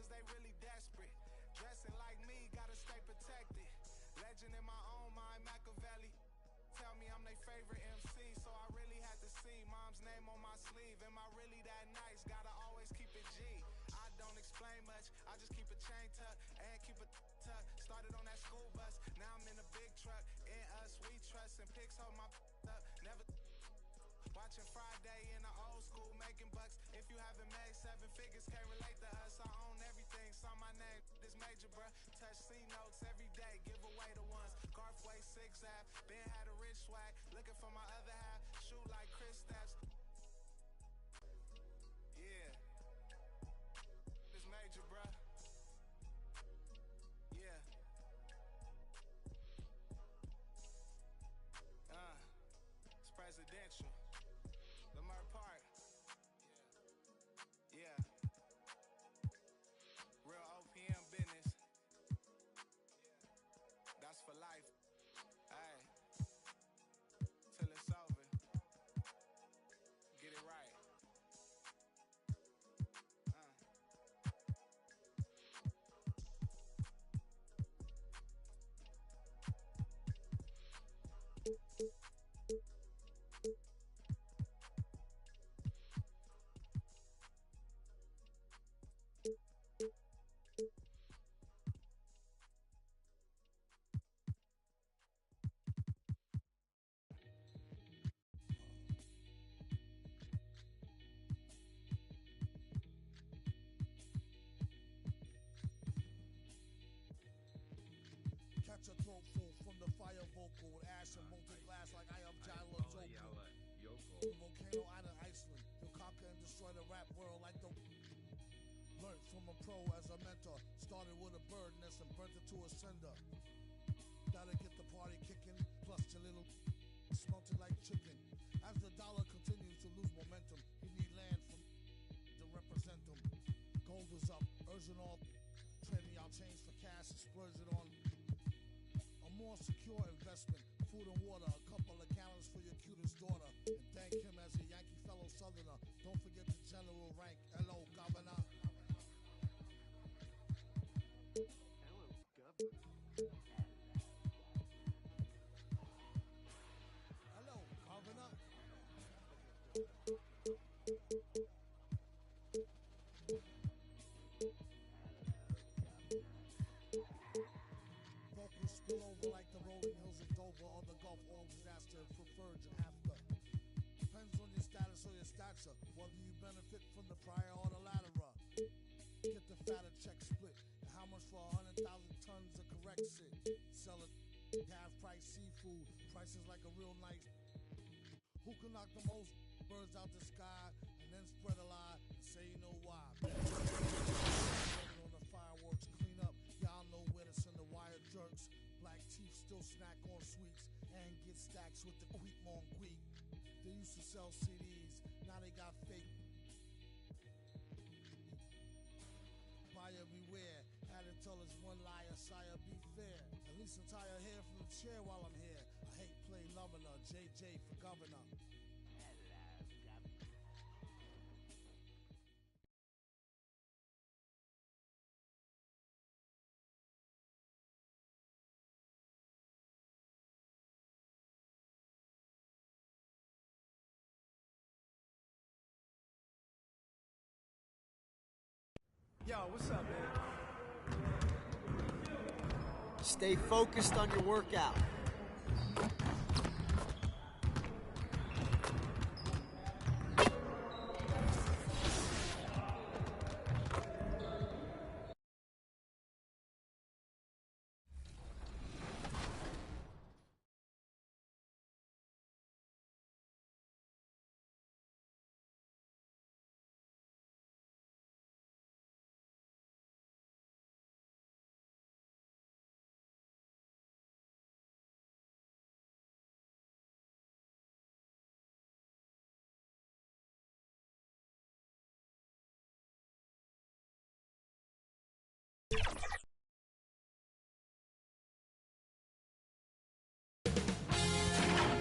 cause they really desperate. Dressing like me, gotta stay protected. Legend in my own mind, Machiavelli. Tell me I'm their favorite MC, so I really had to see mom's name on my sleeve. Am I really that nice? Gotta always keep it G. I don't explain much, I just keep a chain tuck and keep a tuck. Started on that school bus, now I'm in a big truck. In us, we trust, and pics hold my up. Never watching Friday in the old school, making bucks. If you haven't made 7 figures, can't relate to us. I own everything, saw my name, this major, bruh. Touch C notes every day, give away the ones. Garfway 6 app, Ben had a rich swag. Looking for my other half, shoot like Chris Steps. Yeah, this major, bruh. Yeah. It's presidential. Lamar Park. Yeah. Real OPM business. That's for life. Hey. Till it's over. Get it right. Catch a throat full from the fire vocal with ash and molten glass like I am Jalo Joker. Volcano out of Iceland, he'll conquer and destroy the rap world like the. Learned from a pro as a mentor. Started with a bird nest and burnt it to a cinder. Gotta get the party kicking, plus your little smelted like chicken. As the dollar continues to lose momentum, you need land from to represent them. Gold is up, urging all trading y'all change for cash and splurge it on a more secure investment. Food and water, a couple of gallons for your cutest daughter. And thank him as a Yankee fellow Southerner. Don't forget the general rank. Hello, Governor. Hello, Governor. Hello, Governor. Vocals spill over like the rolling hills of Dover or the Gulf Oil disaster for Virgin after. Depends on your status or your stature, whether you benefit from the prior or the latter. Get the fatter check split. And how much for 100,000 tons of correct shit? Sell it, half price seafood, prices like a real nice. Who can knock the most birds out the sky and then spread a lie and say you know why? On the fireworks, clean up, y'all know where to send the wire jerks. Black teeth still snack on sweets and get stacks with the Queek Mon Queek. They used to sell CDs, now they got fake. Buyer beware, had to tell us one liar, sire be fair. At least untie her hair from the chair while I'm here. I hate play loving her, JJ for governor. Yo, what's up, man? Stay focused on your workout.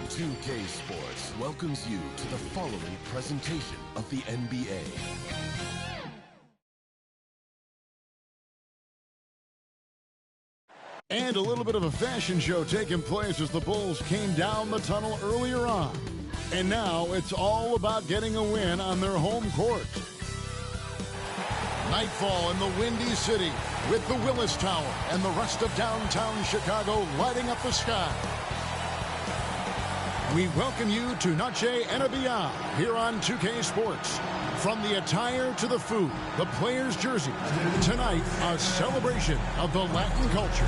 Two-K Sports welcomes you to the following presentation of the NBA. And a little bit of a fashion show taking place as the Bulls came down the tunnel earlier on. And now it's all about getting a win on their home court. Nightfall in the Windy City with the Willis Tower and the rest of downtown Chicago lighting up the sky. We welcome you to Noche and Beyond here on 2K Sports. From the attire to the food, the players' jerseys, tonight a celebration of the Latin culture.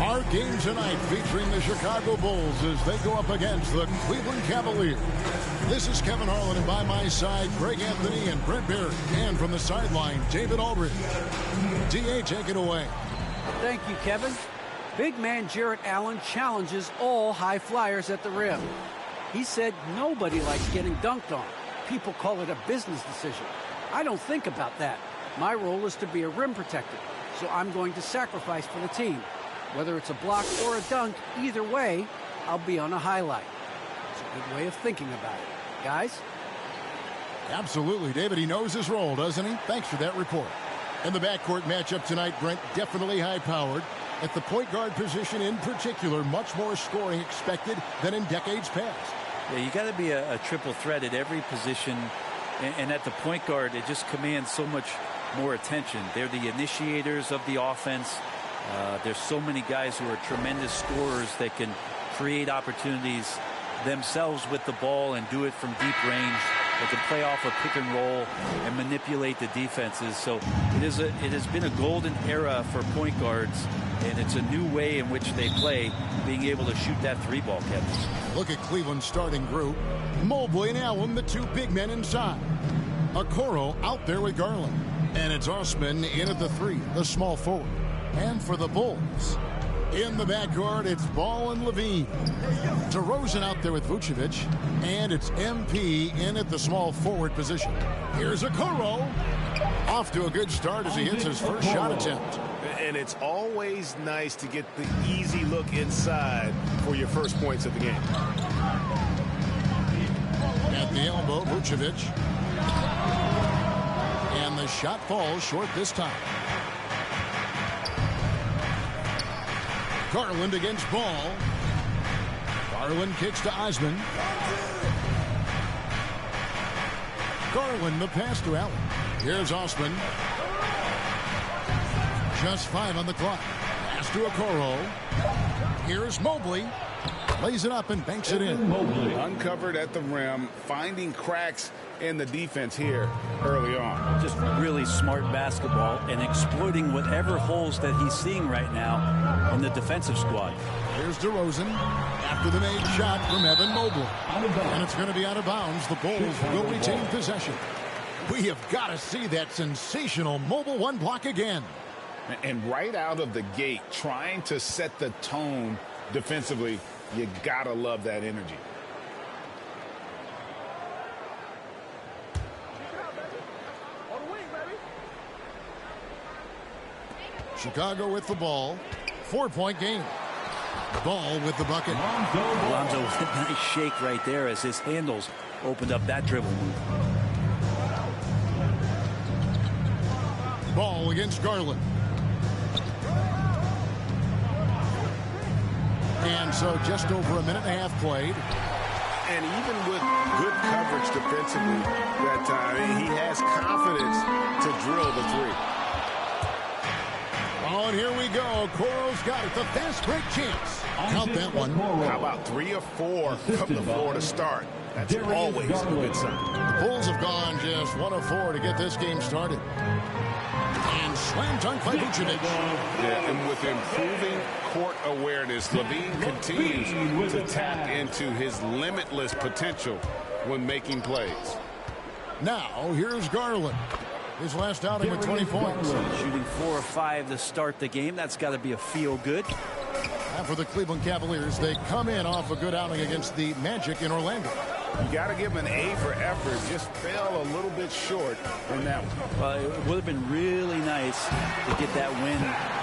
Our game tonight featuring the Chicago Bulls as they go up against the Cleveland Cavaliers. This is Kevin Harlan, and by my side, Greg Anthony and Brent Barry. And from the sideline, David Aldridge. D.A., take it away. Thank you, Kevin. Big man Jarrett Allen challenges all high flyers at the rim. He said nobody likes getting dunked on. People call it a business decision. I don't think about that. My role is to be a rim protector, so I'm going to sacrifice for the team. Whether it's a block or a dunk, either way, I'll be on a highlight. It's a good way of thinking about it. Guys? Absolutely, David. He knows his role, doesn't he? Thanks for that report. And the backcourt matchup tonight, Brent, definitely high-powered. At the point guard position in particular, much more scoring expected than in decades past. Yeah, you got to be a triple threat at every position, and at the point guard, it just commands so much more attention. They're the initiators of the offense. There's so many guys who are tremendous scorers that can create opportunities themselves with the ball and do it from deep range. They can play off a pick and roll and manipulate the defenses. So it has been a golden era for point guards, and it's a new way in which they play, being able to shoot that three ball, Kevin. Look at Cleveland's starting group. Mobley and Allen, the two big men inside. Okoro out there with Garland. And it's Osman in at the three, the small forward. And for the Bulls, in the backcourt, it's Ball and Levine. DeRozan out there with Vucevic. And it's MP in at the small forward position. Here's Okoro. Off to a good start as he hits his first shot attempt. And it's always nice to get the easy look inside for your first points of the game. At the elbow, Vucevic. And the shot falls short this time. Garland against Ball. Garland kicks to Osman. Garland the pass to Allen. Here's Osman. Just 5 on the clock. Pass to Okoro. Here's Mobley. Lays it up and banks it in. Uncovered at the rim, finding cracks in the defense here early on. Just really smart basketball and exploiting whatever holes that he's seeing right now in the defensive squad. Here's DeRozan after the made shot from Evan Mobley. And it's going to be out of bounds. The Bulls will retain possession. We have got to see that sensational mobile one block again. And right out of the gate, trying to set the tone defensively, you got to love that energy. Chicago with the ball. 4-point game. Ball with the bucket. Lonzo with a nice shake right there as his handles opened up that dribble move. Ball against Garland. And so just over a minute and a half played. And even with good coverage defensively that time, he has confidence to drill the three. Oh, and here we go. Okoro's got it. The fast break chance. Count that one. How about 3 or 4 from the floor to start? That's always a good sign. The Bulls have gone just 1 of 4 to get this game started. And slam dunk by Vucevic. Yeah, and with improving court awareness, Levine continues to tap into his limitless potential when making plays. Now, here's Garland. His last outing with 20 points. Shooting 4 or 5 to start the game. That's got to be a feel good. And for the Cleveland Cavaliers, they come in off a good outing against the Magic in Orlando. You got to give him an A for effort. Just fell a little bit short in that one. Well, it would have been really nice to get that win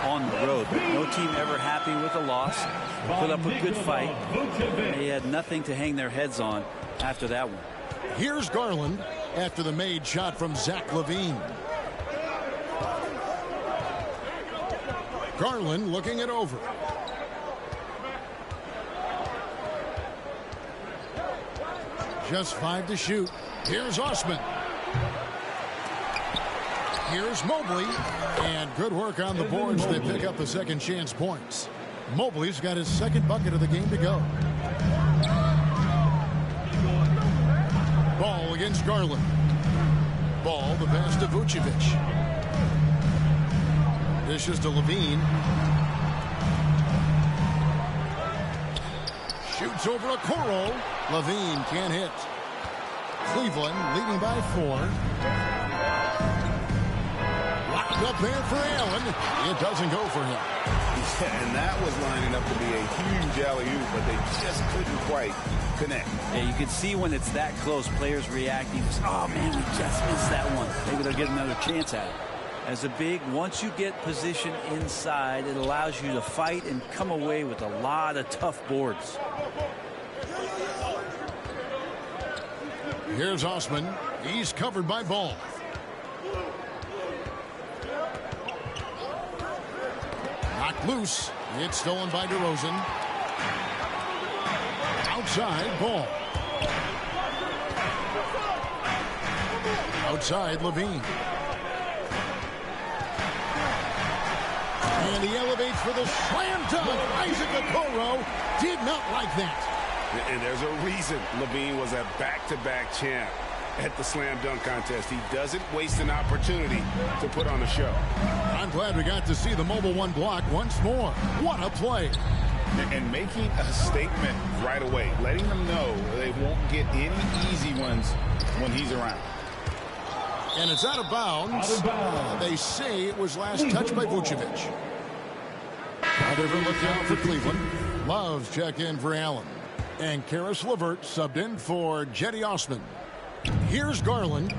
on the road. But no team ever happy with a loss. Put up a good fight. They had nothing to hang their heads on after that one. Here's Garland after the made shot from Zach LaVine. Garland looking it over. Just 5 to shoot. Here's Osman. Here's Mobley. And good work on the boards. They pick up the second chance points. Mobley's got his second bucket of the game to go. Ball against Garland. Ball, the pass to Vucevic. Dishes to Levine. Shoots over Okoro. Levine can't hit. Cleveland leading by 4. Locked up there for Allen. It doesn't go for him. And that was lining up to be a huge alley-oop, but they just couldn't quite connect. Yeah, you can see when it's that close, players reacting. Oh, man, we just missed that one. Maybe they'll get another chance at it. As a big, once you get position inside, it allows you to fight and come away with a lot of tough boards. Here's Osman. He's covered by Ball. Knocked loose. It's stolen by DeRozan. Outside, Ball. Outside, Levine. And he elevates for the slam dunk. Isaac Okoro did not like that. And there's a reason Levine was a back-to-back champ at the slam dunk contest. He doesn't waste an opportunity to put on a show. I'm glad we got to see the Mobile One block once more. What a play. And making a statement right away, letting them know they won't get any easy ones when he's around. And it's out of bounds. They say it was last touched by Vucevic. A different look out for Cleveland. Love's check in for Allen. And Karis LeVert subbed in for Jetty Osman. Here's Garland.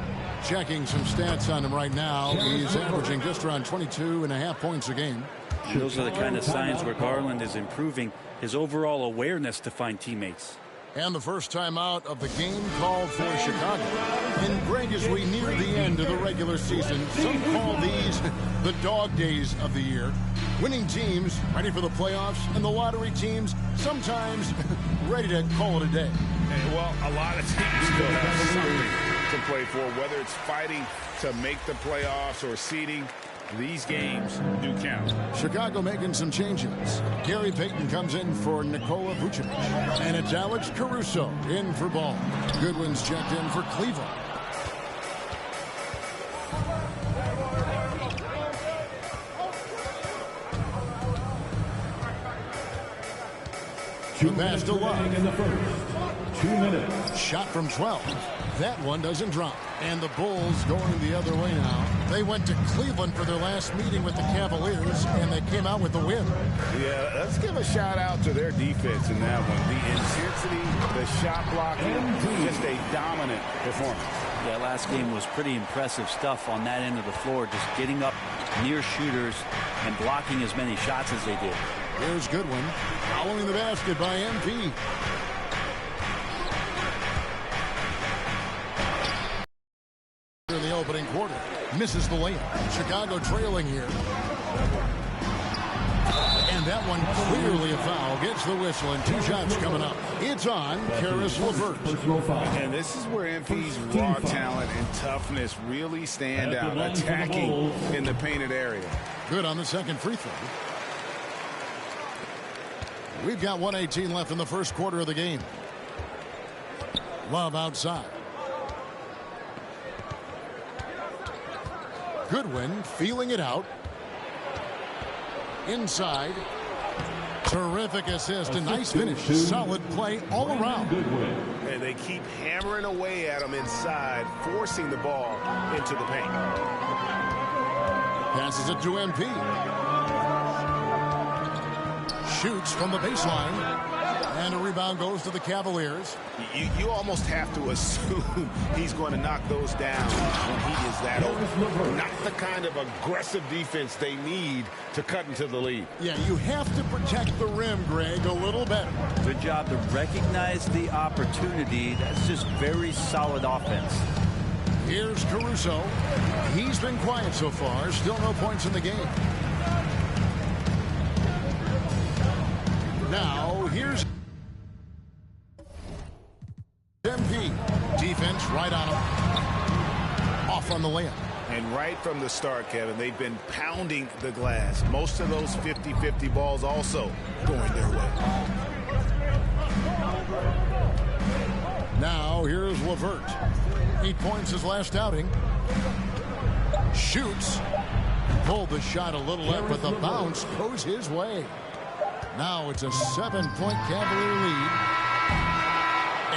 Checking some stats on him right now. He's averaging just around 22.5 points a game. Those are the kind of signs where Garland is improving his overall awareness to find teammates. And the first time out of the game called for Chicago. And Greg, as we near the end of the regular season, some call these the dog days of the year. Winning teams ready for the playoffs, and the lottery teams sometimes ready to call it a day. Well, a lot of teams still have something to play for, whether it's fighting to make the playoffs or seeding. These games do count. Chicago making some changes. Gary Payton comes in for Nikola Vucevic. And it's Alex Caruso in for Ball. Goodwin's checked in for Cleveland. The pass to Love. In the first 2 minutes. Shot from 12. That one doesn't drop. And the Bulls going the other way now. They went to Cleveland for their last meeting with the Cavaliers, and they came out with the win. Yeah, let's give a shout out to their defense in that one. The intensity, the shot blocking, just a dominant performance. Yeah, last game was pretty impressive stuff on that end of the floor, just getting up near shooters and blocking as many shots as they did. Here's Goodwin, following the basket by MP. In the opening quarter, misses the layup. Chicago trailing here. And that one clearly a foul. Gets the whistle, and 2 shots coming up. It's on Karis LeVert. And this is where MP's raw talent and toughness really stand out, attacking in the painted area. Good on the second free throw. We've got 1:18 left in the first quarter of the game. Love outside. Goodwin feeling it out. Inside. Terrific assist. A nice finish. Solid play all around. And they keep hammering away at him inside, forcing the ball into the paint. Passes it to MP. Shoots from the baseline. And a rebound goes to the Cavaliers. You almost have to assume he's going to knock those down when he is that open. Not the kind of aggressive defense they need to cut into the lead. Yeah, you have to protect the rim, Greg, a little better. Good job to recognize the opportunity. That's just very solid offense. Here's Caruso. He's been quiet so far. Still no points in the game. Now, here's MP. Defense right on him. Off on the layup. And right from the start, Kevin, they've been pounding the glass. Most of those 50-50 balls also going their way. Now, here's LeVert. 8 points his last outing. Shoots. Pulled the shot a little left, but the bounce goes his way. Now it's a 7-point Cavalier lead.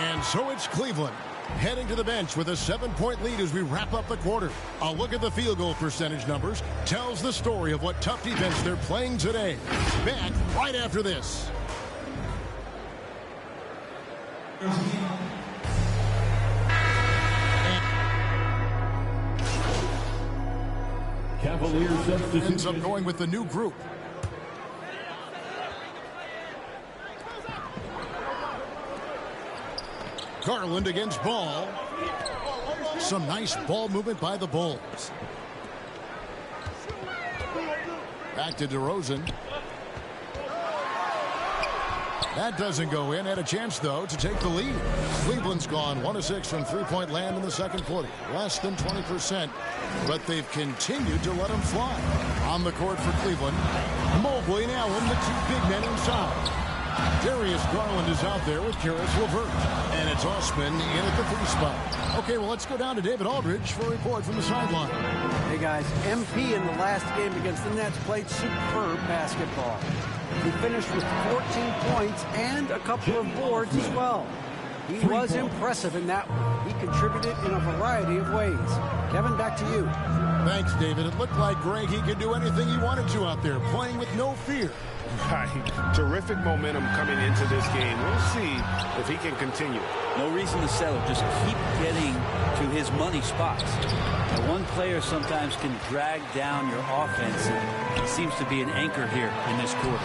And so it's Cleveland heading to the bench with a 7-point lead as we wrap up the quarter. A look at the field goal percentage numbers tells the story of what tough defense they're playing today. Back right after this. Cavalier substitution. Ends up going with the new group. Garland against Ball. Some nice ball movement by the Bulls. Back to DeRozan. That doesn't go in. Had a chance, though, to take the lead. Cleveland's gone 1 of 6 from three-point land in the second quarter. Less than 20%. But they've continued to let them fly. On the court for Cleveland, Mobley and Allen, the two big men inside. Darius Garland is out there with Karis LeVert. And it's Osman in at the 3 spot. Okay, well, let's go down to David Aldridge for a report from the sideline. Hey, guys, MP in the last game against the Nets played superb basketball. He finished with 14 points and a couple of boards as well. He was impressive in that one. He contributed in a variety of ways. Kevin, back to you. Thanks, David. It looked like Greg, he could do anything he wanted to out there, playing with no fear. Right. Terrific momentum coming into this game. We'll see if he can continue. No reason to settle. Just keep getting to his money spots. Now, one player sometimes can drag down your offense, and he seems to be an anchor here in this quarter.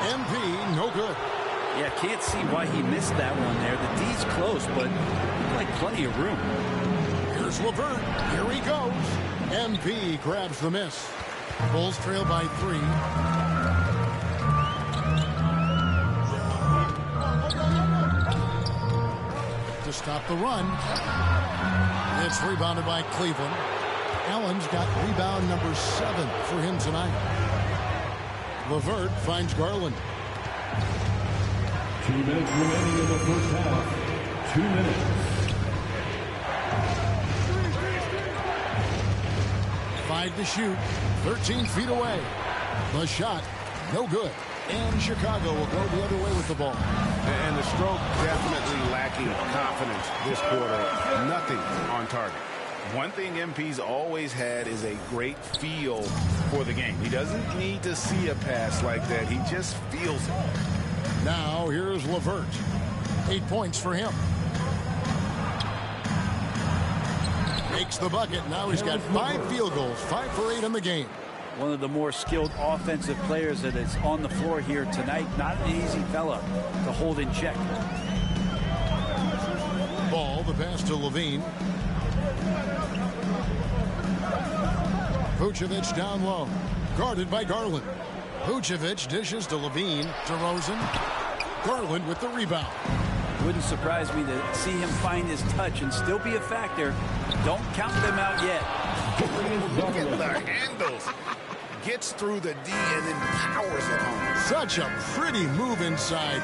MP, no good. Yeah, can't see why he missed that one there. The D's close, but like plenty of room. Here's LeVert. Here he goes. MP grabs the miss. Bulls trail by 3. To stop the run. It's rebounded by Cleveland. Allen's got rebound number 7 for him tonight. LeVert finds Garland. 2 minutes remaining in the first half. 2 minutes. Five to shoot. 13 feet away. The shot, no good. And Chicago will go the other way with the ball. And the stroke definitely lacking confidence this quarter. Nothing on target. One thing MP's always had is a great feel for the game. He doesn't need to see a pass like that. He just feels it. Now here's LeVert. 8 points for him. Makes the bucket. Now he's got 5 field goals. 5 for 8 in the game. One of the more skilled offensive players that is on the floor here tonight. Not an easy fella to hold in check. Ball, the pass to Levine. Vucevic down low. Guarded by Garland. Vucevic dishes to Levine. DeRozan. Garland with the rebound. Wouldn't surprise me to see him find his touch and still be a factor. Don't count them out yet. Look at the handles. Gets through the D and then powers it home. Such a pretty move inside.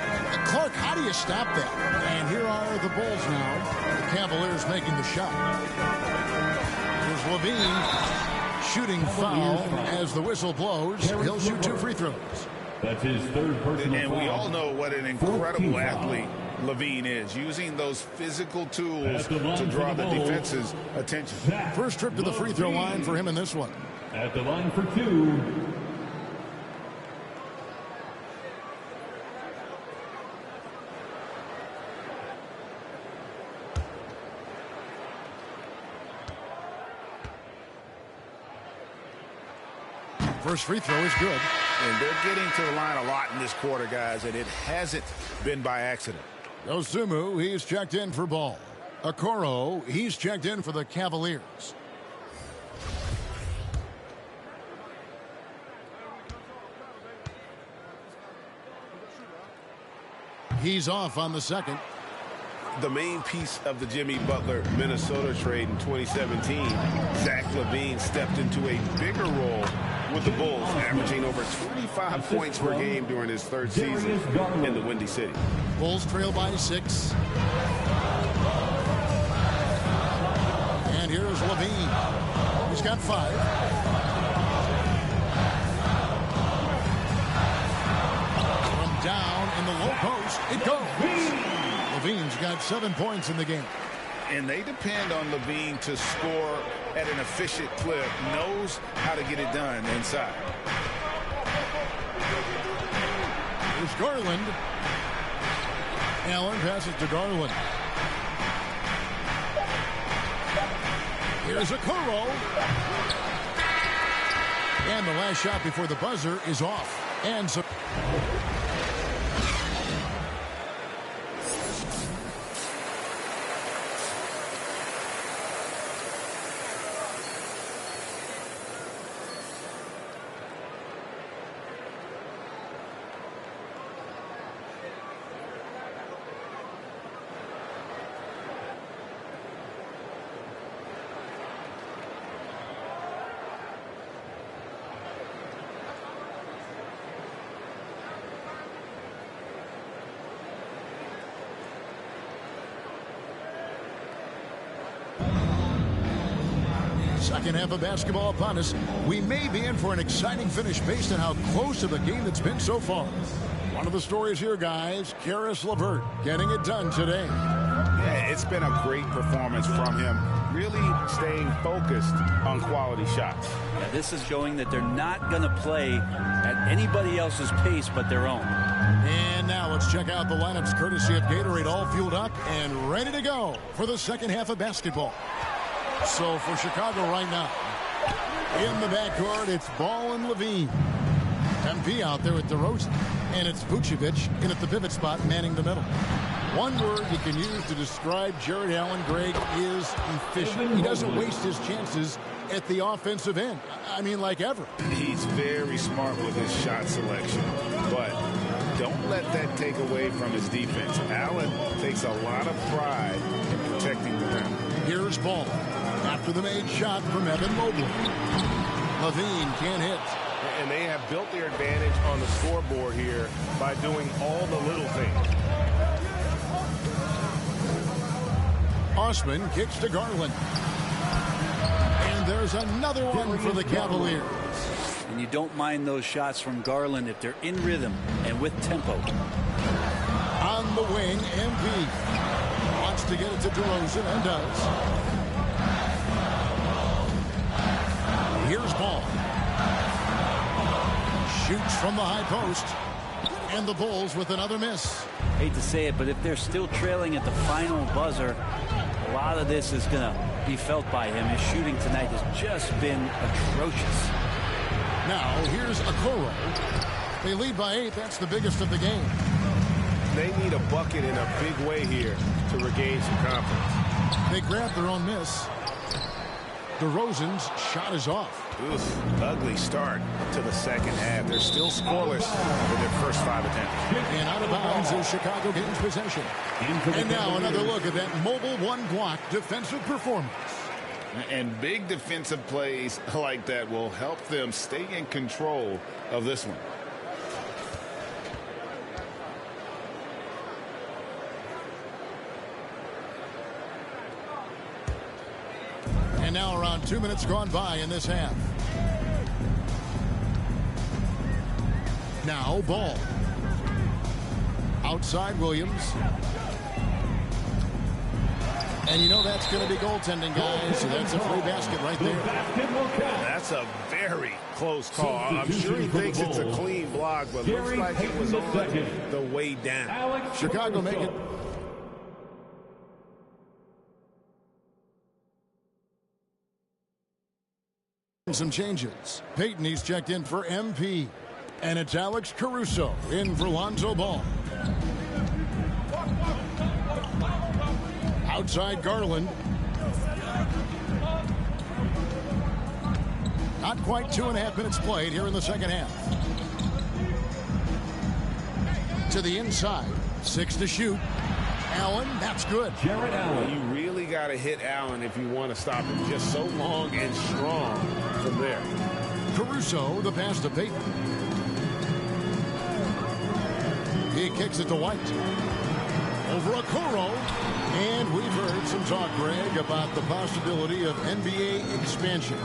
Clark, how do you stop that? And here are the Bulls now. The Cavaliers making the shot. Here's Levine. Shooting foul as the whistle blows. He'll shoot 2 free throws. That's his 3rd personal And foul. we all know what an incredible athlete Levine is, using those physical tools to draw the defense's attention. First trip to the free throw line for him in this one. At the line for 2. First free throw is good. And they're getting to the line a lot in this quarter, guys, and it hasn't been by accident. Dosunmu, he's checked in for Ball. Okoro, he's checked in for the Cavaliers. He's off on the second. The main piece of the Jimmy Butler Minnesota trade in 2017, Zach LaVine stepped into a bigger role with the Bulls, averaging over 25 points per game during his third season in the Windy City. Bulls trail by 6. And here's LaVine. He's got 5. From down in the low post, it goes. LaVine's got 7 points in the game. And they depend on LaVine to score at an efficient clip, knows how to get it done inside. Here's Garland. Allen passes to Garland. Here's Okoro. And the last shot before the buzzer is off. And so second half of basketball upon us. We may be in for an exciting finish based on how close of a game it's been so far. One of the stories here, guys, Caris LeVert getting it done today. Yeah, it's been a great performance from him, really staying focused on quality shots. Yeah, this is showing that they're not going to play at anybody else's pace but their own. And now let's check out the lineups courtesy of Gatorade, all fueled up and ready to go for the second half of basketball. So for Chicago right now, in the backcourt, it's Ball and LaVine. MP out there with DeRozan. And it's Vucevic in at the pivot spot, manning the middle. One word you can use to describe Jarrett Allen, Greg, is efficient. He doesn't waste his chances at the offensive end. I mean, like ever. He's very smart with his shot selection, but don't let that take away from his defense. Allen takes a lot of pride in protecting the rim. Here's Ball after the made shot from Evan Mobley. LaVine can't hit. And they have built their advantage on the scoreboard here by doing all the little things. Osman kicks to Garland. And there's another one for the Cavaliers. And you don't mind those shots from Garland if they're in rhythm and with tempo. On the wing, MP wants to get it to DeRozan and does. Here's Ball. Shoots from the high post. And the Bulls with another miss. Hate to say it, but if they're still trailing at the final buzzer, a lot of this is going to be felt by him. His shooting tonight has just been atrocious. Now, here's Okoro. They lead by 8. That's the biggest of the game. They need a bucket in a big way here to regain some confidence. They grab their own miss. DeRozan's shot is off. Oof, ugly start to the second half. They're still scoreless for their first 5 attempts. And out of bounds as Chicago gains possession. And now another look at that mobile one-block defensive performance. And big defensive plays like that will help them stay in control of this one. And now around 2 minutes gone by in this half. Now Ball. Outside Williams. And you know that's going to be goaltending, guys. So that's a free basket right there. That's a very close call. I'm sure he thinks it's a clean block, but looks like it was on the way down. Chicago make it. Some changes. Peyton, he's checked in for MP. And it's Alex Caruso in for Lonzo Ball. Outside Garland. Not quite 2.5 minutes played here in the second half. To the inside. 6 to shoot. Allen, that's good. Jarrett Allen. You really got to hit Allen if you want to stop him. Just so long and strong from there. Caruso, the pass to Payton. He kicks it to White. Over Okoro. And we've heard some talk, Greg, about the possibility of NBA expansion.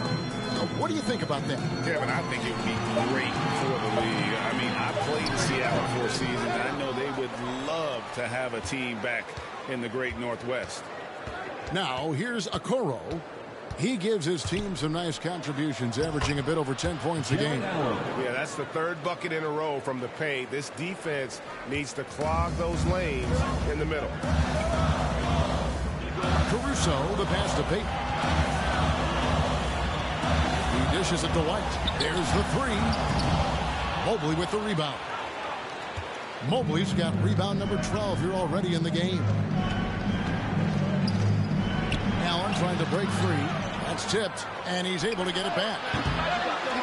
What do you think about that? Kevin, I think it would be great for the league. I mean, I played in Seattle for a season, and I know they would love to have a team back in the great Northwest. Now, here's Okoro. He gives his team some nice contributions, averaging a bit over 10 points a game. Yeah, that's the third bucket in a row from the paint. This defense needs to clog those lanes in the middle. Caruso, the pass to Payton. He dishes it to White. There's the three. Mobley with the rebound. Mobley's got rebound number 12 here already in the game. Allen trying to break free. That's tipped, and he's able to get it back.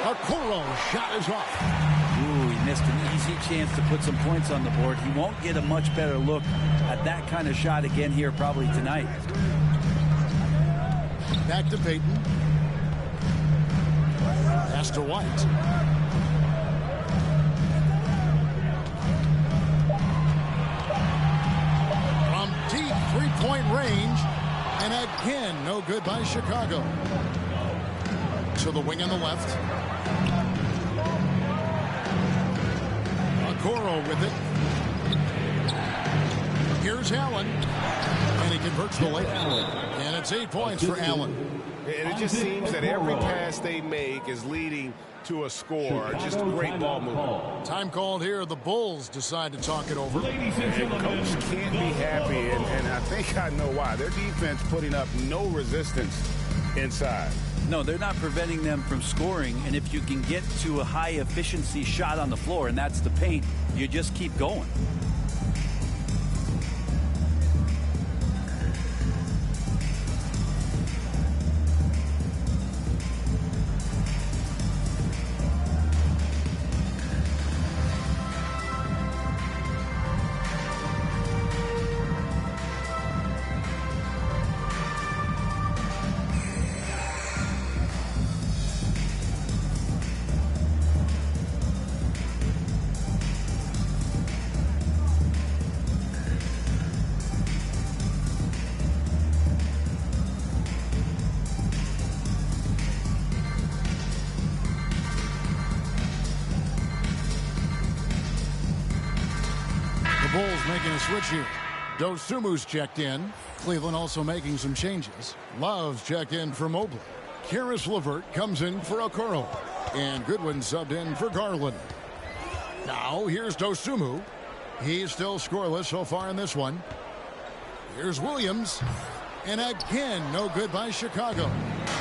Okoro shot is off. Ooh, he missed an easy chance to put some points on the board. He won't get a much better look at that kind of shot again here probably tonight. Back to Payton. Pass to White. From deep three-point range. And again, no good by Chicago. To the wing on the left. Okoro with it. Here's Allen. And he converts the layup. And it's 8 points for Allen. And it just seems that every pass they make is leading to a score. Just a great ball movement. Time called here. The Bulls decide to talk it over. And coach can't be happy, and I think I know why. Their defense putting up no resistance inside. No, they're not preventing them from scoring, and if you can get to a high-efficiency shot on the floor, and that's the paint, you just keep going. Bulls making a switch here. Dosumu's checked in. Cleveland also making some changes. Love's checked in for Mobley. Karis LeVert comes in for Okoro. And Goodwin subbed in for Garland. Now here's Dosumu. He's still scoreless so far in this one. Here's Williams. And again, no good by Chicago.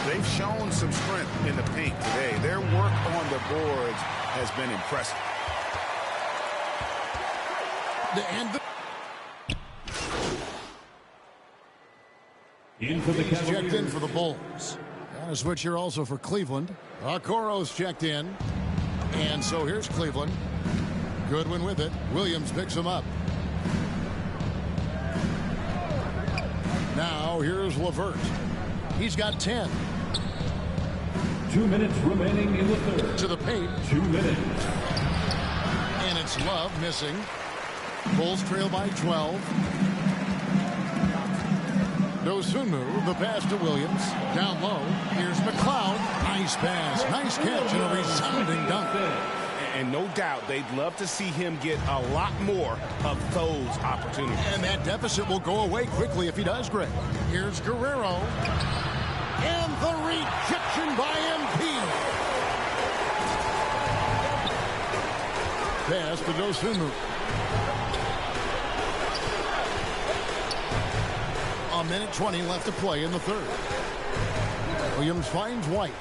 They've shown some strength in the paint today. Their work on the boards has been impressive. He's checked in for the Bulls. And a switch here also for Cleveland. Okoro's checked in. And so here's Cleveland. Goodwin with it. Williams picks him up. Now here's LeVert. He's got 10. 2 minutes remaining in the third. To the paint. 2 minutes. And it's Love missing. Bulls trail by 12. Dosunmu, the pass to Williams. Down low. Here's McLeod. Nice pass. Nice catch and a resounding dunk. And no doubt they'd love to see him get a lot more of those opportunities. And that deficit will go away quickly if he does, Greg. Here's Guerrero. And the rejection by MP. Pass to Dosunmu. A minute 20 left to play in the third. Williams finds White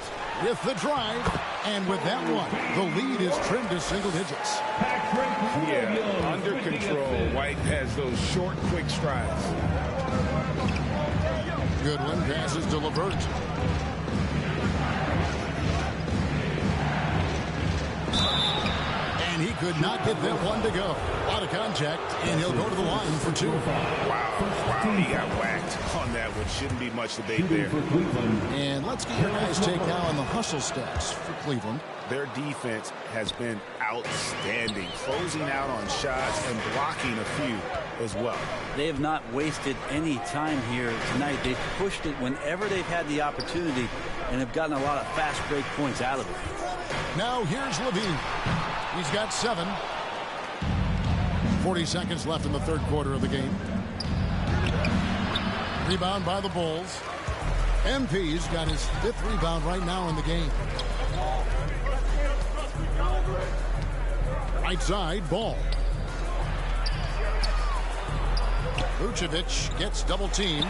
with the drive. And with that one, the lead is trimmed to single digits. Yeah, under control. White has those short, quick strides. Goodwin passes to LeVert. And he couldn't did not get that one to go. A lot of contact, and he'll go to the line for 2. Wow, he got whacked on that one. Shouldn't be much debate there. And let's get your guys' take now on the hustle stats for Cleveland. Their defense has been outstanding, closing out on shots and blocking a few as well. They have not wasted any time here tonight. They've pushed it whenever they've had the opportunity and have gotten a lot of fast break points out of it. Now here's Levine. He's got 7. 40 seconds left in the third quarter of the game. Rebound by the Bulls. MP's got his 5th rebound right now in the game. Right side, Ball. Vucevic gets double teamed.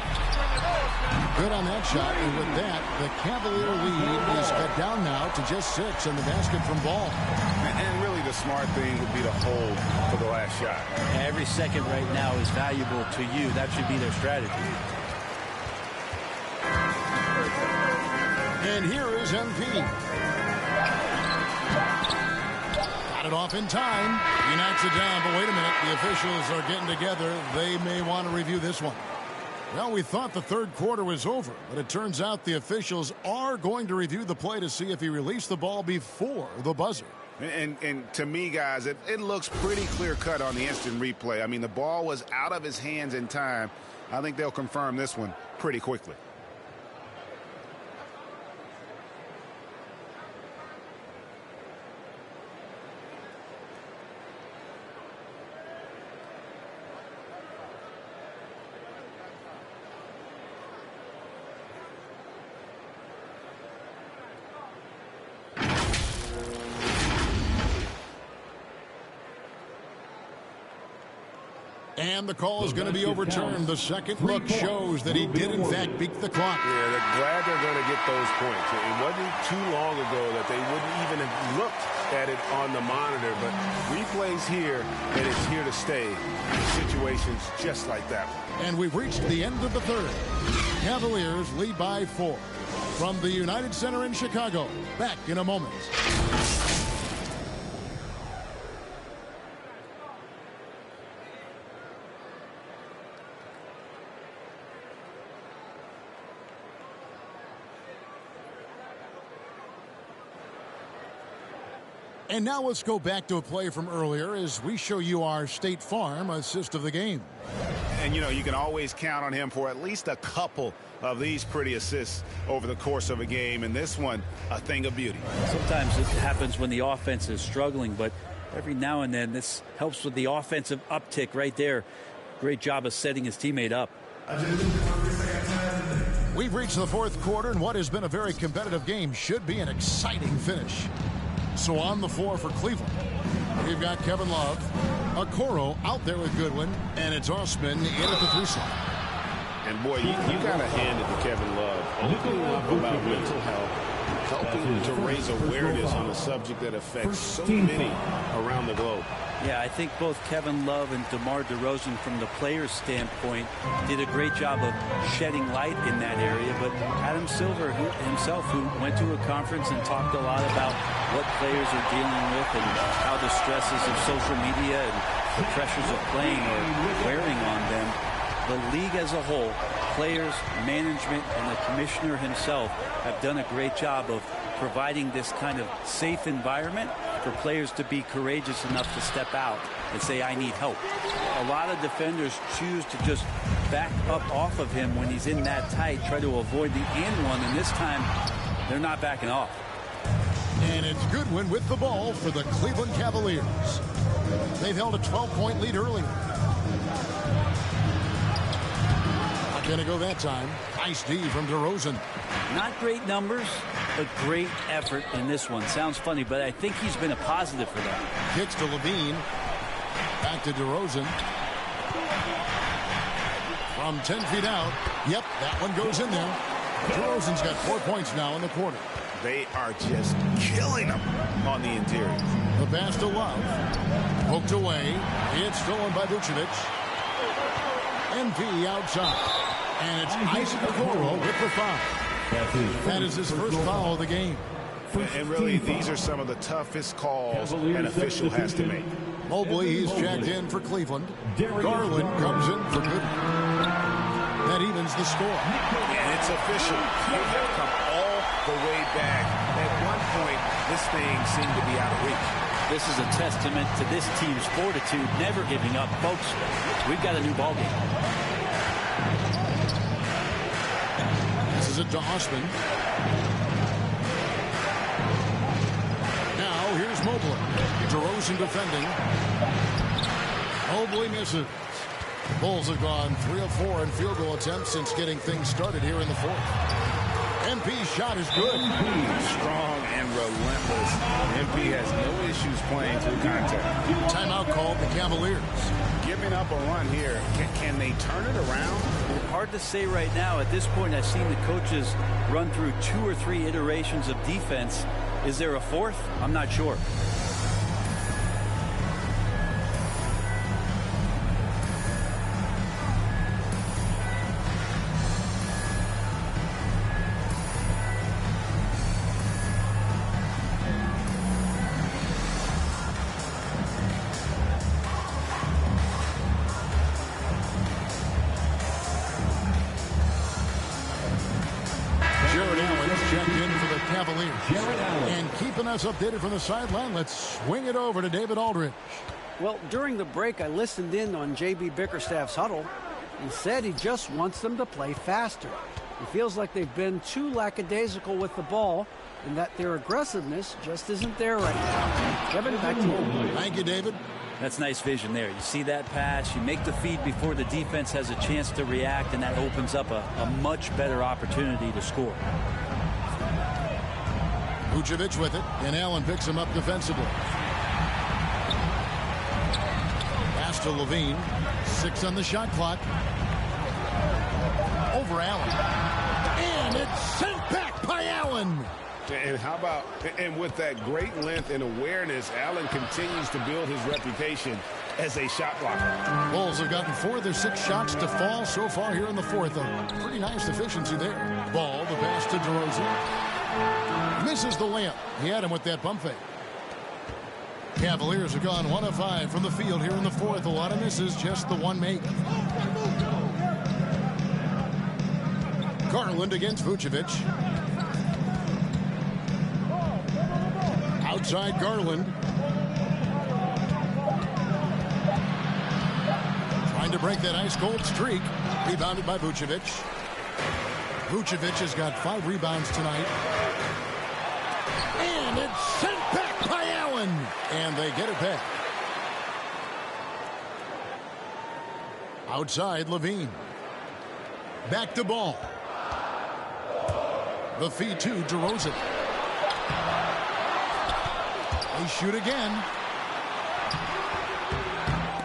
Good on that shot, and with that, the Cavalier lead is cut down now to just 6 in the basket from Ball. And really the smart thing would be to hold for the last shot. Every second right now is valuable to you. That should be their strategy. And here is MP. Got it off in time. He knocks it down, but wait a minute. The officials are getting together. They may want to review this one. Well, we thought the third quarter was over, but it turns out the officials are going to review the play to see if he released the ball before the buzzer. And to me, guys, it looks pretty clear-cut on the instant replay. I mean, the ball was out of his hands in time. I think they'll confirm this one pretty quickly. And the call is going to be overturned. The second look shows that he did, in fact, beat the clock. Yeah, they're glad they're going to get those points. It wasn't too long ago that they wouldn't even have looked at it on the monitor. But replays here, and it's here to stay in situations just like that one. And we've reached the end of the third. Cavaliers lead by 4. From the United Center in Chicago, back in a moment. And now let's go back to a play from earlier as we show you our State Farm assist of the game. And, you know, you can always count on him for at least a couple of these pretty assists over the course of a game. And this one, a thing of beauty. Sometimes it happens when the offense is struggling, but every now and then this helps with the offensive uptick right there. Great job of setting his teammate up. We've reached the fourth quarter, and what has been a very competitive game should be an exciting finish. So on the floor for Cleveland, we've got Kevin Love, Okoro out there with Goodwin, and it's Osman in at the 3 slot. And boy, you got to hand it to Kevin Love. Opening up about mental health, helping to raise awareness on a subject that affects so many around the globe. Yeah, I think both Kevin Love and DeMar DeRozan, from the player's standpoint, did a great job of shedding light in that area. But Adam Silver himself, who went to a conference and talked a lot about what players are dealing with and how the stresses of social media and the pressures of playing are wearing on them. The league as a whole, players, management, and the commissioner himself have done a great job of providing this kind of safe environment for players to be courageous enough to step out and say, I need help. A lot of defenders choose to just back up off of him when he's in that tight, try to avoid the and one, and this time they're not backing off. And it's Goodwin with the ball for the Cleveland Cavaliers. They've held a 12-point lead earlier. Not going to go that time. Nice D from DeRozan. Not great numbers, but great effort in this one. Sounds funny, but I think he's been a positive for them. Kicks to Levine. Back to DeRozan. From 10 feet out. Yep, that one goes in there. DeRozan's got 4 points now in the quarter. They are just killing them on the interior. The pass to Love. Poked away. It's stolen by Vucevic. MP outside. And it's Isaac Okoro with the foul. That is his first foul of the game. And really, these are some of the toughest calls an official has to make. Mobley, he's checked in for Cleveland. Garland comes in for good. That evens the score. And it's official. They have come all the way back. At one point, this thing seemed to be out of reach. This is a testament to this team's fortitude, never giving up. Folks, we've got a new ballgame. This is it to Osman. Now here's Mobley. DeRozan defending. Mobley misses. Bulls have gone 3 of 4 in field goal attempts since getting things started here in the fourth. MP's shot is good. Strong and relentless. MP has no issues playing through contact. Timeout called the Cavaliers. Giving up a run here. Can they turn it around? Hard to say right now. At this point, I've seen the coaches run through 2 or 3 iterations of defense. Is there a fourth? I'm not sure. And keeping us updated from the sideline, let's swing it over to David Aldridge. Well, during the break, I listened in on J.B. Bickerstaff's huddle. He said he just wants them to play faster. He feels like they've been too lackadaisical with the ball and that their aggressiveness just isn't there right now. Kevin, back to you. Thank you, David. That's nice vision there. You see that pass, you make the feed before the defense has a chance to react, and that opens up a much better opportunity to score. Vucevic with it, and Allen picks him up defensively. Pass to Levine. 6 on the shot clock. Over Allen. And it's sent back by Allen. And how about, and with that great length and awareness, Allen continues to build his reputation as a shot blocker. Bulls have gotten 4 of their 6 shots to fall so far here in the fourth. A pretty nice efficiency there. Ball, the pass to DeRozan. Misses the layup. He had him with that pump fake. Cavaliers have gone 1 of 5 from the field here in the fourth. A lot of misses, just the one make. Garland against Vucevic. Outside Garland. Trying to break that ice-cold streak. Rebounded by Vucevic. Vucevic has got 5 rebounds tonight. And it's sent back by Allen. And they get it back. Outside Levine. Back to Ball. The feed to DeRozan. They shoot again.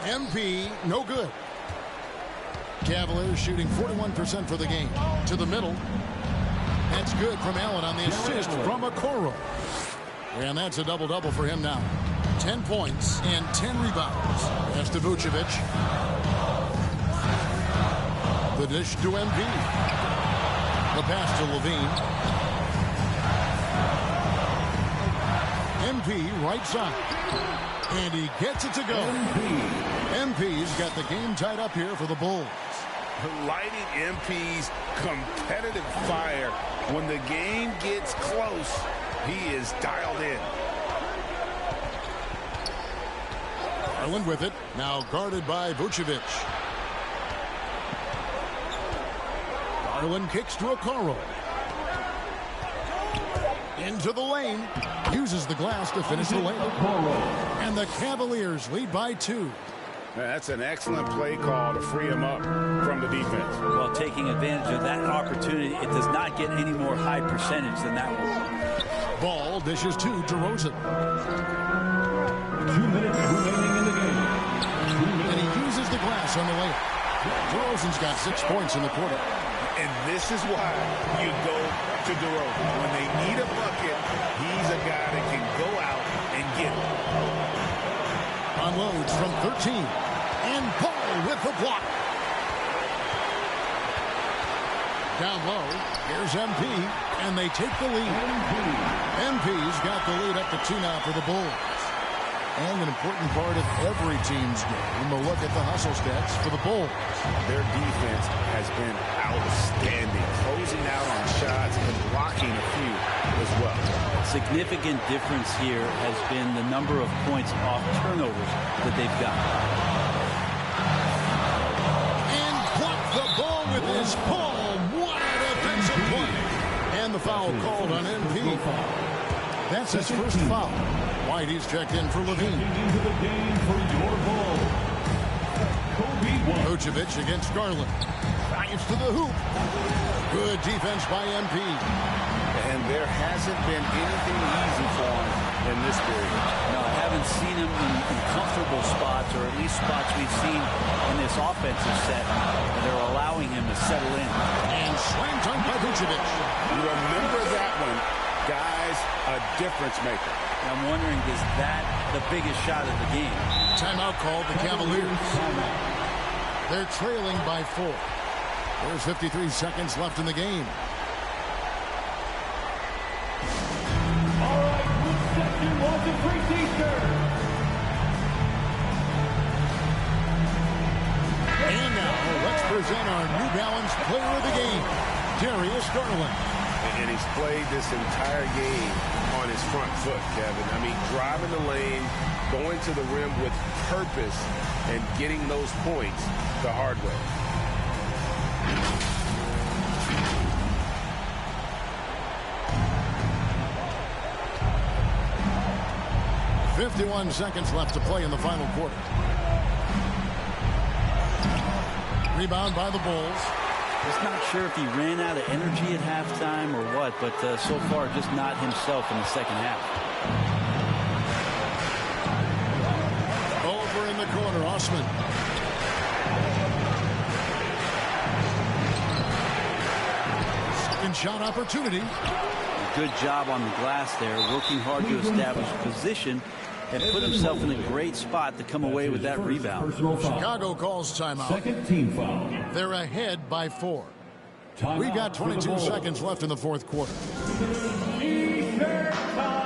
MP, no good. Cavaliers shooting 41% for the game. To the middle. That's good from Allen on the assist from Okoro. And that's a double-double for him now. 10 points and 10 rebounds. That's to Vucevic. The dish to MP. The pass to Levine. MP right side. And he gets it to go. MP's got the game tied up here for the Bulls. Lighting MP's competitive fire. When the game gets close, he is dialed in. Garland with it. Now guarded by Vucevic. Garland kicks to Okoro. Into the lane. Uses the glass to finish the lane. And the Cavaliers lead by 2. That's an excellent play call to free him up from the defense. Well, taking advantage of that opportunity, it does not get any more high percentage than that one. Ball dishes to DeRozan. 2 minutes remaining in the game. And he uses the glass on the layup. DeRozan's got 6 points in the quarter. And this is why you go to DeRozan. When they need a bucket, he's a guy that can go out and get it. Unloads from 13. And Ball with the block. Down low. Here's MP. And they take the lead. MP got the lead up to 2 now for the Bulls. And an important part of every team's game, a look at the hustle stats for the Bulls. Their defense has been outstanding, closing out on shots and blocking a few as well. Significant difference here has been the number of points off turnovers that they've got. And blocked the ball with his palm. What a defensive play. And the foul called on MP. That's his first foul. Whitey's checked in for Levine. Into the game for your ball, Vucevic against Garland. Drives to the hoop. Good defense by MP. And there hasn't been anything easy for him in this period. No, I haven't seen him in comfortable spots, or at least spots we've seen in this offensive set. They're allowing him to settle in. And slam dunk by Vucevic. Remember that one. Guys, a difference maker. I'm wondering, is that the biggest shot of the game? Timeout called the Cavaliers. They're trailing by 4. There's 53 seconds left in the game. All right, which section wants a free t-shirt? And now, let's present our New Balance player of the game, Darius Garland. And he's played this entire game on his front foot, Kevin. I mean, driving the lane, going to the rim with purpose, and getting those points the hard way. .51 seconds left to play in the final quarter. Rebound by the Bulls. Just not sure if he ran out of energy at halftime or what, but so far just not himself in the second half. Over in the corner, Osman. Second shot opportunity. Good job on the glass there, working hard to establish position and put himself in a great spot to come away with that rebound. Chicago calls timeout. Second team foul. They're ahead by 4. Timeout. We've got 22 seconds left in the fourth quarter. T-shirt time.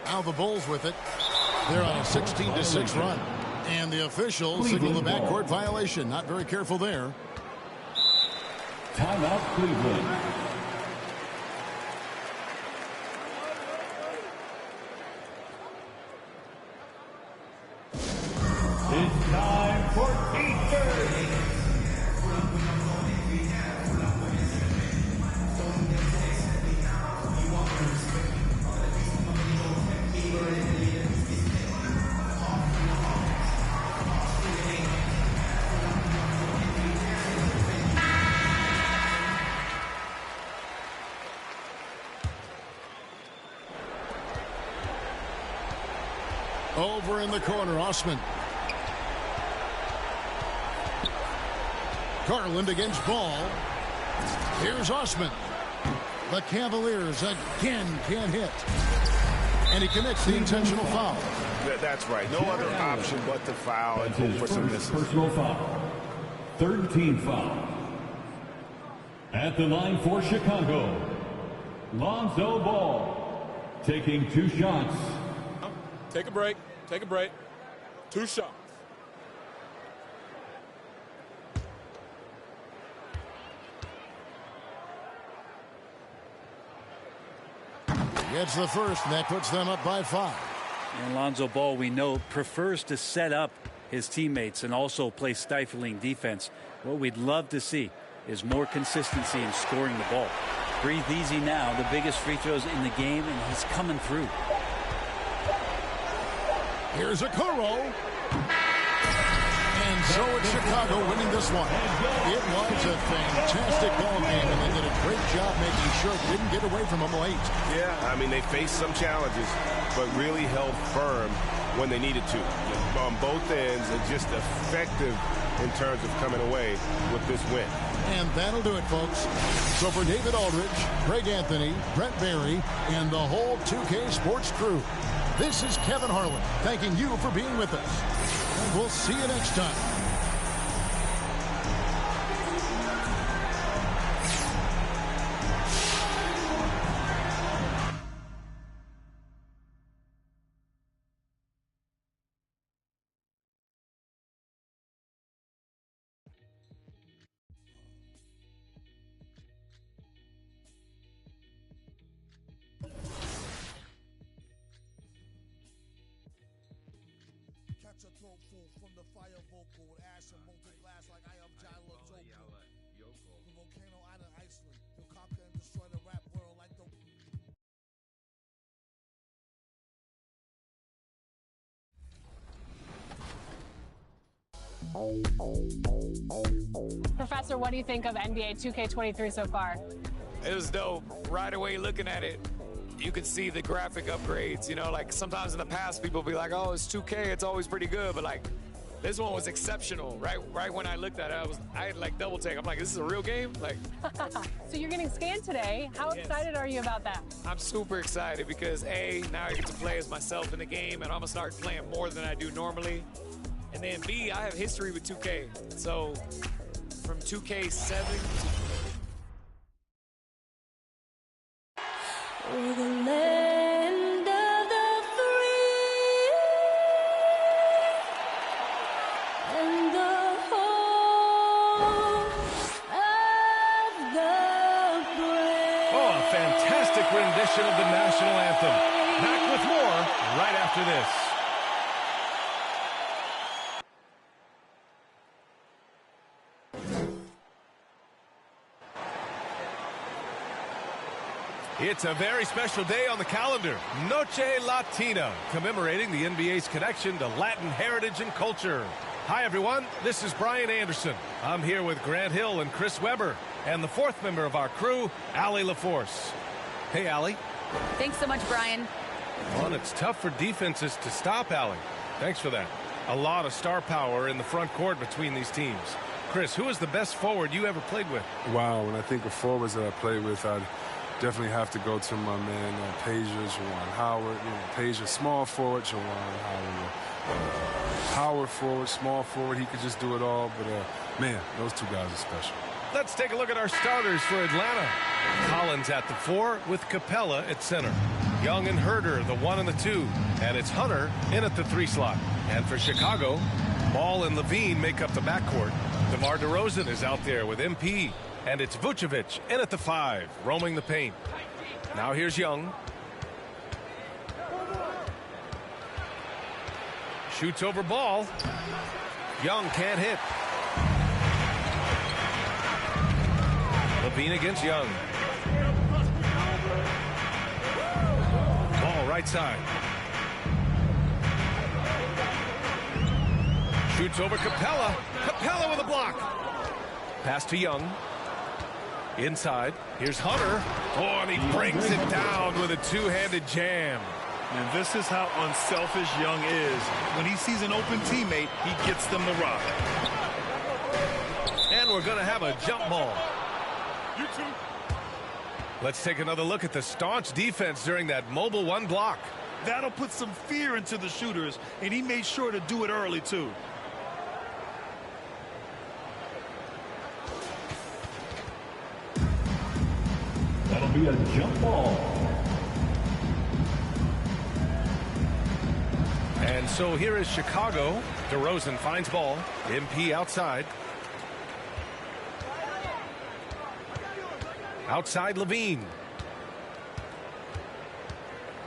Now the Bulls with it. They're on a 16-6 run. And the officials signal the backcourt violation. Not very careful there. Timeout, Cleveland. It's time for T-shirts. Over in the corner, Osman. Garland against Ball. Here's Osman. The Cavaliers again can't hit. And he commits the intentional foul. That's right. No other option but to foul and hope for some misses. Personal foul. Third team foul. At the line for Chicago, Lonzo Ball taking 2 shots. Take a break. Take a break. 2 shots. Gets the first, and that puts them up by 5. And Lonzo Ball, we know, prefers to set up his teammates and also play stifling defense. What we'd love to see is more consistency in scoring the ball. Breathe easy now. The biggest free throws in the game, and he's coming through. Here's Okoro. And so it's Chicago winning this one. It was a fantastic ball game, and they did a great job making sure it didn't get away from them late. Yeah, I mean, they faced some challenges, but really held firm when they needed to. On both ends, and just effective in terms of coming away with this win. And that'll do it, folks. So for David Aldridge, Greg Anthony, Brent Barry, and the whole 2K Sports crew, this is Kevin Harlan thanking you for being with us. We'll see you next time. Catch a throat full from the fire vocal with ash and molten glass like I am Jala Zoku. The volcano island Iceland. He'll conquer and destroy the rap world like the... Professor, what do you think of NBA 2K23 so far? It was dope. Right away looking at it, you could see the graphic upgrades. You know, like sometimes in the past people be like, oh, it's 2K, it's always pretty good, but like this one was exceptional. Right when I looked at it, I had like double take. I'm like, this is a real game? Like So you're getting scanned today. How excited are you about that? I'm super excited because A, now I get to play as myself in the game, and I'm gonna start playing more than I do normally. And then B, I have history with 2K. So from 2K7 to We're the land of the free and the home of the brave. Oh, a fantastic rendition of the national anthem. Back with more right after this. It's a very special day on the calendar, Noche Latina, commemorating the NBA's connection to Latin heritage and culture. Hi, everyone. This is Brian Anderson. I'm here with Grant Hill and Chris Webber, and the fourth member of our crew, Allie LaForce. Hey, Allie. Thanks so much, Brian. Well, it's tough for defenses to stop Allie. Thanks for that. A lot of star power in the front court between these teams. Chris, who is the best forward you ever played with? Wow, when I think of forwards that I played with, I'd definitely have to go to my man Peja, Juwan Howard. You know, Peja, small forward, Juwan Howard. Howard forward, small forward. He could just do it all. But, man, those two guys are special. Let's take a look at our starters for Atlanta. Collins at the 4 with Capella at center. Young and Herder, the 1 and the 2. And it's Hunter in at the 3 slot. And for Chicago, Ball and Levine make up the backcourt. DeMar DeRozan is out there with MP. And it's Vucevic in at the 5, roaming the paint. Now here's Young. Shoots over Ball. Young can't hit. Levine against Young. Ball right side. Shoots over Capella. Capella with a block. Pass to Young. Inside, here's Hunter. Oh, and he brings it down with a two-handed jam. And this is how unselfish Young is. When he sees an open teammate, he gets them the rock. And we're going to have a jump ball. Let's take another look at the staunch defense during that mobile 1 block. That'll put some fear into the shooters, and he made sure to do it early, too. That'll be a jump ball. And so here is Chicago. DeRozan finds ball. MP outside. Outside Levine.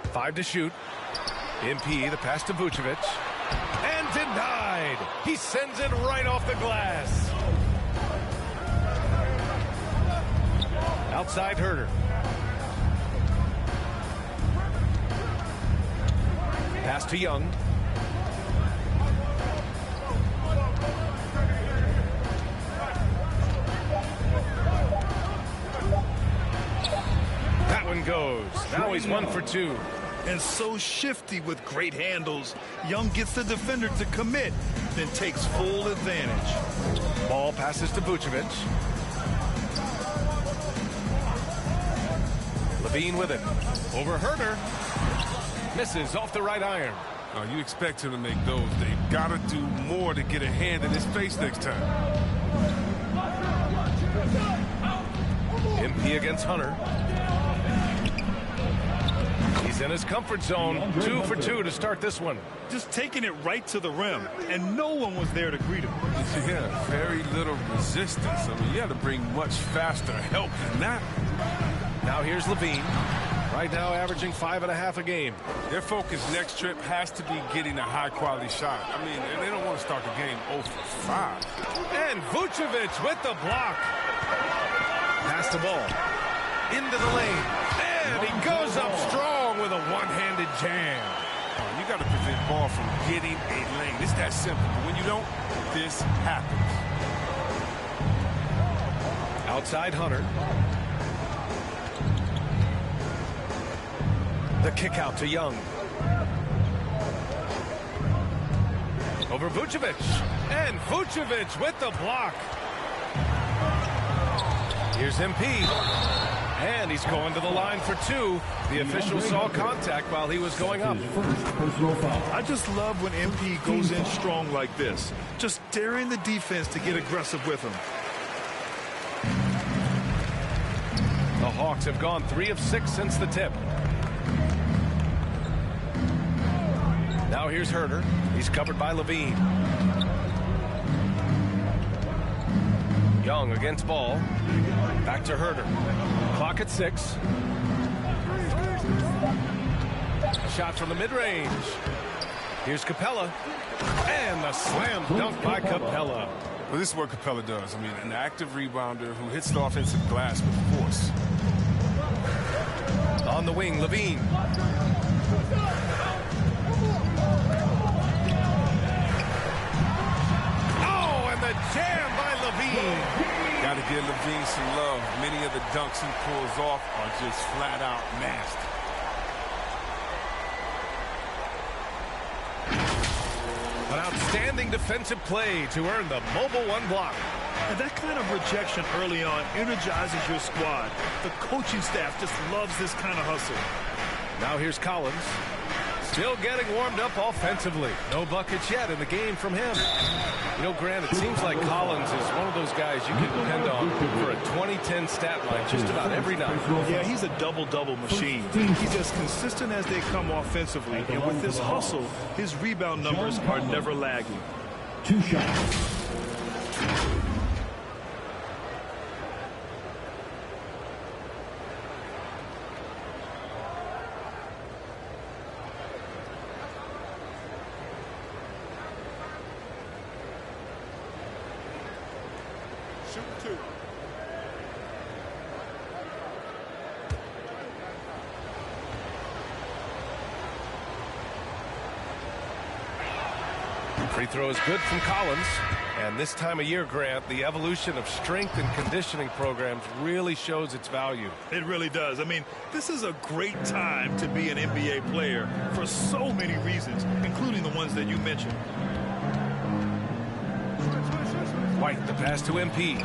5 to shoot. MP, the pass to Vucevic. And denied. He sends it right off the glass. Outside Herder. Pass to Young. That one goes. Now he's 1 for 2. And so shifty with great handles. Young gets the defender to commit, then takes full advantage. Ball passes to Vucevic. Levine with it. Over Herder. Misses off the right iron. You expect him to make those. They've got to do more to get a hand in his face next time. MP against Hunter. He's in his comfort zone. 2 for 2 to start this one. Just taking it right to the rim, and no one was there to greet him. Yeah, very little resistance. I mean, you had to bring much faster help than that. Now here's Levine. Right now averaging 5.5 a game. Their focus next trip has to be getting a high-quality shot. I mean, they don't want to start the game 0 for 5. And Vucevic with the block. Pass the ball. Into the lane. And he goes up strong with a one-handed jam. You got to prevent ball from getting a lane. It's that simple. But when you don't, this happens. Outside Hunter. The kick out to Young. Over Vucevic. And Vucevic with the block. Here's MP. And he's going to the line for 2. The official saw contact while he was going up. I just love when MP goes in strong like this. Just daring the defense to get aggressive with him. The Hawks have gone 3 of 6 since the tip. Now here's Herder. He's covered by Levine. Young against Ball. Back to Herder. Clock at 6. Shot from the mid-range. Here's Capella. And the slam dunk by Capella. Well, this is what Capella does. I mean, an active rebounder who hits the offensive glass with force. On the wing, Levine. The jam by Levine. Got to give Levine some love. Many of the dunks he pulls off are just flat out nasty. An outstanding defensive play to earn the mobile 1 block. And that kind of rejection early on energizes your squad. The coaching staff just loves this kind of hustle. Now here's Collins. Still getting warmed up offensively. No buckets yet in the game from him. You know, Grant, it seems like Collins is one of those guys you can depend on for a 2010 stat line just about every night. Yeah, he's a double-double machine. He's as consistent as they come offensively. And with his hustle, his rebound numbers are never lagging. 2 shots. Shoot 2. Free throw is good from Collins. And this time of year, Grant, the evolution of strength and conditioning programs really shows its value. It really does. I mean, this is a great time to be an NBA player for so many reasons, including the ones that you mentioned. White, the pass to MP.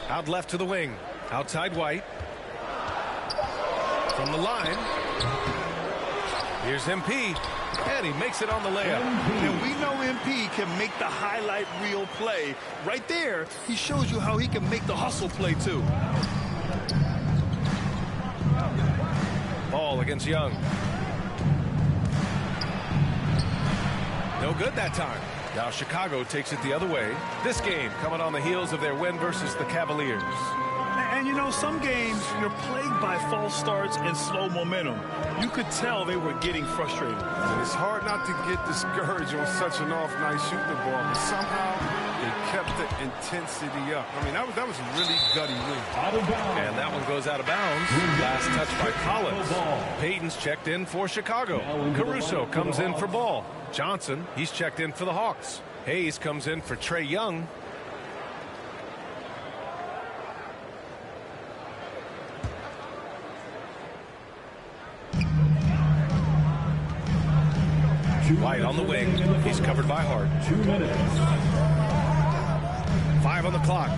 Out left to the wing. Outside White. From the line. Here's MP. And he makes it on the layup. And we know MP can make the highlight reel play. Right there, he shows you how he can make the hustle play too. Ball against Young. No good that time. Now Chicago takes it the other way. This game coming on the heels of their win versus the Cavaliers. And you know, some games you're plagued by false starts and slow momentum. You could tell they were getting frustrated. And it's hard not to get discouraged on such an off night shooting the ball, but somehow they kept the intensity up. I mean, that was a really gutty win. And that one goes out of bounds. Last touch by Collins. Payton's checked in for Chicago. Caruso comes in for Ball. Johnson, he's checked in for the Hawks. Hayes comes in for Trae Young. White on the wing. He's covered by Hart. 2 minutes. 5 on the clock.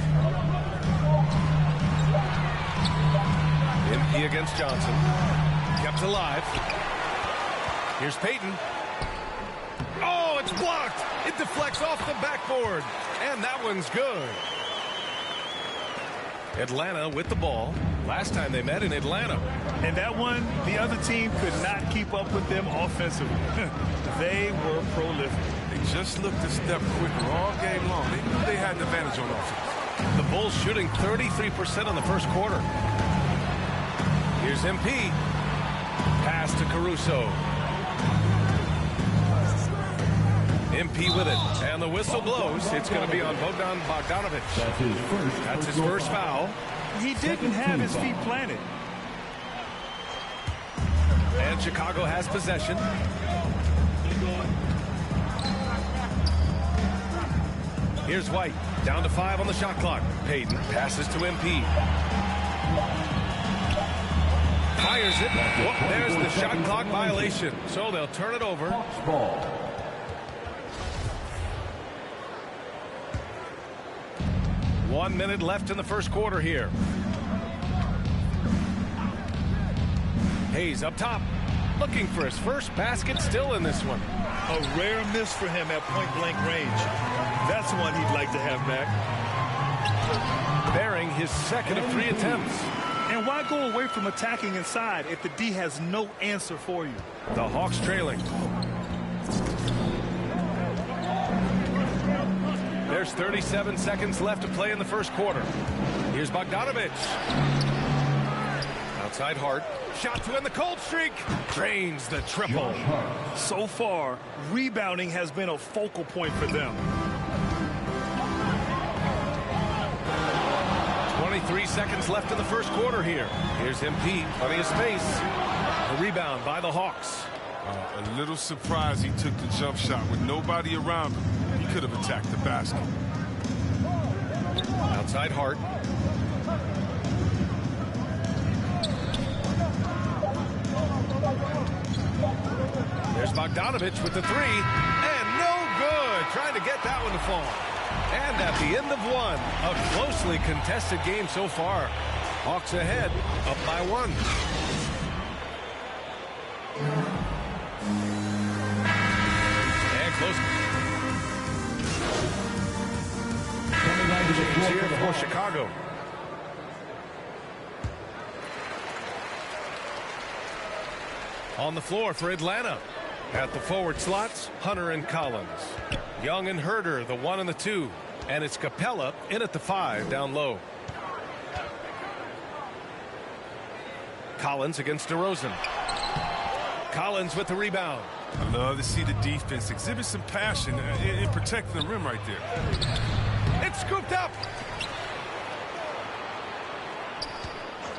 MP against Johnson. Kept alive. Here's Payton. Oh, it's blocked. It deflects off the backboard. And that one's good. Atlanta with the ball. Last time they met in Atlanta. And that one, the other team could not keep up with them offensively. They were prolific. They just looked a step quicker all game long. They knew they had the advantage on offense. The Bulls shooting 33% in the first quarter. Here's MP. Pass to Caruso. MP with it. And the whistle blows. It's going to be on Bogdan Bogdanović. That's his first foul. He didn't have his feet planted. And Chicago has possession. Here's White. Down to 5 on the shot clock. Payton passes to MP. Fires it. Oh, there's the shot clock violation. So they'll turn it over. Ball. One minute left in the first quarter here. Hayes up top. Looking for his first basket still in this one. A rare miss for him at point-blank range. That's one he'd like to have back. Bearing his second of 3 attempts. And why go away from attacking inside if the D has no answer for you? The Hawks trailing. There's 37 seconds left to play in the first quarter. Here's Bogdanović. Outside Hart. Shot to end the cold streak. Drains the triple. So far, rebounding has been a focal point for them. 23 seconds left in the first quarter here. Here's MP. Plenty of space. The rebound by the Hawks. A little surprised he took the jump shot with nobody around him. He could have attacked the basket. Outside Hart. There's Bogdanović with the 3. And no good. Trying to get that one to fall. And at the end of one, a closely contested game so far. Hawks ahead, up by 1. And close. Here for Chicago. On the floor for Atlanta. At the forward slots, Hunter and Collins. Young and Herder, the 1 and the 2. And it's Capella in at the 5 down low. Collins against DeRozan. Collins with the rebound. I love to see the defense exhibit some passion in protecting the rim right there. It's scooped up.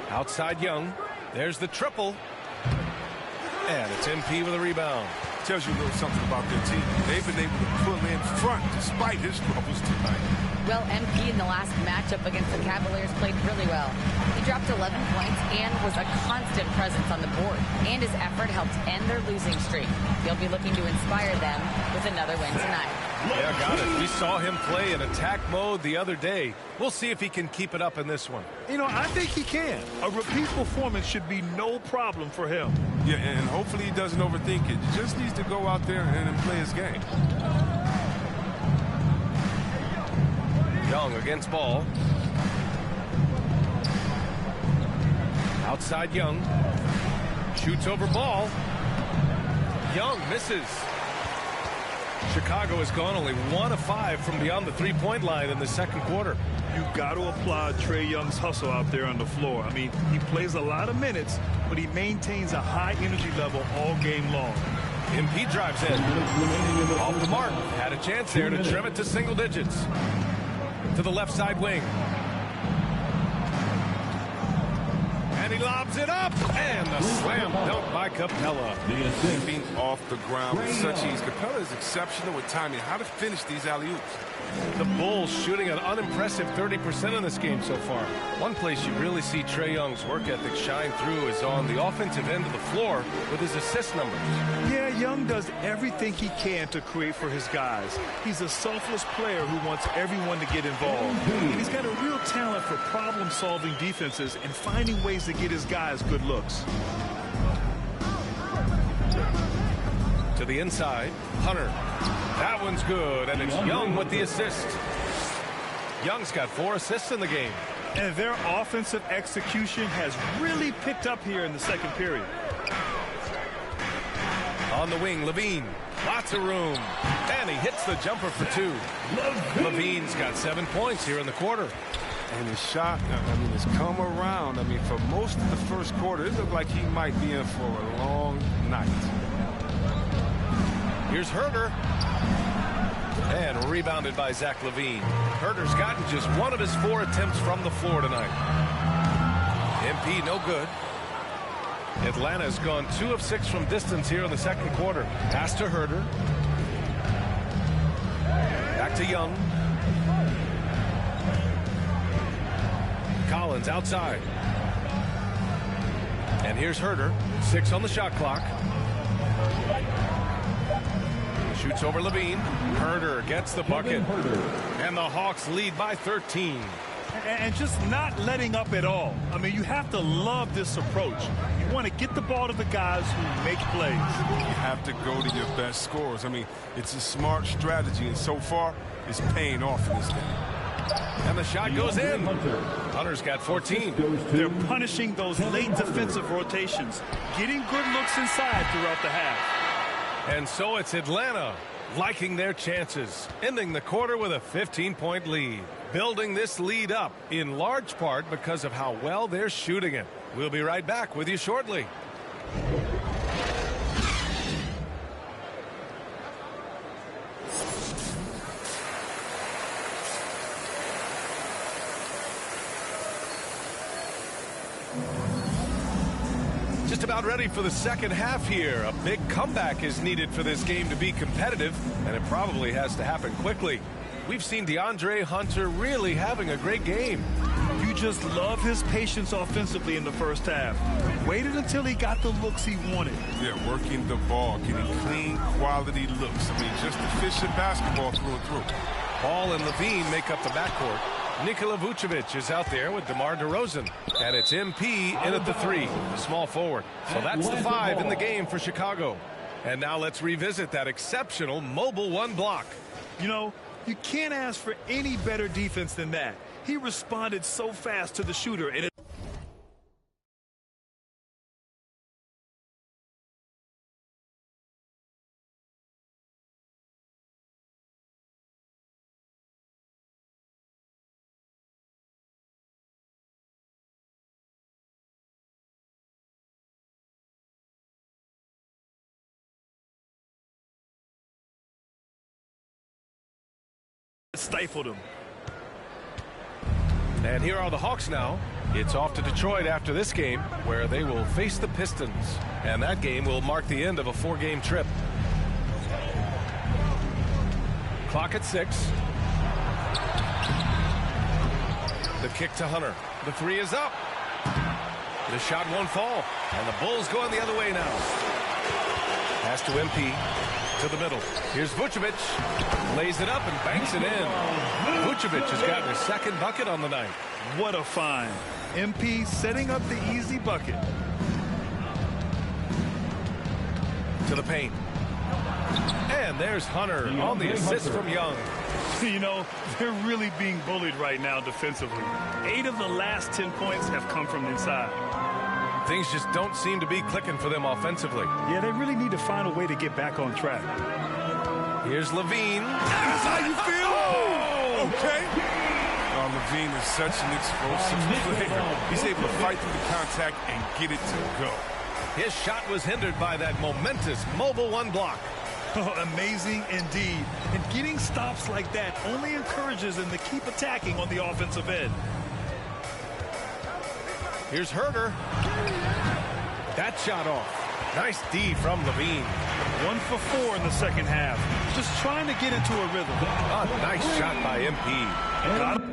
Outside Young. There's the triple. And it's MP with a rebound. Tells you a little something about their team. They've been able to pull in front despite his troubles tonight. Well, MP in the last matchup against the Cavaliers played really well. He dropped 11 points and was a constant presence on the board. And his effort helped end their losing streak. He'll be looking to inspire them with another win tonight. Yeah, got it. We saw him play in attack mode the other day. We'll see if he can keep it up in this one. You know, I think he can. A repeat performance should be no problem for him. Yeah, and hopefully he doesn't overthink it. He just needs to go out there and play his game. Young against Ball. Outside Young. Shoots over Ball. Young misses. Chicago has gone only 1 of 5 from beyond the three-point line in the second quarter. You've got to applaud Trae Young's hustle out there on the floor. I mean, he plays a lot of minutes, but he maintains a high energy level all game long. MP drives in. Off the mark. Had a chance there to trim it to single digits. To the left side wing. And he lobs it up. And the slam dunk by Capella. Leaping off the ground with such ease. Capella is exceptional with timing. How to finish these alley-oops. The Bulls shooting an unimpressive 30% in this game so far. One place you really see Trae Young's work ethic shine through is on the offensive end of the floor with his assist numbers. Yeah, Young does everything he can to create for his guys. He's a selfless player who wants everyone to get involved. And he's got a real talent for problem-solving defenses and finding ways to get his guys good looks. To the inside, Hunter. That one's good, and it's Young with the assist. Young's got 4 assists in the game. And their offensive execution has really picked up here in the second period. On the wing, Levine. Lots of room. And he hits the jumper for 2. Levine's got 7 points here in the quarter. And his shot, I mean, has come around. I mean, for most of the first quarter, it looked like he might be in for a long night. Here's Herder. And rebounded by Zach LaVine. Herder's gotten just 1 of his 4 attempts from the floor tonight. MP no good. Atlanta's gone 2 of 6 from distance here in the second quarter. Pass to Herder. Back to Young. Collins outside. And here's Herder. 6 on the shot clock. Shoots over Levine. Herder gets the bucket. And the Hawks lead by 13. And just not letting up at all. I mean, you have to love this approach. You want to get the ball to the guys who make plays. You have to go to your best scorers. I mean, it's a smart strategy, and so far, it's paying off in this game. And the shot goes in. Hunter's got 14. They're punishing those late defensive rotations, getting good looks inside throughout the half. And so it's Atlanta liking their chances, ending the quarter with a 15-point lead. Building this lead up in large part because of how well they're shooting it. We'll be right back with you shortly. Just about ready for the second half here. A big comeback is needed for this game to be competitive, and it probably has to happen quickly. We've seen DeAndre Hunter really having a great game. You just love his patience offensively in the first half. Waited until he got the looks he wanted. Yeah, working the ball, getting clean, quality looks. I mean, just efficient basketball through and through. Ball and Levine make up the backcourt. Nikola Vucevic is out there with DeMar DeRozan. And it's MP in at the 3, the small forward. So that's the 5 in the game for Chicago. And now let's revisit that exceptional mobile 1 block. You know, you can't ask for any better defense than that. He responded so fast to the shooter. And stifled him. And here are the Hawks now. It's off to Detroit after this game, where they will face the Pistons. And that game will mark the end of a 4-game trip. Clock at 6. The kick to Hunter. The 3 is up. The shot won't fall. And the Bulls going the other way now. Pass to MP. To the middle. Here's Vucevic. Lays it up and banks it in. Vucevic has gotten his second bucket on the night. What a find. MP setting up the easy bucket. To the paint. And there's Hunter on the assist from Young. You know, they're really being bullied right now defensively. 8 of the last 10 points have come from inside. Things just don't seem to be clicking for them offensively. Yeah, they really need to find a way to get back on track. Here's Levine. That's how you feel? Oh, okay. Levine is such an explosive player. He's able to fight through the contact and get it to go. His shot was hindered by that momentous mobile 1 block. Oh, amazing indeed. And getting stops like that only encourages them to keep attacking on the offensive end. Here's Herder. That shot off. Nice D from Levine. 1 for 4 in the second half. Just trying to get into a rhythm. A nice shot by MP. Got it.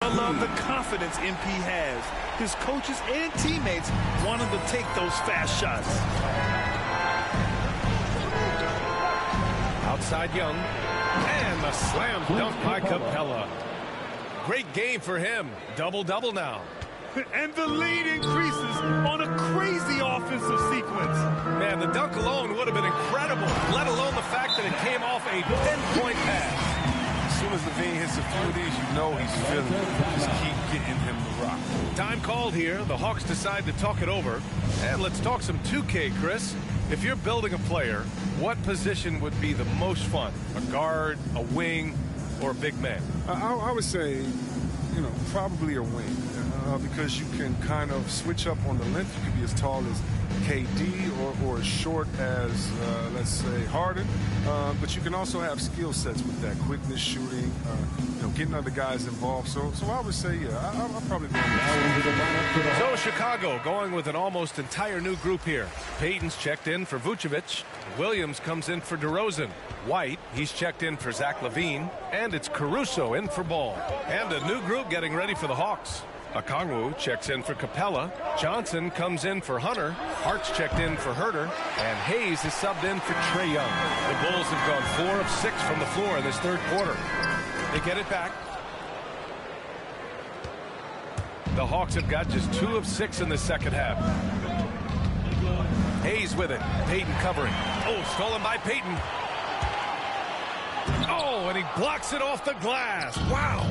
I love the confidence MP has. His coaches and teammates want him to take those fast shots. Outside Young. And the slam dunk by Capella. Great game for him. Double-double now. And the lead increases on a crazy offensive sequence. Man, the dunk alone would have been incredible, let alone the fact that it came off a 10-point pass. As soon as Levine hits a few of these, you know he's feeling it. Just keep getting him the rock. Time called here. The Hawks decide to talk it over. And let's talk some 2K, Chris. If you're building a player, what position would be the most fun? A guard, a wing, or a big man? I would say, you know, probably a wing. Because you can kind of switch up on the length. You could be as tall as KD or as short as, let's say, Harden. But you can also have skill sets with that quickness, shooting, you know, getting other guys involved. So I would say, yeah, I'll probably go with that. So Chicago going with an almost entire new group here. Payton's checked in for Vucevic. Williams comes in for DeRozan. White, he's checked in for Zach LaVine. And it's Caruso in for Ball. And a new group getting ready for the Hawks. Okongwu checks in for Capella. Johnson comes in for Hunter. Hart's checked in for Herter. And Hayes is subbed in for Trae Young. The Bulls have gone 4 of 6 from the floor in this third quarter. They get it back. The Hawks have got just 2 of 6 in the second half. Hayes with it. Payton covering. Oh, stolen by Payton. Oh, and he blocks it off the glass. Wow.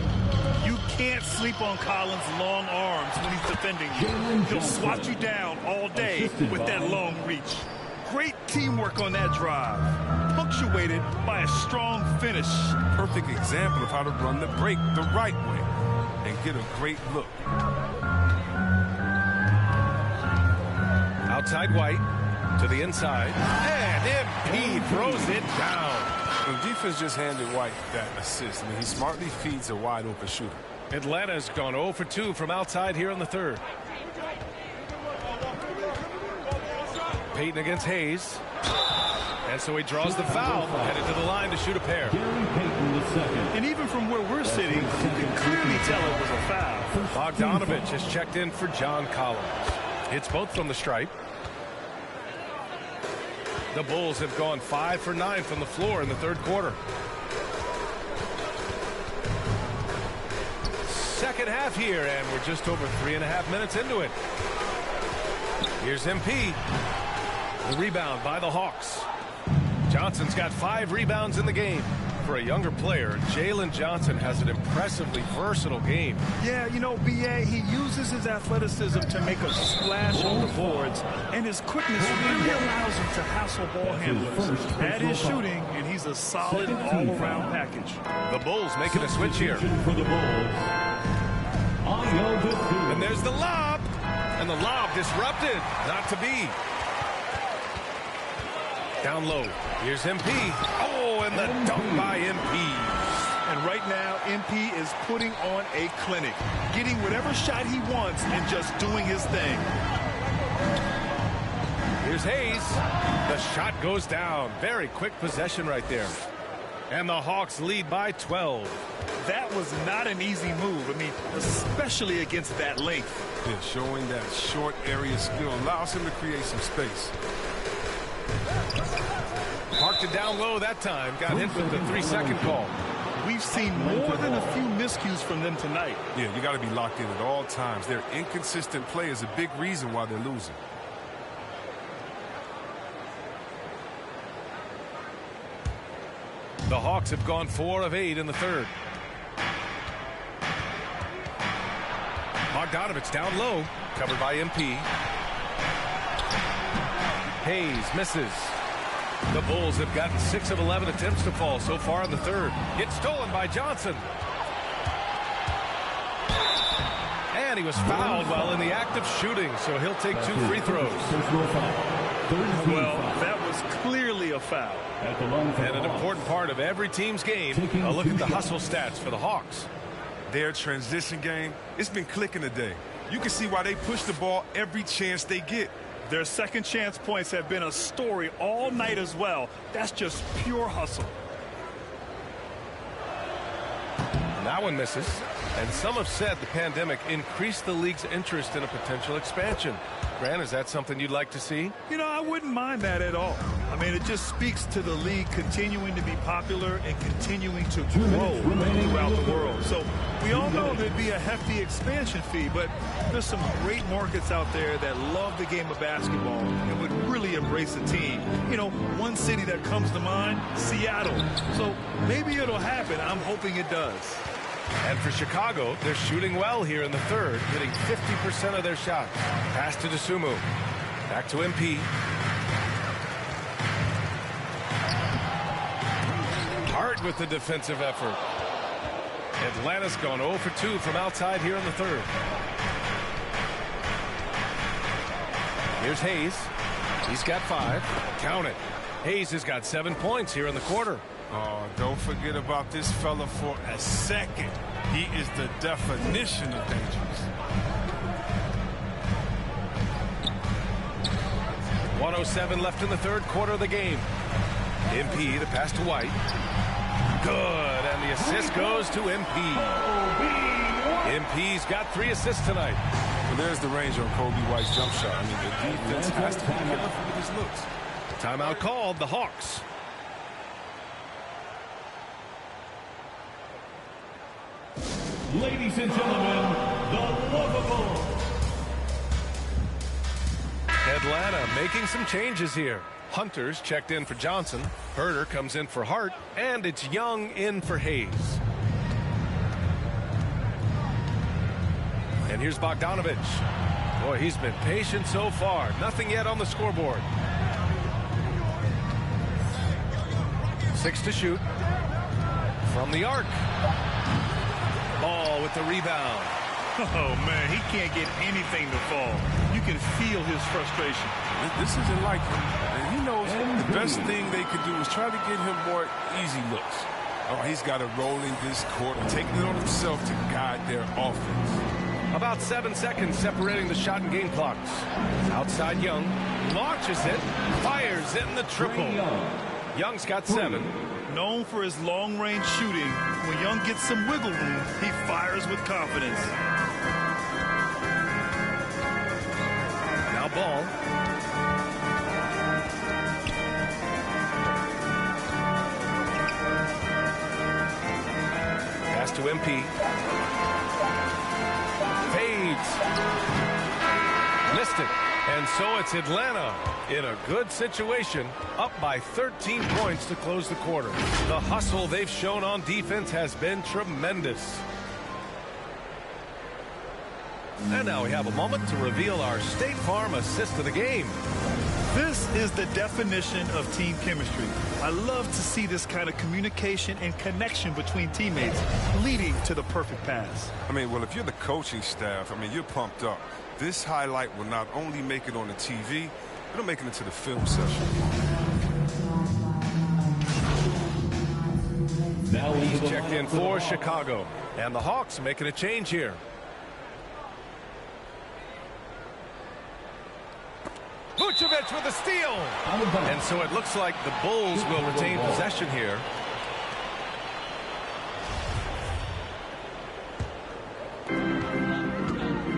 You can't sleep on Collins' long arms when he's defending you. He'll swat you down all day with that long reach. Great teamwork on that drive, punctuated by a strong finish. Perfect example of how to run the break the right way and get a great look. Outside White to the inside, and MP throws it down. The defense just handed White that assist. I mean, he smartly feeds a wide open shooter. Atlanta's gone 0 for 2 from outside here in the third. Payton against Hayes. And so he draws the foul, headed to the line to shoot a pair. And even from where we're sitting, you can clearly tell it was a foul. Bogdanovich has checked in for John Collins. Hits both from the stripe. The Bulls have gone 5 for 9 from the floor in the third quarter. Second half here, and we're just over 3.5 minutes into it. Here's MP. The rebound by the Hawks. Johnson's got 5 rebounds in the game. For a younger player, Jalen Johnson has an impressively versatile game. Yeah, you know, B.A., he uses his athleticism to make a splash on the boards, and his quickness really allows him to hassle ball handlers. That is shooting, and he's a solid all-around package. The Bulls making a switch here. And there's the lob. And the lob disrupted. Not to be. Down low. Here's MP. Oh, and the dunk by MP. And right now, MP is putting on a clinic, getting whatever shot he wants and just doing his thing. Here's Hayes. The shot goes down. Very quick possession right there. And the Hawks lead by 12. That was not an easy move. I mean, especially against that length. Yeah, showing that short area skill allows him to create some space. Parked it down low that time. Got hit with the 3-second call. We've seen more than a few miscues from them tonight. Yeah, you got to be locked in at all times. Their inconsistent play is a big reason why they're losing. The Hawks have gone 4 of 8 in the third. Bogdanovich down low, covered by MP. Hayes misses. The Bulls have gotten 6 of 11 attempts to fall so far in the third. It's stolen by Johnson. And he was fouled while in the act of shooting, so he'll take 2 free throws. Well, that was clearly a foul. And an important part of every team's game, a look at the hustle stats for the Hawks. Their transition game, it's been clicking today. You can see why they push the ball every chance they get. Their second chance points have been a story all night as well. That's just pure hustle. That one misses. And some have said the pandemic increased the league's interest in a potential expansion. Grant, is that something you'd like to see? You know, I wouldn't mind that at all. I mean, it just speaks to the league continuing to be popular and continuing to grow throughout the world. So we all know there'd be a hefty expansion fee, but there's some great markets out there that love the game of basketball and would really embrace a team. You know, one city that comes to mind, Seattle. So maybe it'll happen. I'm hoping it does. And for Chicago, they're shooting well here in the third, hitting 50% of their shots. Pass to Dosunmu. Back to MP. Hart with the defensive effort. Atlanta's gone 0 for 2 from outside here in the third. Here's Hayes. He's got 5. Count it. Hayes has got 7 points here in the quarter. Oh, don't forget about this fella for a second. He is the definition of dangerous. 1:07 left in the third quarter of the game. MP, the pass to White. Good, and the assist goes to MP. MP's got 3 assists tonight. Well, there's the range on Kobe White's jump shot. I mean, the defense has to be careful with his looks. Timeout called, the Hawks. Ladies and gentlemen, the lovable. Atlanta making some changes here. Hunter's checked in for Johnson. Herder comes in for Hart. And it's Young in for Hayes. And here's Bogdanovich. Boy, he's been patient so far. Nothing yet on the scoreboard. 6 to shoot. From the arc. Ball with the rebound. Oh, man, he can't get anything to fall. You can feel his frustration. This isn't like him. And he knows the best thing they could do is try to get him more easy looks. Oh, he's got to roll in this court and taking it on himself to guide their offense. About 7 seconds separating the shot and game clocks. Outside Young. Launches it. Fires in the triple. Young's got 7. Known for his long-range shooting, when Young gets some wiggle room, he fires with confidence. Now Ball. Pass to MP. Fades. Missed it. And so it's Atlanta in a good situation, up by 13 points to close the quarter. The hustle they've shown on defense has been tremendous. And now we have a moment to reveal our State Farm assist of the game. This is the definition of team chemistry. I love to see this kind of communication and connection between teammates leading to the perfect pass. I mean, well, if you're the coaching staff, I mean, you're pumped up. This highlight will not only make it on the TV, it'll make it into the film session. Now he's checked in for Chicago. And the Hawks making a change here. Vucevic with a steal. And so it looks like the Bulls will retain possession here.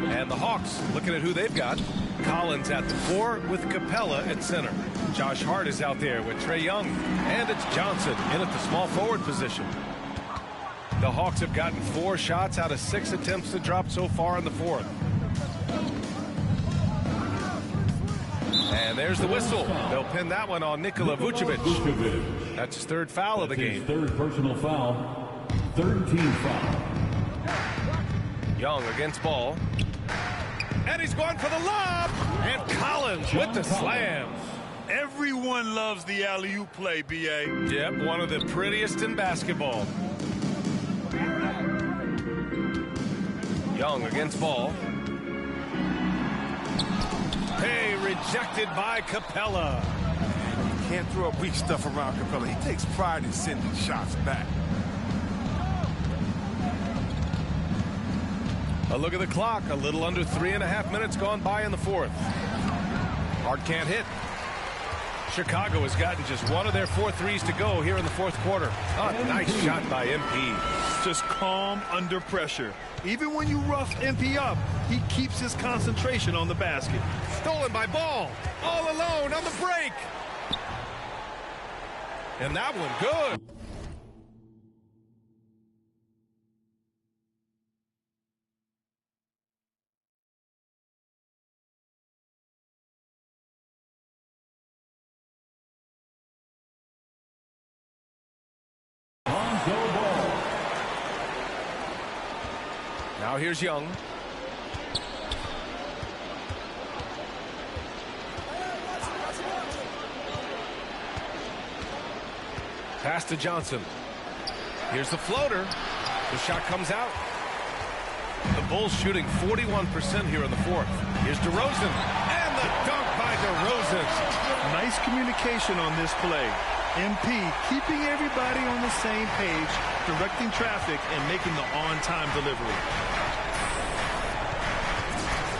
And the Hawks looking at who they've got. Collins at the 4 with Capella at center. Josh Hart is out there with Trae Young. And it's Johnson in at the small forward position. The Hawks have gotten 4 shots out of 6 attempts to drop so far in the fourth. And there's the whistle. They'll pin that one on Nikola Vucevic. That's his 3rd foul of the game. 3rd personal foul. 3rd team foul. Young against Ball. And he's going for the lob. And Collins with the slam. Everyone loves the alley-oop play, B.A. Yep, one of the prettiest in basketball. Young against Ball. Hey, rejected by Capella. You can't throw up weak stuff around Capella. He takes pride in sending shots back. A look at the clock. A little under 3.5 minutes gone by in the fourth. Hart can't hit. Chicago has gotten just one of their 4 threes to go here in the fourth quarter. Oh, nice shot by MP. Just calm under pressure. Even when you rough MP up, he keeps his concentration on the basket. Stolen by Ball. All alone on the break. And that one good. Now here's Young. Pass to Johnson. Here's the floater. The shot comes out. The Bulls shooting 41% here in the fourth. Here's DeRozan. And the dunk by DeRozan. Nice communication on this play. MP keeping everybody on the same page, directing traffic, and making the on-time delivery.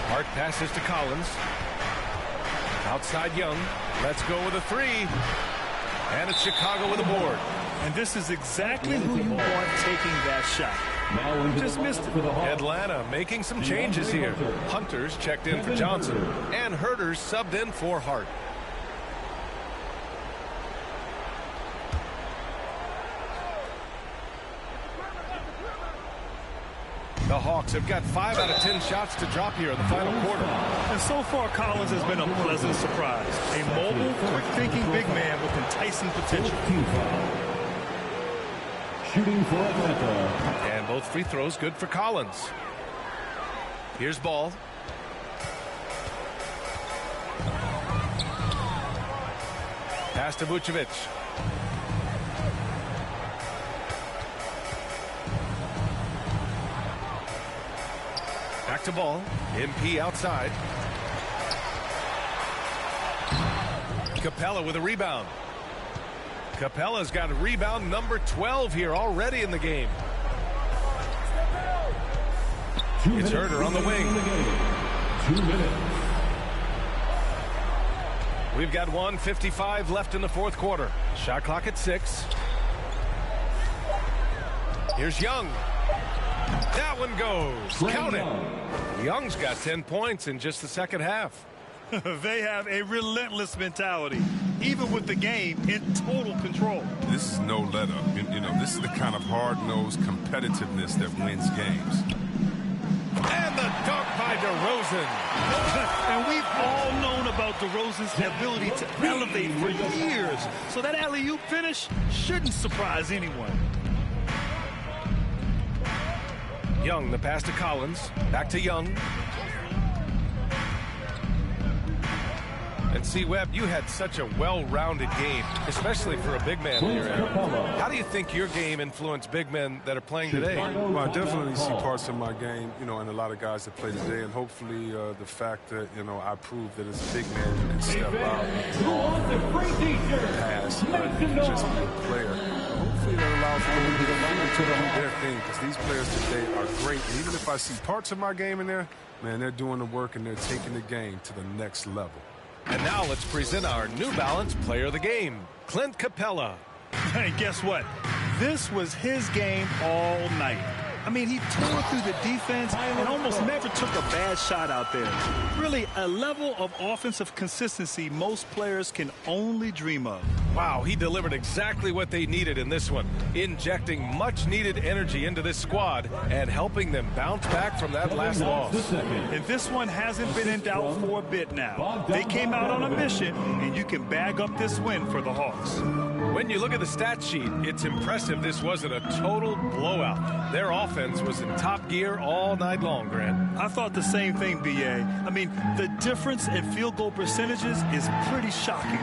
Hart passes to Collins. Outside Young. Let's go with a three. And it's Chicago with a board. And this is exactly who you want taking that shot. Just missed it. Atlanta making some changes here. Hunters checked in for Johnson. And Herters subbed in for Hart. The Hawks have got 5 out of 10 shots to drop here in the final quarter. And so far, Collins has been a pleasant surprise. A mobile, quick-thinking big man with enticing potential. Shooting for Atlanta. And both free throws good for Collins. Here's Ball. Pass to Vucevic. Back to Ball. MP outside. Capella with a rebound. Capella's got a rebound number 12 here already in the game. It's Herter on the wing. 2 minutes. We've got 1:55 left in the fourth quarter. Shot clock at 6. Here's Young. That one goes. Count it. Young's got 10 points in just the second half. They have a relentless mentality, even with the game in total control. This is no let up. You know, this is the kind of hard-nosed competitiveness that wins games. And the dunk by DeRozan. And we've all known about DeRozan's ability to elevate for years. So that alley-oop finish shouldn't surprise anyone. Young, the pass to Collins. Back to Young. And see, Webb, you had such a well-rounded game, especially for a big man here. How do you think your game influenced big men that are playing today? Well, I definitely see parts of my game, you know, in a lot of guys that play today, and hopefully the fact that, you know, I proved that as a big man you can step out and pass, just be a player. Hopefully that allows them to do their thing, because these players today are great. And even if I see parts of my game in there, man, they're doing the work and they're taking the game to the next level. And now let's present our New Balance Player of the Game, Clint Capella. Hey, guess what? This was his game all night. I mean, he tore through the defense and almost never took a bad shot out there. Really, a level of offensive consistency most players can only dream of. Wow, he delivered exactly what they needed in this one, injecting much-needed energy into this squad and helping them bounce back from that last loss. And this one hasn't been in doubt for a bit now. They came out on a mission, and you can bag up this win for the Hawks. When you look at the stat sheet, it's impressive this wasn't a total blowout. Their offense was in top gear all night long, Grant. I thought the same thing, B.A. I mean, the difference in field goal percentages is pretty shocking.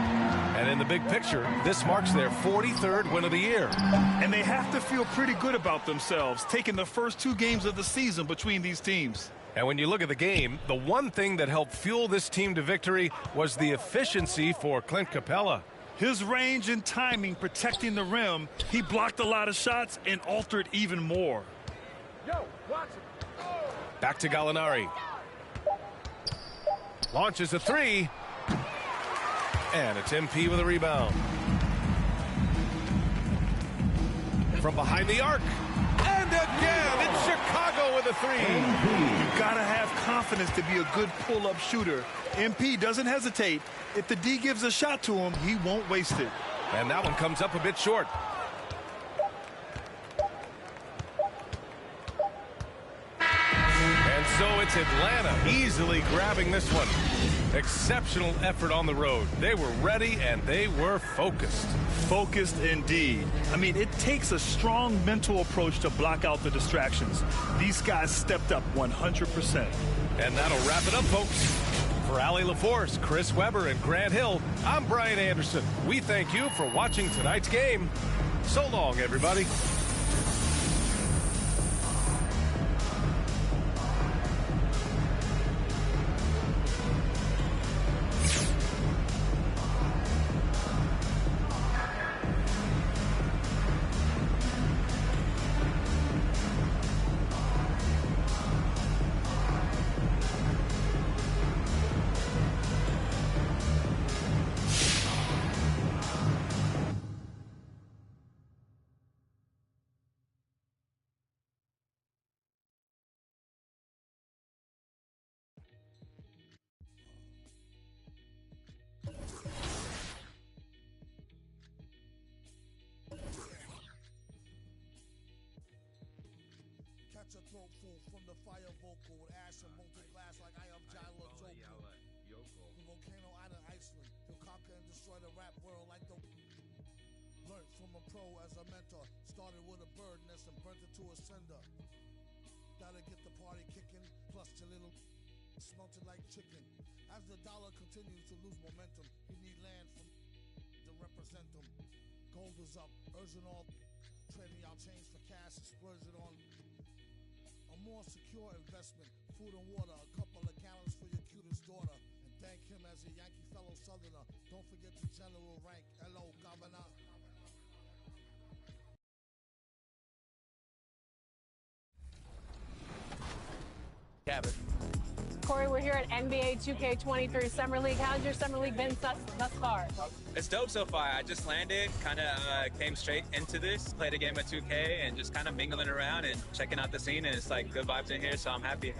And in the big picture, this marks their 43rd win of the year. And they have to feel pretty good about themselves, taking the first 2 games of the season between these teams. And when you look at the game, the one thing that helped fuel this team to victory was the efficiency for Clint Capella. His range and timing protecting the rim, he blocked a lot of shots and altered even more. Yo, watch it. Back to Gallinari. Launches a 3. And it's MP with a rebound. From behind the arc. And again, it's Chicago with a 3. You've got to have confidence to be a good pull-up shooter. MP doesn't hesitate. If the D gives a shot to him, he won't waste it. And that one comes up a bit short. And so it's Atlanta easily grabbing this one. Exceptional effort on the road. They were ready and they were focused. Focused indeed. I mean, it takes a strong mental approach to block out the distractions. These guys stepped up 100%. And that'll wrap it up, folks. For Allie LaForce, Chris Webber, and Grant Hill, I'm Brian Anderson. We thank you for watching tonight's game. So long, everybody. Catch a throat full from the fire vocal with ash and molten glass like I am Jalo Joko. The volcano out of Iceland. He'll conquer and destroy the rap world like the... Learned from a pro as a mentor. Started with a bird nest and burnt it to a cinder. Gotta get the party kicking. Plus your little smelted like chicken. As the dollar continues to lose momentum, he need land from to represent him. Gold is up, urging all trading y'all change for cash and splurge it on a more secure investment, food and water, a couple of gallons for your cutest daughter, and thank him as a Yankee fellow Southerner. Don't forget the general rank. Hello, Governor. Cabot. Corey, we're here at NBA 2K23 Summer League. How's your Summer League been thus far? It's dope so far. I just landed, kind of came straight into this, played a game of 2K, and just kind of mingling around and checking out the scene, and it's like good vibes in here, so I'm happy.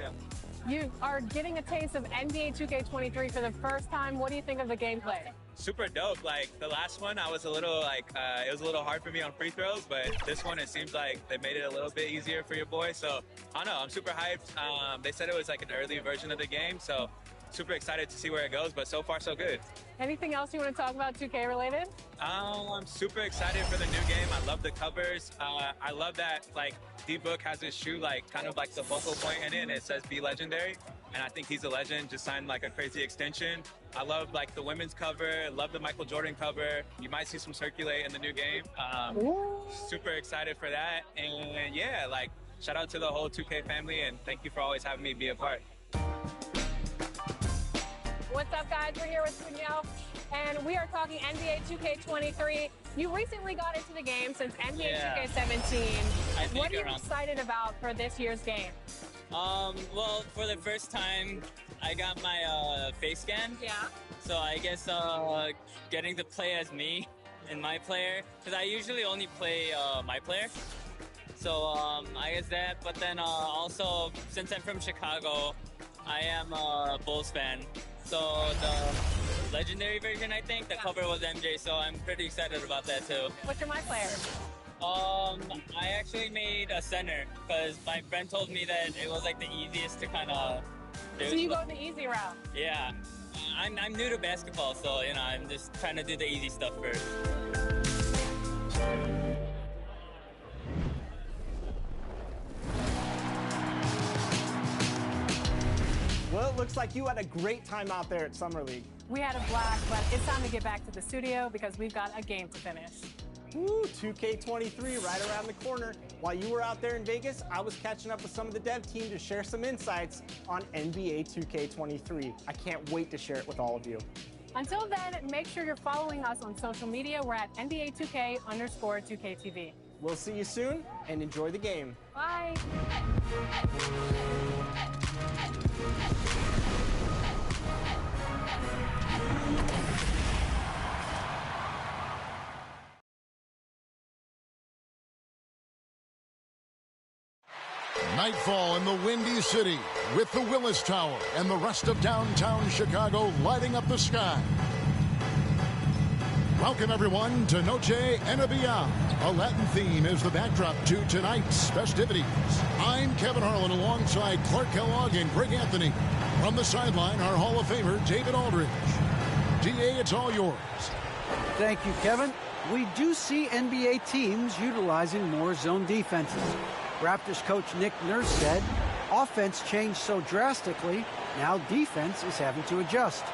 You are getting a taste of NBA 2K23 for the first time. What do you think of the gameplay? Super dope. Like the last one, I was a little like, it was a little hard for me on free throws, but this one, it seems like they made it a little bit easier for your boy. So I don't know, I'm super hyped. They said it was like an early version of the game, so super excited to see where it goes, but so far so good. Anything else you want to talk about 2K related? I'm super excited for the new game. I love the covers. I love that like D-Book has his shoe like kind of like the focal point in it, and it says "Be Legendary," and I think he's a legend. Just signed like a crazy extension. I love like the women's cover. Love the Michael Jordan cover. You might see some circulate in the new game. Super excited for that, and yeah, like shout out to the whole 2K family, and thank you for always having me be a part. What's up, guys? We're here with Danielle, and we are talking NBA 2K23. You recently got into the game since NBA 2K17. What are you excited about for this year's game? Well, for the first time, I got my face scan. Yeah. So I guess getting to play as me and my player, because I usually only play my player. So I guess that, but then also, since I'm from Chicago, I am a Bulls fan. So the legendary version, I think, the cover was MJ, so I'm pretty excited about that too. What's your my player? I actually made a center because my friend told me that it was like the easiest to kind of do. So you go the easy route? Yeah. I'm new to basketball, so you know, I'm just trying to do the easy stuff first. it looks like you had a great time out there at Summer League. We had a blast, but it's time to get back to the studio because we've got a game to finish. Woo, 2K23 right around the corner. While you were out there in Vegas, I was catching up with some of the dev team to share some insights on NBA 2K23. I can't wait to share it with all of you. Until then, make sure you're following us on social media. We're at NBA 2K_2KTV. We'll see you soon, and enjoy the game. Bye. Nightfall in the Windy City with the Willis Tower and the rest of downtown Chicago lighting up the sky. Welcome, everyone, to Noche Enna Beyond. A Latin theme is the backdrop to tonight's festivities. I'm Kevin Harlan alongside Clark Kellogg and Greg Anthony. From the sideline, our Hall of Famer, David Aldridge. DA, it's all yours. Thank you, Kevin. We do see NBA teams utilizing more zone defenses. Raptors coach Nick Nurse said, offense changed so drastically, now defense is having to adjust.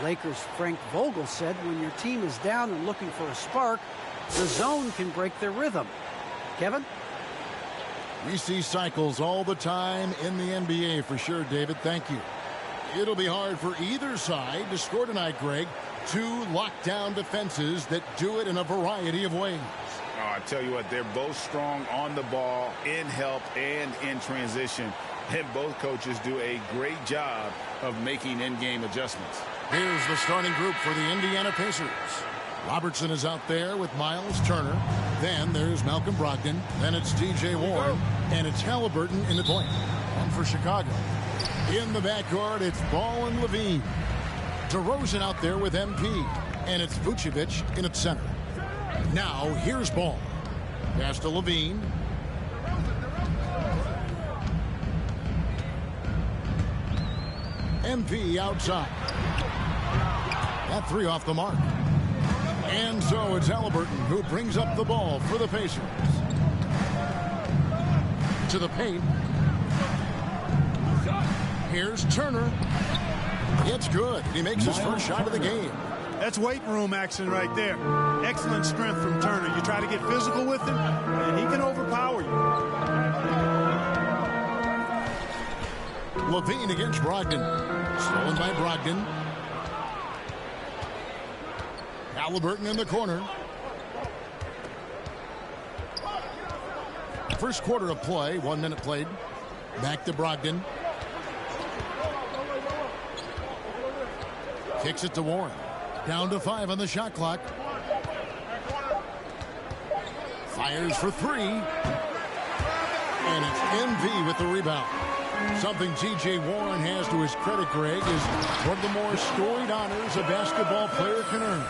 Lakers' Frank Vogel said when your team is down and looking for a spark, the zone can break their rhythm. Kevin? We see cycles all the time in the NBA for sure, David. Thank you. It'll be hard for either side to score tonight, Greg. Two lockdown defenses that do it in a variety of ways. Oh, I tell you what, they're both strong on the ball, in help, and in transition. And both coaches do a great job of making in-game adjustments. Here's the starting group for the Indiana Pacers. Robertson is out there with Miles Turner. Then there's Malcolm Brogdon. Then it's DJ Warren. And it's Halliburton in the point. One for Chicago. In the backcourt, it's Ball and Levine. DeRozan out there with MP. And it's Vucevic in at center. Now, here's Ball. Pass to Levine. MP outside. That three off the mark. And so it's Halliburton who brings up the ball for the Pacers. To the paint. Here's Turner. It's good. He makes his first shot of the game. That's weight room action right there. Excellent strength from Turner. You try to get physical with him, and he can overpower you. Levine against Brogdon. Stolen by Brogdon. Halliburton in the corner. First quarter of play, 1 minute played. Back to Brogdon. Kicks it to Warren. Down to 5 on the shot clock. Fires for 3. And it's MV with the rebound. Something T.J. Warren has to his credit, Greg, is one of the more storied honors a basketball player can earn.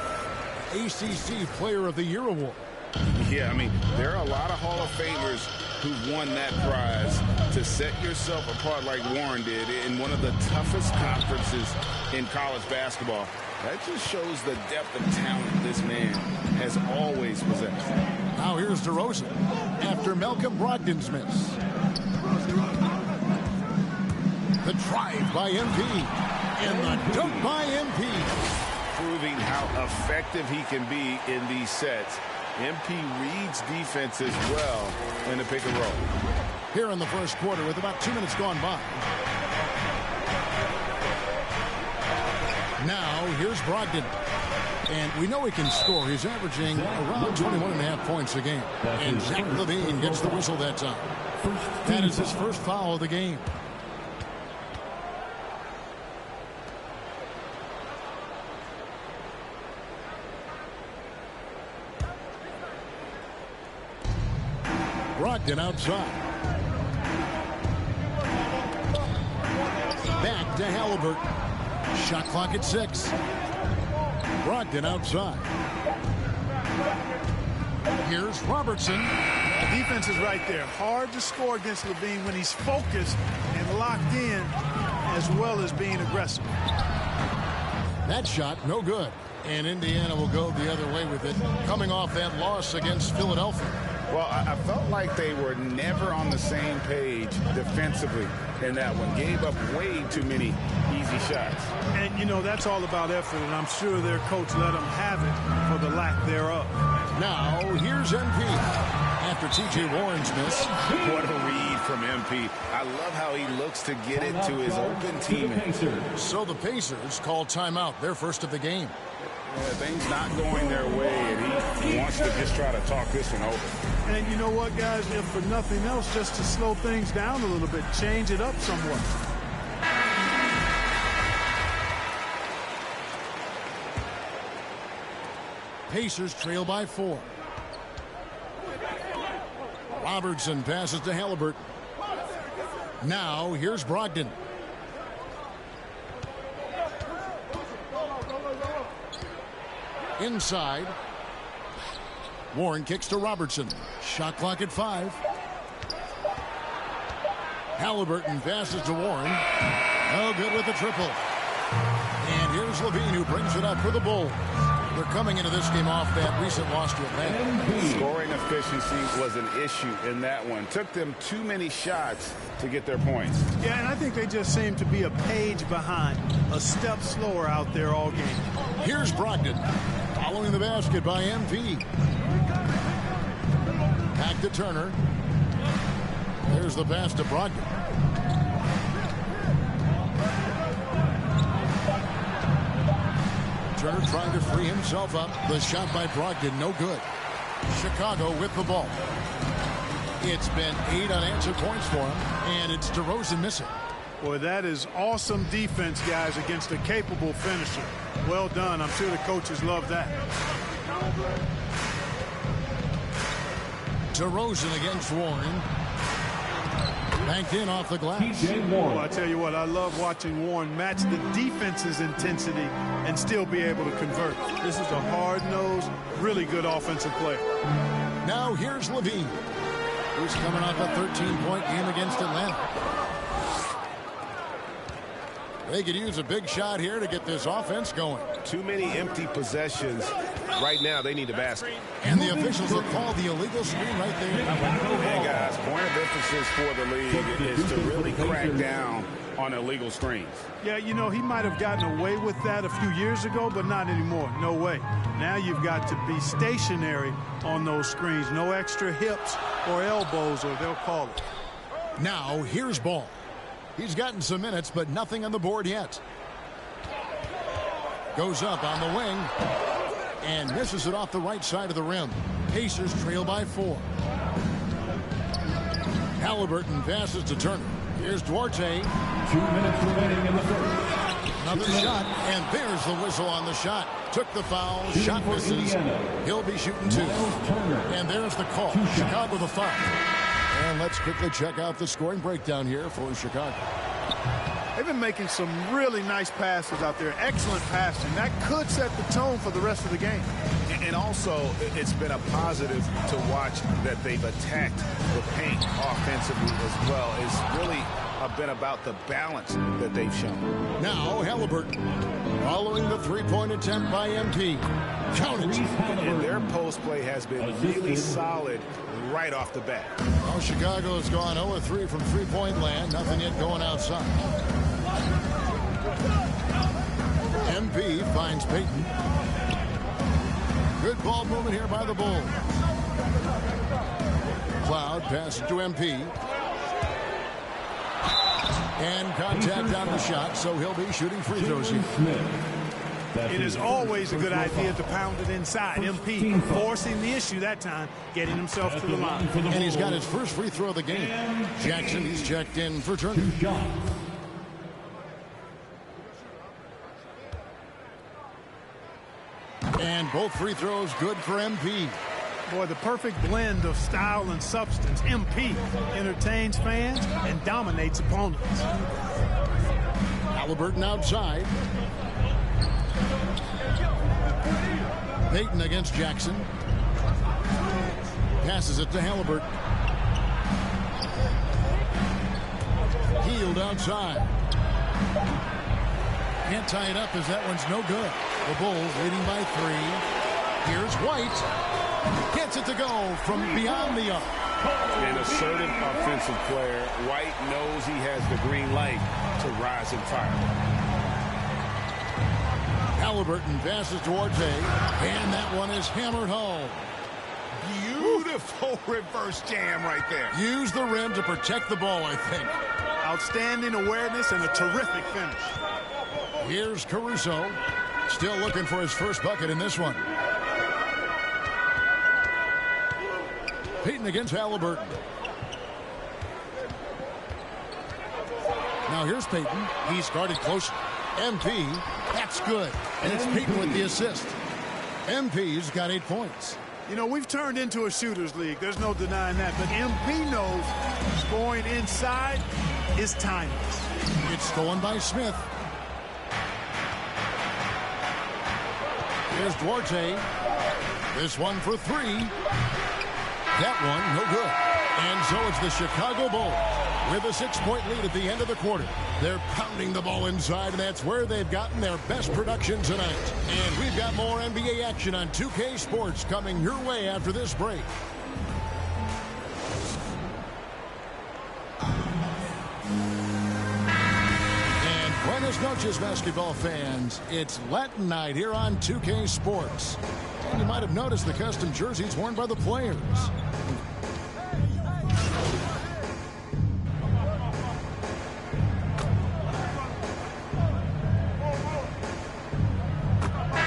ACC Player of the Year award. Yeah, I mean, there are a lot of Hall of Famers who won that prize. To set yourself apart like Warren did in one of the toughest conferences in college basketball, that just shows the depth of talent this man has always possessed. Now here's DeRozan after Malcolm Brogdon's miss. The drive by MP and the dunk by MP. Proving how effective he can be in these sets. MP reads defenses well in the pick and roll. Here in the first quarter with about 2 minutes gone by. Now here's Brogdon. And we know he can score. He's averaging around 21.5 points a game. And Zach LaVine gets the whistle that time. That is his first foul of the game. Brogdon outside. Back to Halliburton. Shot clock at 6. Brogdon outside. Here's Robertson. The defense is right there. Hard to score against Levine when he's focused and locked in as well as being aggressive. That shot, no good. And Indiana will go the other way with it, coming off that loss against Philadelphia. Well, I felt like they were never on the same page defensively in that one. Gave up way too many easy shots. And, you know, that's all about effort, and I'm sure their coach let them have it for the lack thereof. Now, here's MP. After T.J. Warren's miss. What a read from MP. I love how he looks to get it to his open teammates. So the Pacers call timeout, their first of the game. Yeah, things not going their way, and he wants to just try to talk this one over. And you know what, guys? If for nothing else, just to slow things down a little bit, change it up somewhat. Pacers trail by 4. Robertson passes to Halliburton. Now, here's Brogdon. Inside. Warren kicks to Robertson. Shot clock at 5. Halliburton passes to Warren. No good with the triple. And here's Levine, who brings it up for the Bulls. They're coming into this game off that recent loss to Atlanta. Scoring efficiency was an issue in that one. Took them too many shots to get their points. Yeah, and I think they just seem to be a page behind, a step slower out there all game. Here's Brogdon, following the basket by MP. Back to Turner. There's the pass to Brogdon. Turner trying to free himself up. The shot by Brogdon, no good. Chicago with the ball. It's been 8 unanswered points for him, and it's DeRozan missing. Boy, that is awesome defense, guys, against a capable finisher. Well done. I'm sure the coaches love that. DeRozan against Warren. Banked in off the glass. Oh, I tell you what, I love watching Warren match the defense's intensity and still be able to convert. This is a hard-nosed, really good offensive player. Now here's Levine, who's coming off a 13-point game against Atlanta. They could use a big shot here to get this offense going. Too many empty possessions. Right now, they need a basket. And the officials will call the illegal screen right there. Hey, guys, point of emphasis for the league is to really crack down on illegal screens. Yeah, you know, he might have gotten away with that a few years ago, but not anymore. No way. Now you've got to be stationary on those screens. No extra hips or elbows, or they'll call it. Now, here's Ball. He's gotten some minutes, but nothing on the board yet. Goes up on the wing and misses it off the right side of the rim. Pacers trail by 4. Halliburton passes to Turner. Here's Duarte. 2 minutes remaining in the first. Another shot, and there's the whistle on the shot. Took the foul, shot misses. He'll be shooting 2. And there's the call. Chicago the foul. And let's quickly check out the scoring breakdown here for Chicago. They've been making some really nice passes out there. Excellent passing. That could set the tone for the rest of the game. And also, it's been a positive to watch that they've attacked the paint offensively as well. It's really been about the balance that they've shown. Now, Halliburton, following the three-point attempt by MP. Count it. And their post play has been really solid right off the bat. Well, Chicago has gone 0-3 from three-point land. Nothing yet going outside. MP finds Payton. Good ball movement here by the Bulls. Cloud passes to MP. And contact on the shot, so he'll be shooting free throws here. It is always a good idea to pound it inside. MP forcing the issue that time, getting himself to the line. And he's got his first free throw of the game. Jackson, he's checked in for Turner. And both free throws good for MP. Boy, the perfect blend of style and substance. MP entertains fans and dominates opponents. Halliburton outside. Payton against Jackson. Passes it to Halliburton. Healed outside. Can't tie it up as that one's no good. The Bulls leading by 3. Here's White. Gets it to go from beyond the arc. An assertive offensive player. White knows he has the green light to rise and fire. Halliburton passes to Orte, and that one is hammered home. Beautiful reverse jam right there. Use the rim to protect the ball, I think. Outstanding awareness and a terrific finish. Here's Caruso, still looking for his first bucket in this one. Payton against Halliburton. Now here's Payton. He's guarded close. MP, that's good. And it's Payton with the assist. MP's got 8 points. You know, we've turned into a shooter's league. There's no denying that. But MP knows scoring inside is timeless. It's stolen by Smith. Here's Duarte. This one for 3. That one, no good. And so it's the Chicago Bulls with a 6-point lead at the end of the quarter. They're pounding the ball inside, and that's where they've gotten their best production tonight. And we've got more NBA action on 2K Sports coming your way after this break. And buenas noches, basketball fans. It's Latin night here on 2K Sports. And you might have noticed the custom jerseys worn by the players.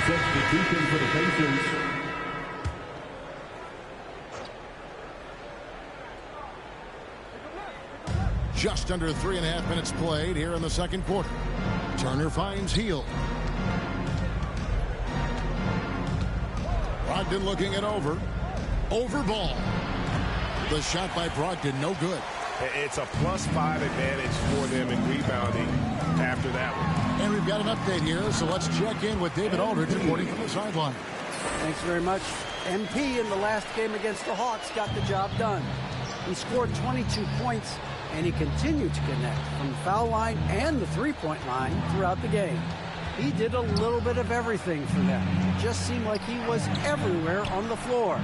Substitution for the Pacers. Just under 3.5 minutes played here in the second quarter. Turner finds Hield. Brogdon looking it over. Over ball. The shot by Brogdon, no good. It's a +5 advantage for them in rebounding after that one. And we've got an update here, so let's check in with David Aldridge reporting from the sideline. Thanks very much. MP in the last game against the Hawks got the job done. He scored 22 points, and he continued to connect from the foul line and the three-point line throughout the game. He did a little bit of everything for them. It just seemed like he was everywhere on the floor.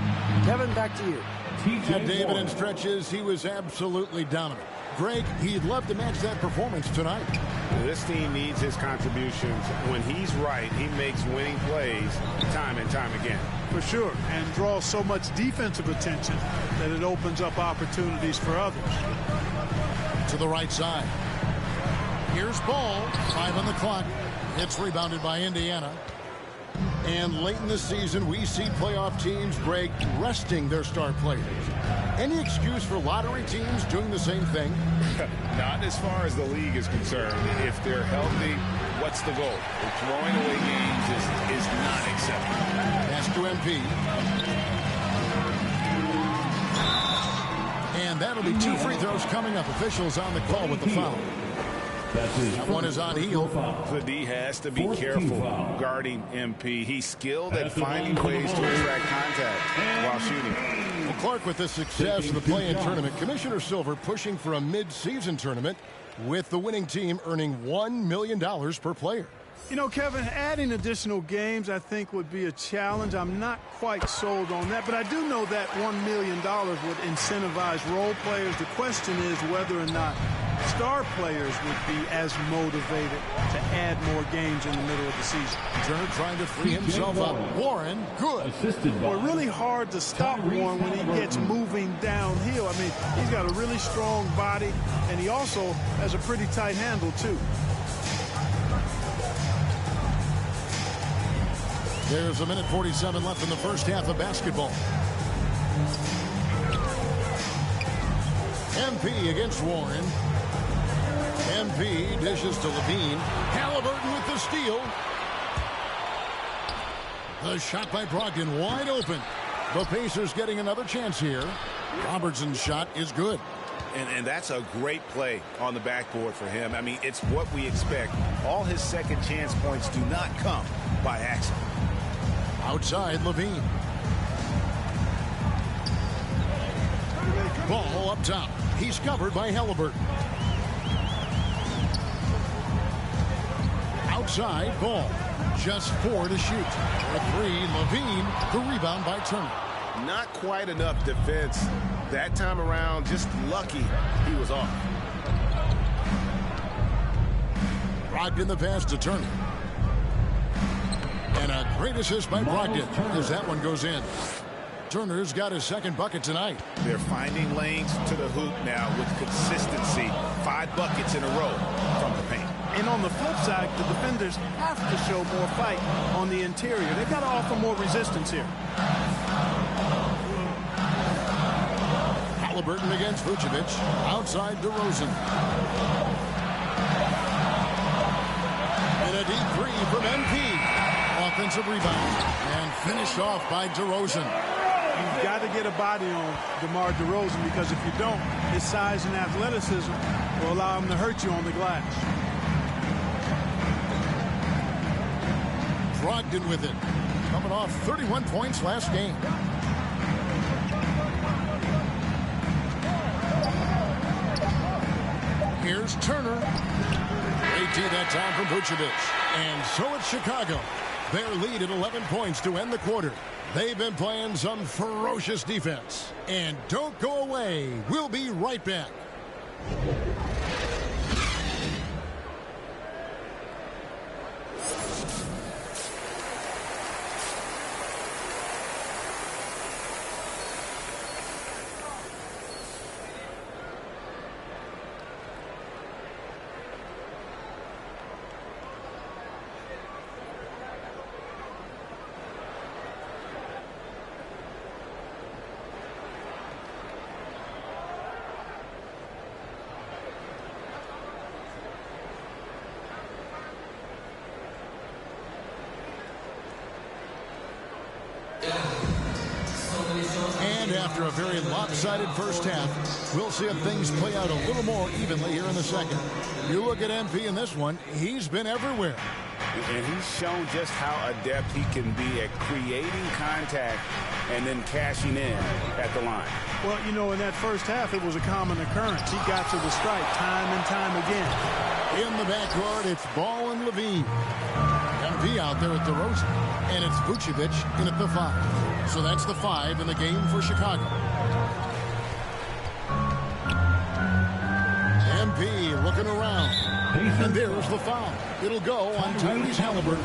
Kevin, back to you. And David, in stretches, he was absolutely dominant. Greg, he'd love to match that performance tonight. This team needs his contributions. When he's right, he makes winning plays time and time again. For sure, and draws so much defensive attention that it opens up opportunities for others. To the right side. Here's Ball. 5 on the clock. It's rebounded by Indiana. And late in the season, we see playoff teams, Greg, resting their star players. Any excuse for lottery teams doing the same thing? Not as far as the league is concerned. If they're healthy, what's the goal? Throwing away games is not acceptable. Pass to MP. And that'll be 2 free throws coming up. Officials on the call with the foul. That one is on Hield. The D has to be careful guarding MP. He's skilled at finding ways to attract contact while shooting. Well, Clark, with the success of the play-in tournament, Commissioner Silver pushing for a mid-season tournament with the winning team earning $1 million per player. You know, Kevin, adding additional games I think would be a challenge. I'm not quite sold on that, but I do know that $1 million would incentivize role players. The question is whether or not star players would be as motivated to add more games in the middle of the season. Turner trying to free himself up. Warren, good. Well, really hard to stop Warren when he gets moving downhill. I mean, he's got a really strong body, and he also has a pretty tight handle, too. There's 1:47 left in the first half of basketball. MP against Warren. MP dishes to Levine. Halliburton with the steal. The shot by Brogdon wide open. The Pacers getting another chance here. Robertson's shot is good. And that's a great play on the backboard for him. I mean, it's what we expect. All his second chance points do not come by accident. Outside, Levine. Ball up top. He's covered by Halliburton. Outside, Ball. Just 4 to shoot. For 3, Levine. The rebound by Turner. Not quite enough defense that time around. Just lucky he was off. Brogdon the pass to Turner. And a great assist by Brogdon as that one goes in. Turner's got his second bucket tonight. They're finding lanes to the hoop now with consistency. 5 buckets in a row from the paint. And on the flip side, the defenders have to show more fight on the interior. They've got to offer more resistance here. Halliburton against Vucevic. Outside DeRozan. And a deep three from MP. Offensive rebound. And finished off by DeRozan. You've got to get a body on DeMar DeRozan, because if you don't, his size and athleticism will allow him to hurt you on the glass. Brogdon with it. Coming off 31 points last game. Here's Turner. 18 that time from Vucevic. And so it's Chicago. Their lead at 11 points to end the quarter. They've been playing some ferocious defense. And don't go away. We'll be right back. And after a very lopsided first half, we'll see if things play out a little more evenly here in the second. You look at MP in this one, he's been everywhere. And he's shown just how adept he can be at creating contact and then cashing in at the line. Well, you know, in that first half, it was a common occurrence. He got to the stripe time and time again. In the backcourt, it's Ball and Levine. MP out there at DeRozan. And it's Vucevic in at the 5. So that's the 5 in the game for Chicago. MP looking around. And there's the foul. It'll go on Tyrese Halliburton.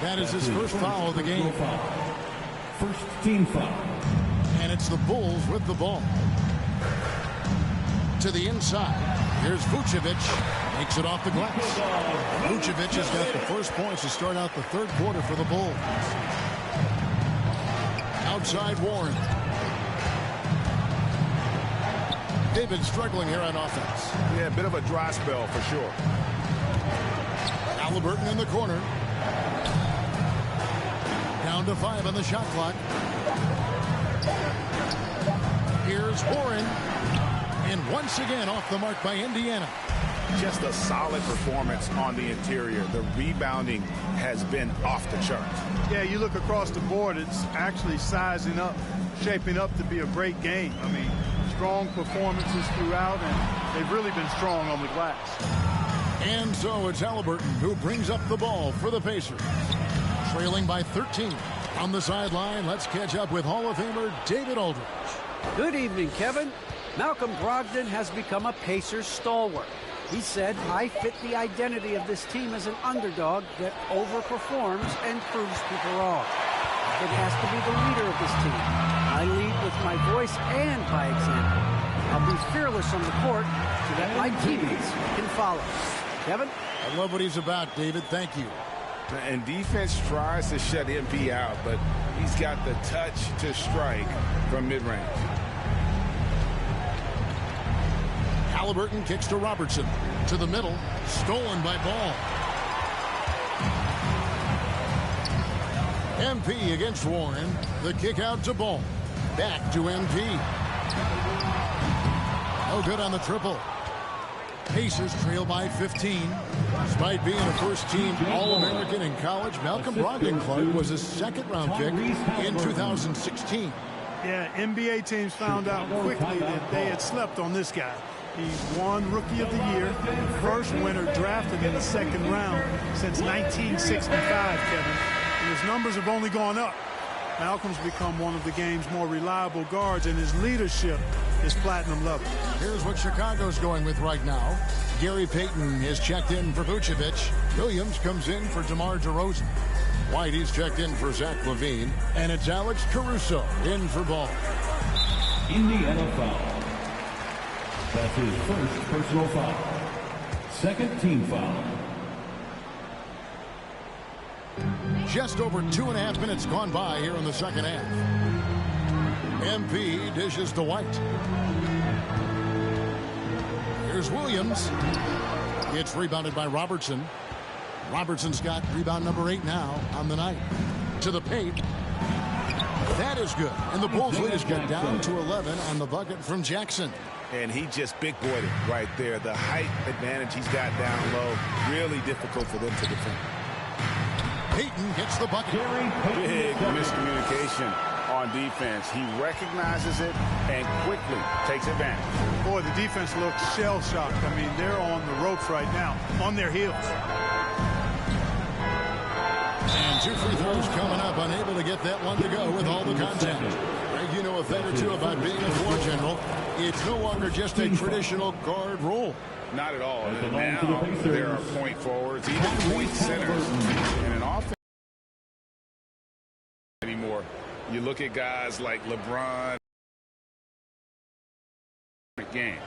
That is his first foul of the game. First team foul. And it's the Bulls with the ball. To the inside. Here's Vucevic. Makes it off the glass. Vucevic has got the first points to start out the third quarter for the Bulls. Outside Warren. David struggling here on offense. Yeah, a bit of a dry spell for sure. Halliburton in the corner. Down to 5 on the shot clock. Here's Warren. And once again off the mark by Indiana. Just a solid performance on the interior. The rebounding has been off the charts. Yeah, you look across the board, it's actually sizing up, shaping up to be a great game. I mean, strong performances throughout, and they've really been strong on the glass. And so it's Halliburton who brings up the ball for the Pacers. Trailing by 13. On the sideline, let's catch up with Hall of Famer David Aldridge. Good evening, Kevin. Malcolm Brogdon has become a Pacers stalwart. He said, I fit the identity of this team as an underdog that overperforms and proves people wrong. It has to be the leader of this team. I lead with my voice and by example. I'll be fearless on the court so that my teammates can follow. Kevin? I love what he's about, David. Thank you. And defense tries to shut MP out, but he's got the touch to strike from mid-range. Halliburton kicks to Robertson. To the middle. Stolen by Ball. MP against Warren. The kick out to Ball. Back to MP. No good on the triple. Pacers trail by 15. Despite being a first-team All-American in college, Malcolm Brogdon Clark was a second-round pick in 2016. Yeah, NBA teams found out quickly that they had slept on this guy. He's won Rookie of the Year, the first winner drafted in the second round since 1965, Kevin. And his numbers have only gone up. Malcolm's become one of the game's more reliable guards, and his leadership is platinum level. Here's what Chicago's going with right now. Gary Payton is checked in for Vucevic. Williams comes in for DeMar DeRozan. White is checked in for Zach LaVine. And it's Alex Caruso in for Ball. Indiana foul. That's his first personal foul. Second team foul. Just over 2.5 minutes gone by here in the second half. MP dishes to White. Here's Williams. It's rebounded by Robertson. Robertson's got rebound number 8 now on the night. To the paint. That is good. And the Bulls lead has got down to 11 on the bucket from Jackson. And he just big-boyed it right there. The height advantage he's got down low, really difficult for them to defend. Payton gets the bucket. Big miscommunication on defense. He recognizes it and quickly takes advantage. Boy, the defense looks shell-shocked. I mean, they're on the ropes right now, on their heels. And 2 free throws coming up, unable to get that one to go with all the contact. Greg, you know a thing or two about being a floor general. It's no longer just a traditional guard role. Not at all. And now there are point forwards, even point centers, and an offense anymore. You look at guys like LeBron. Game.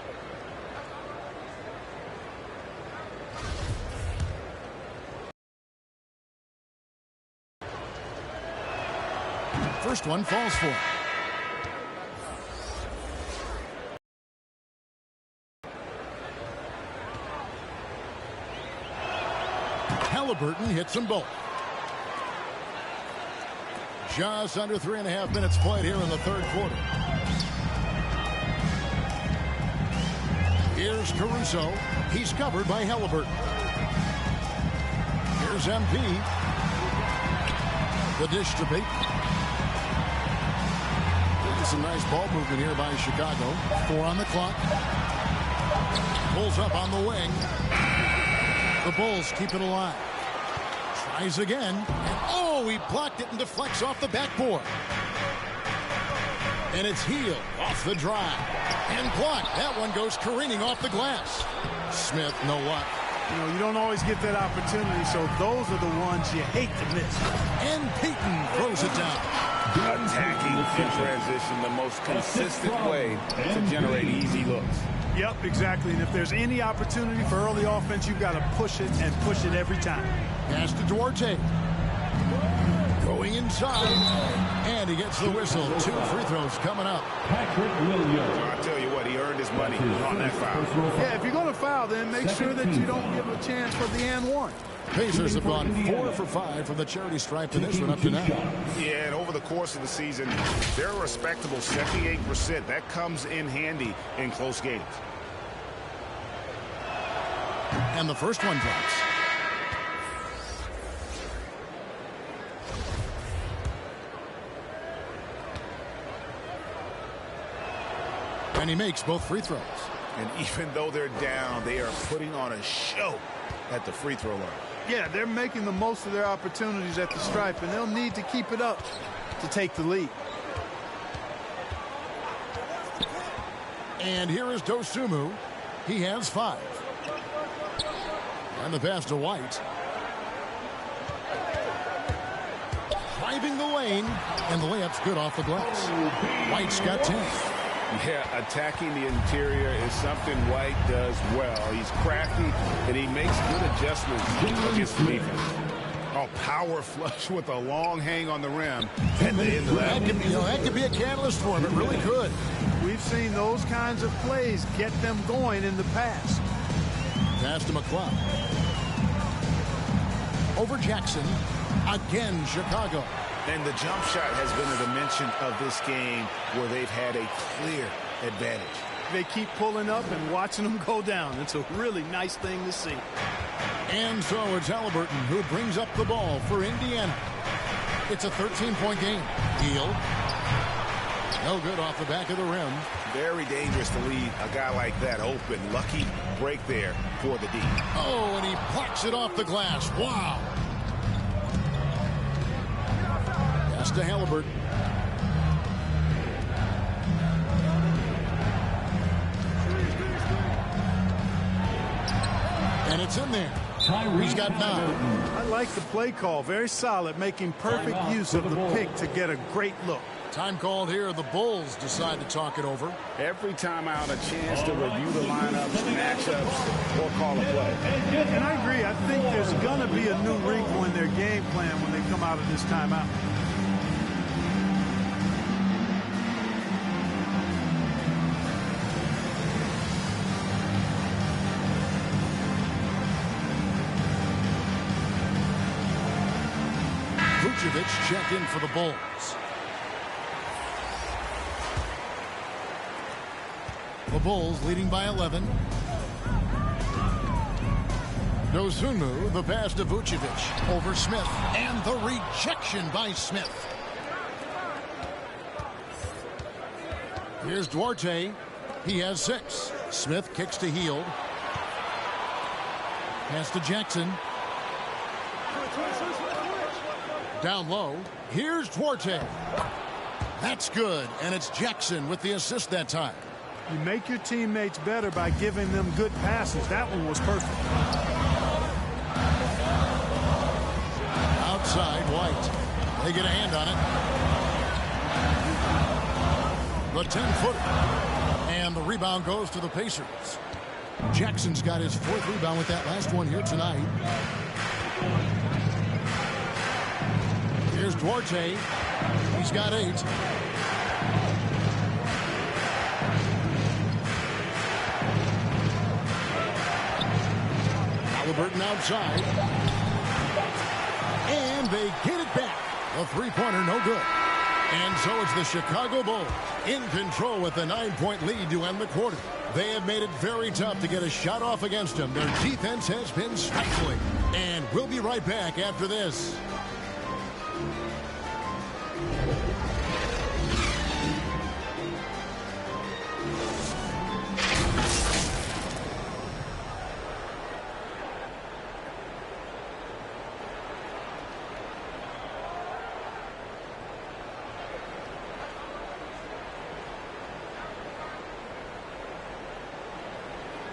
First one falls for. Halliburton hits them both. Just under 3.5 minutes played here in the third quarter. Here's Caruso. He's covered by Halliburton. Here's MP. The dish to Payton. Some nice ball movement here by Chicago. 4 on the clock. Pulls up on the wing. The Bulls keep it alive. Tries again. And oh, he blocked it and deflects off the backboard. And it's Hield off the drive. And blocked. That one goes careening off the glass. Smith, no luck. You know, you don't always get that opportunity, so those are the ones you hate to miss. And Payton throws it down. Attacking in transition, the most consistent way to generate easy looks. Yep, exactly. And if there's any opportunity for early offense, you've got to push it and push it every time. Pass to Duarte. Going inside. And he gets the whistle. 2 free throws coming up. Patrick Williams. I'll tell you what, he earned his money on that foul. Yeah, if you're going to foul, then make sure that you don't give a chance for the and one. Pacers have gone 4 for 5 from the charity stripe in this one up to now. Yeah, and over the course of the season, they're a respectable 78%. That comes in handy in close games. And the first one drops. And he makes both free throws. And even though they're down, they are putting on a show at the free throw line. Yeah, they're making the most of their opportunities at the stripe, and they'll need to keep it up to take the lead. And here is Dosunmu. He has 5. And the pass to White. Driving the lane, and the layup's good off the glass. White's got 10. Yeah, attacking the interior is something White does well. He's crafty, and he makes good adjustments against the defense. Oh, power flush with a long hang on the rim at the end of that. That could be a catalyst for him. It really could. We've seen those kinds of plays get them going in the past. Pass to McCloud. Over Jackson. Again, Chicago. And the jump shot has been a dimension of this game where they've had a clear advantage. They keep pulling up and watching them go down. It's a really nice thing to see. And so it's Halliburton who brings up the ball for Indiana. It's a 13-point game. Hield. No good off the back of the rim. Very dangerous to leave a guy like that open. Lucky break there for the D. Oh, and he blocks it off the glass. Wow. pass to Halliburton. And it's in there. He's got 9. I like the play call. Very solid, making perfect use of the pick to get a great look. Time called here. The Bulls decide to talk it over. Every time out, a chance to review the lineups, matchups, or call a play. And I agree. I think there's going to be a new wrinkle in their game plan when they come out of this timeout. Vucevic checked in for the Bulls. The Bulls leading by 11. Dosunmu, the pass to Vucevic over Smith, and the rejection by Smith. Here's Duarte. He has 6. Smith kicks to Hield. Pass to Jackson. Down low. Here's Duarte. That's good, and it's Jackson with the assist that time. You make your teammates better by giving them good passes. That one was perfect. Outside, White. They get a hand on it. The 10-footer. And the rebound goes to the Pacers. Jackson's got his 4th rebound with that last one here tonight. Here's Duarte. He's got 8. Halliburton outside. And they get it back. A 3-pointer, no good. And so it's the Chicago Bulls in control with a 9-point lead to end the quarter. They have made it very tough to get a shot off against them. Their defense has been stifling. And we'll be right back after this.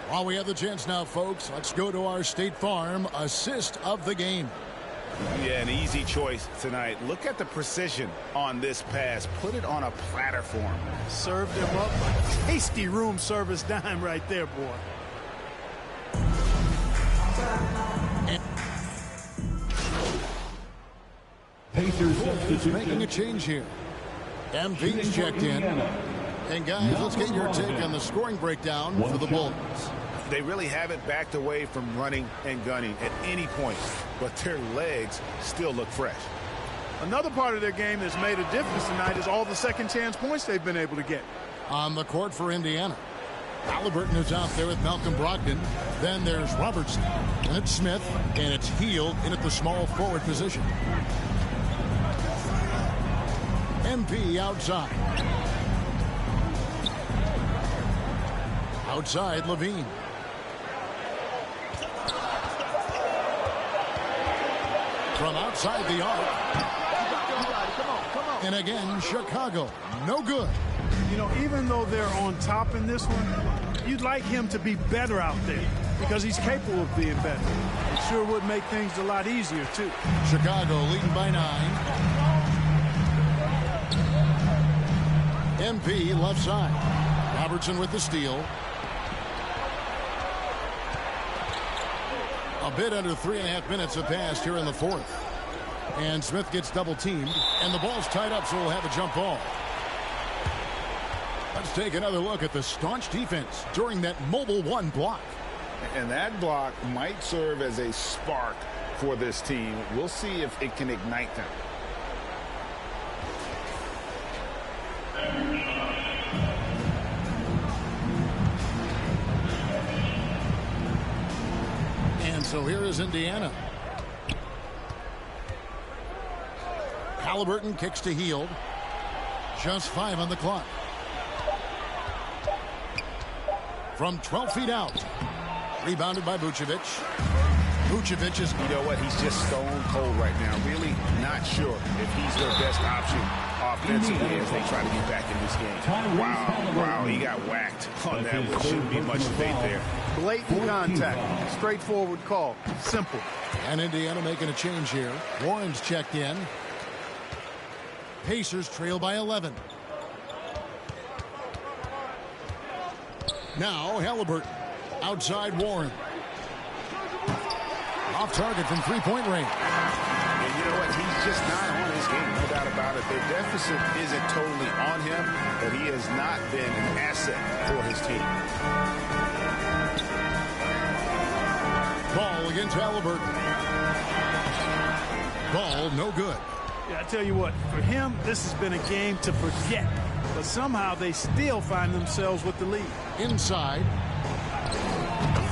While we have the chance now, folks, let's go to our State Farm assist of the game. Yeah, an easy choice tonight. Look at the precision on this pass. Put it on a platter for him. Served him up a tasty room service dime right there, boy. Pacers substitution. Making a change here. MV's checked in. And guys, let's get your take on the scoring breakdown for the Bulls. They really haven't backed away from running and gunning at any point, but their legs still look fresh. Another part of their game that's made a difference tonight is all the second chance points they've been able to get. On the court for Indiana. Halliburton is out there with Malcolm Brogdon. Then there's Robertson. And it's Smith. And it's Hield in at the small forward position. MP outside. Outside, Levine. From outside the arc. And again, Chicago. No good. You know, even though they're on top in this one, you'd like him to be better out there because he's capable of being better. It sure would make things a lot easier, too. Chicago leading by 9. MP left side. Robertson with the steal. A bit under 3.5 minutes have passed here in the 4th. And Smith gets double teamed. And the ball's tied up, so we'll have a jump ball. Let's take another look at the staunch defense during that Mobile 1 block. And that block might serve as a spark for this team. We'll see if it can ignite them. And so here is Indiana. Halliburton kicks to Hield. Just 5 on the clock. From 12 feet out. Rebounded by Vucevic. Vucevic is... You know what? He's just stone cold right now. Really not sure if he's their best option offensively as they try to get back in this game. Wow, he got whacked on that one. Shouldn't be much debate there. Blatant contact. Straightforward call. Simple. And Indiana making a change here. Warren's checked in. Pacers trail by 11. Now Halliburton. Outside Warren. Off target from three-point range. And you know what? He's just not on his game, no doubt about it. The deficit isn't totally on him, but he has not been an asset for his team. Ball against Halliburton. Ball no good. Yeah, I tell you what, for him, this has been a game to forget. But somehow they still find themselves with the lead. Inside.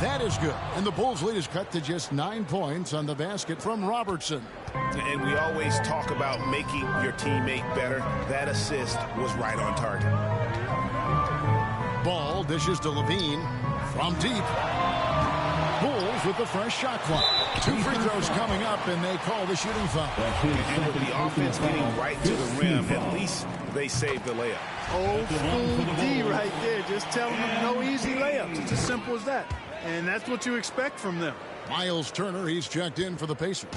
That is good. And the Bulls' lead is cut to just 9 points on the basket from Robertson. And we always talk about making your teammate better. That assist was right on target. Ball dishes to Levine from deep. Bulls with the fresh shot clock. 2 free throws coming up, and they call the shooting foul. And with the offense getting right to the rim, at least they saved the layup. Old school D right there, just telling them no easy layups. It's as simple as that. And that's what you expect from them. Miles Turner, he's checked in for the Pacers.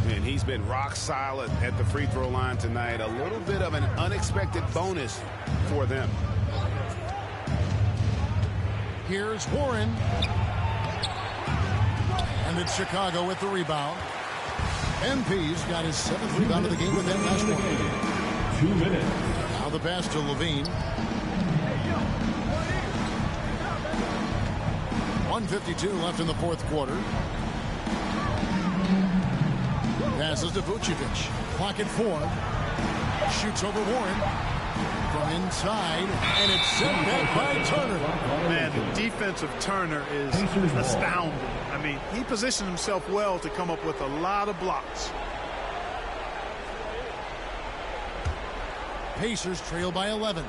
And he's been rock solid at the free throw line tonight. A little bit of an unexpected bonus for them. Here's Warren. And it's Chicago with the rebound. MP's got his 7th rebound of the game with that last one. 2 minutes. Now the pass to Levine. 1:52 left in the fourth quarter. Passes to Vucevic. Clock at 4. Shoots over Warren. From inside. And it's sent back by Turner. Man, the defense of Turner is astounding. I mean, he positioned himself well to come up with a lot of blocks. Pacers trail by 11.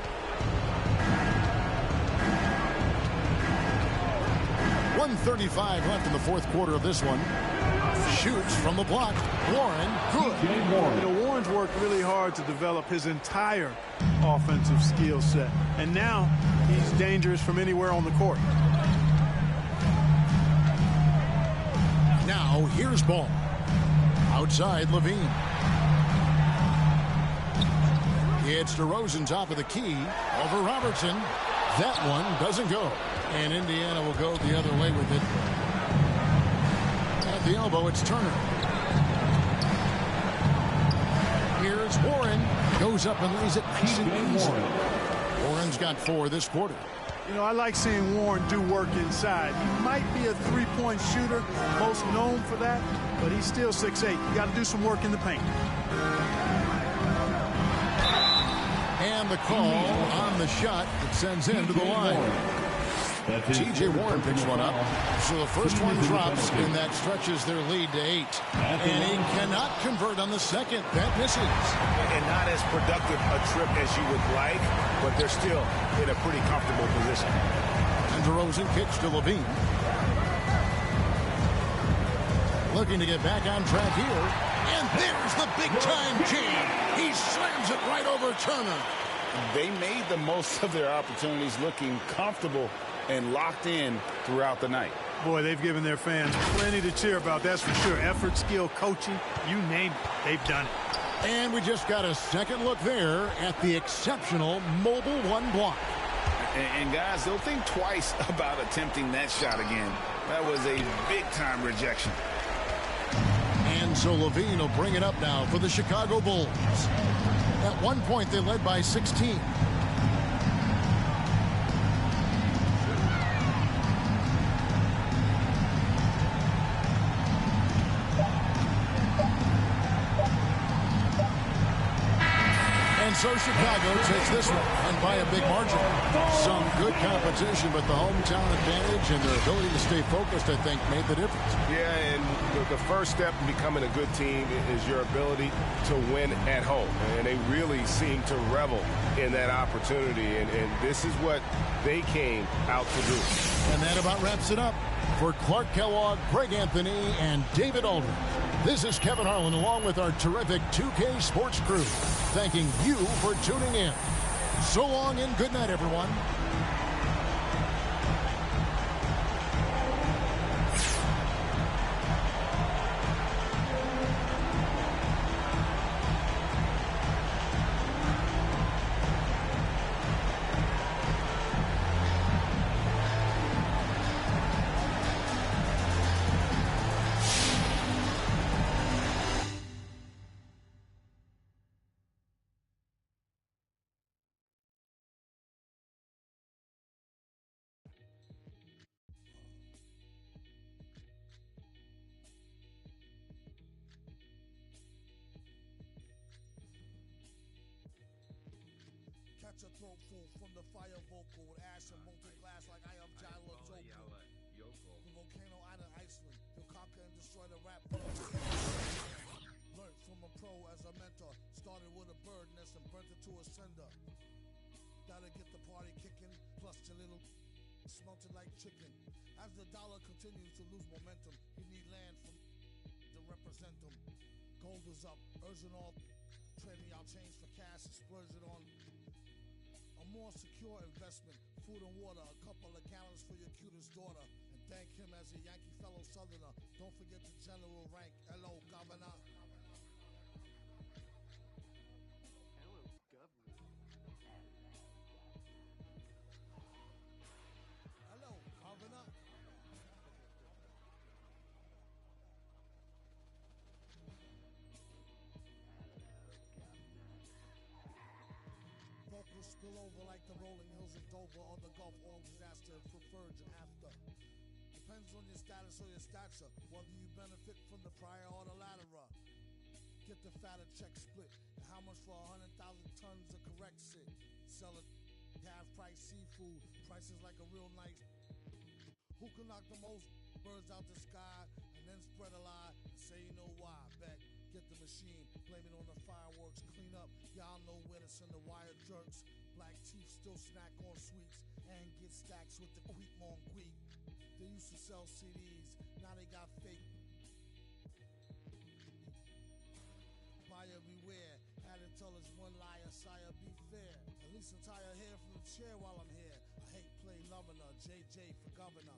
.135 left in the fourth quarter of this one. Shoots from the block. Warren, good. You know, Warren's worked really hard to develop his entire offensive skill set. And now he's dangerous from anywhere on the court. Now here's Ball. Outside Levine. It's DeRozan top of the key. Over Robertson. That one doesn't go. And Indiana will go the other way with it. At the elbow, it's Turner. Here's Warren. Goes up and lays it nice and easy. Warren's got 4 this quarter. You know, I like seeing Warren do work inside. He might be a three-point shooter, most known for that, but he's still 6'8". You got to do some work in the paint. And the call on the shot that sends him to the line. T.J. Warren picks one up. So the first one drops, and that stretches their lead to 8. And he cannot convert on the second. That misses. And not as productive a trip as you would like, but they're still in a pretty comfortable position. And DeRozan kicks to Levine. Looking to get back on track here. And there's the big-time jam. He slams it right over Turner. They made the most of their opportunities, looking comfortable and locked in throughout the night. Boy, they've given their fans plenty to cheer about, that's for sure. Effort, skill, coaching, you name it, they've done it. And we just got a second look there at the exceptional Mobile One block. And guys, they'll think twice about attempting that shot again. That was a big-time rejection. And so Levine will bring it up now for the Chicago Bulls. At one point, they led by 16. And so Chicago takes this one, and by a big margin. Some good competition, but the hometown advantage and their ability to stay focused, I think, made the difference. Yeah, and the first step in becoming a good team is your ability to win at home. And they really seem to revel in that opportunity, and this is what they came out to do. And that about wraps it up. For Clark Kellogg, Greg Anthony, and David Aldridge, this is Kevin Harlan along with our terrific 2K Sports crew, thanking you for tuning in. So long and good night, everyone. Catch a throat full from the fire vocal with ash and molten glass like I am Jilo Joker. The volcano out of Iceland. He'll conquer and destroy the rap world. Learned from a pro as a mentor. Started with a bird nest and burnt it to a cinder. That'll get the party kicking. Plus your little smelted like chicken. As the dollar continues to lose momentum, you need land to represent them. Gold is up, urging all trading y'all change for cash and splurge it on a more secure investment. Food and water, a couple of gallons for your cutest daughter. And thank him as a Yankee fellow Southerner. Don't forget the general rank. Hello, Governor. Hello, Governor. Vocals spill over like the rolling hills of Dover or the Gulf oil disaster for virgin after. Depends on your status or your stature, whether you benefit from the prior or the latter. Get the fatter check split, and how much for 100,000 tons of correct shit? Sell it, half price seafood, prices like a real nice. Who can knock the most birds out the sky and then spread a lie and say you know why? Bet, get the machine, blame it on the fireworks, clean up. Y'all know where to send the wire jerks. Black teeth still snack on sweets and get stacks with the Queek on Queek. They used to sell CDs, now they got fake. Buyer beware, had to tell us one liar, sire, be fair. At least untie her hair from the chair while I'm here. I hate play loving her, JJ for governor.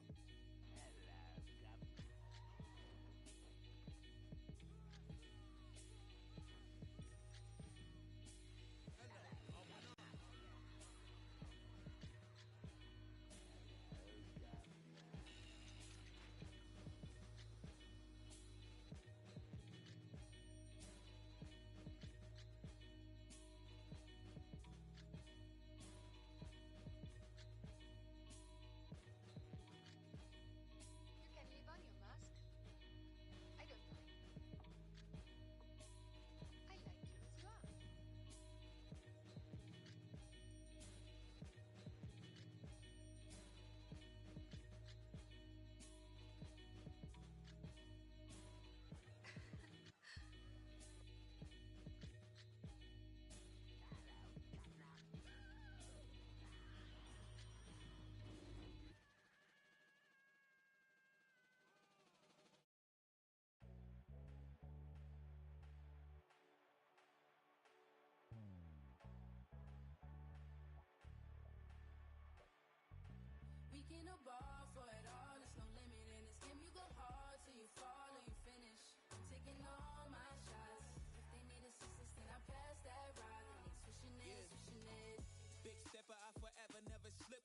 In a bar for it all, there's no limit in this game. You go hard till you fall or you finish. I'm taking all my shots. If they need assistance, then I pass that rock. And they swishing it, swishing it. Big stepper, I forever never slip.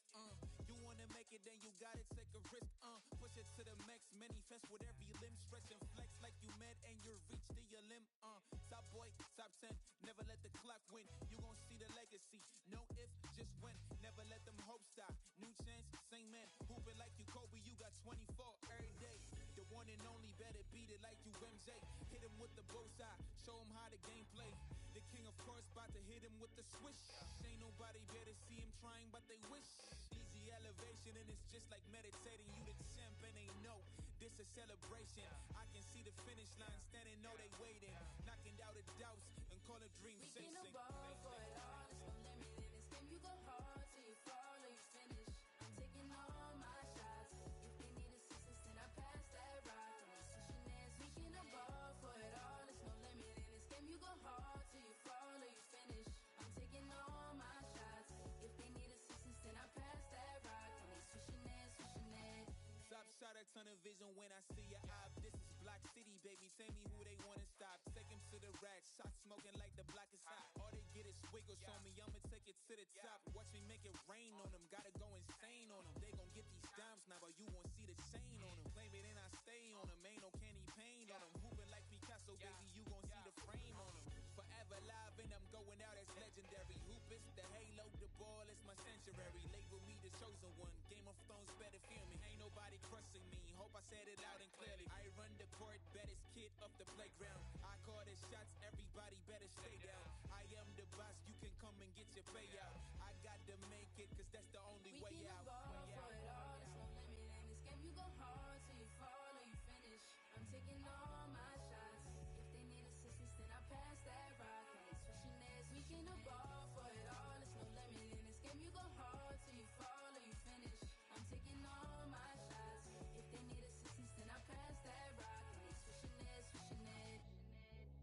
You wanna make it, then you gotta take a risk. Push it to the max, manifest with every limb, stretch and flex like you mad and you're reached to your limb. Top boy, top 10, never let the clock win. You gon' see the legacy, no if, just when. Never let them hopes die. New chance, same man, hooping like you Kobe, you got 24 every day. The one and only, better beat it like you MJ. Hit him with the bullseye, show him how the game play. The king, of course, about to hit him with the swish. Ain't nobody better see him trying, but they wish. Easy elevation, and it's just like meditating. You the champ, and they know this a celebration. I can see the finish line, standing, know they waiting. Knocking out the doubts and call a dream sing. In a bar for it all, there's no limit in this game. You go hard till you fall or you finish. I'm taking all my shots. If they need assistance, baby, tell me who they wanna stop. Take him to the rack, shot smoking like the block is hot. All they get is wiggles on me, I'ma take it to the top. Watch me make it rain on them, gotta go insane on them. They gon' get these dimes now, but you won't see the chain on them. Claim it and I stay on them, ain't no candy paint on them. Hooping like Picasso, baby, you gon' see the frame on them. Forever live and I'm going out as legendary. Hoopers, the halo, the ball is my sanctuary. Label me the chosen one, Game of Thrones better feel me. Ain't nobody crushing me, hope I said it loud and clearly. I run the court, baddest kid off the playground. I call the shots, everybody better stay down. I am the boss, you can come and get your payout. I got to make it, cause that's the only way out. Ball for it all, there's no limit in this game. You go hard till you fall or you finish. I'm taking all my shots. If they need assistance, then I pass that rock. And they switching this. We can do ball for it all, there's no limit in this game. You go hard till you fall or you finish. I'm taking all my shots. If they need assistance, then I pass that rock. And they switching it, switching it.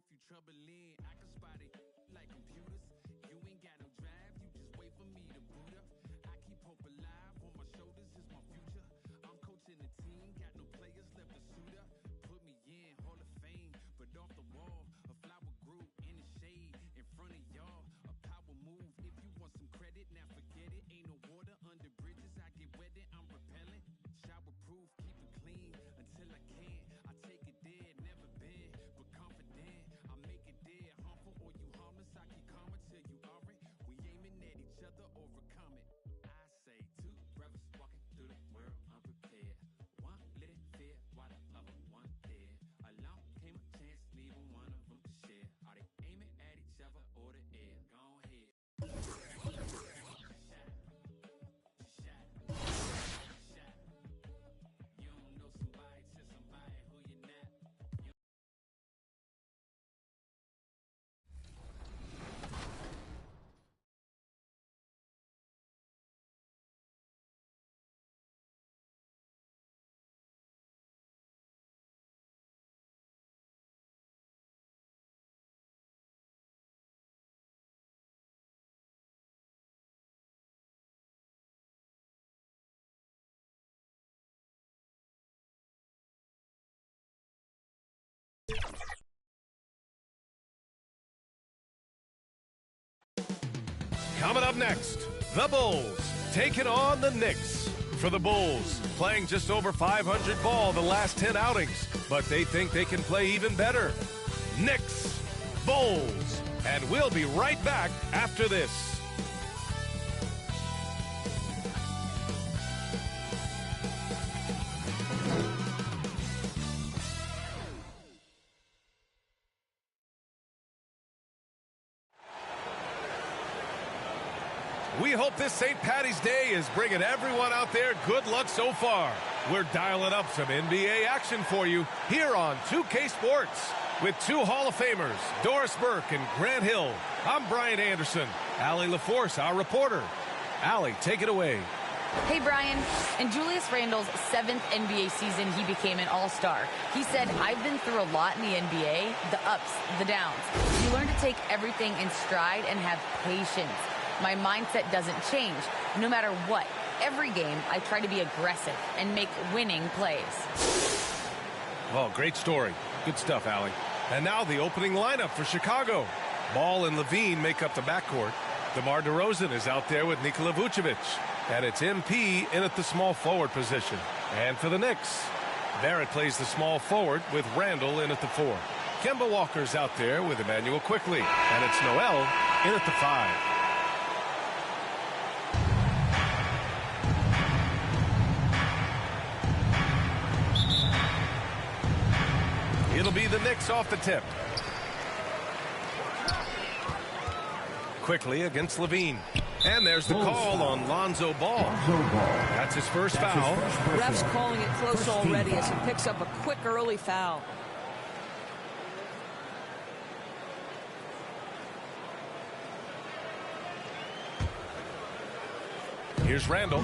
if you troubling. I can spot it like computers. You ain't got no drive, you just wait for me to boot up. I keep hope alive, on my shoulders is my future. I'm coaching the team, got no players left to suit up. Put me in Hall of Fame, but off the wall, a flower grew in the shade in front of y'all. A power move, if you want some credit, now forget it. Ain't no water under bridges, I get wetted, I'm repellent. Shower proof, keep it clean until I can. I take it there, never been, but confident. I make it there, harmful or you harmless. I keep calm until you aren't. We aiming at each other, overcome it. I say two brothers walking through the world unprepared. One lit fear while the other one dead. Along came a chance, neither one of them to share. Are they aiming at each other or the air? Go ahead. You don't know somebody, tell somebody who you're not. Coming up next, the Bulls taking on the Knicks. For the Bulls, playing just over .500 ball the last 10 outings, but they think they can play even better. Knicks, Bulls, and we'll be right back after this. We hope this St. Paddy's Day is bringing everyone out there good luck so far. We're dialing up some NBA action for you here on 2K Sports with two Hall of Famers, Doris Burke and Grant Hill. I'm Brian Anderson. Allie LaForce, our reporter. Allie, take it away. Hey, Brian. In Julius Randle's 7th NBA season, he became an all-star. He said, I've been through a lot in the NBA, the ups, the downs. You learn to take everything in stride and have patience. My mindset doesn't change, no matter what. Every game, I try to be aggressive and make winning plays. Oh, great story. Good stuff, Allie. And now the opening lineup for Chicago. Ball and Levine make up the backcourt. DeMar DeRozan is out there with Nikola Vucevic. And it's MP in at the small forward position. And for the Knicks, Barrett plays the small forward with Randle in at the 4. Kemba Walker's out there with Emmanuel Quickley. And it's Noel in at the 5. It'll be the Knicks off the tip. Quickly against Levine. And there's the call on Lonzo Ball. That's his first foul. Refs calling it close already as he picks up a quick early foul. Here's Randle.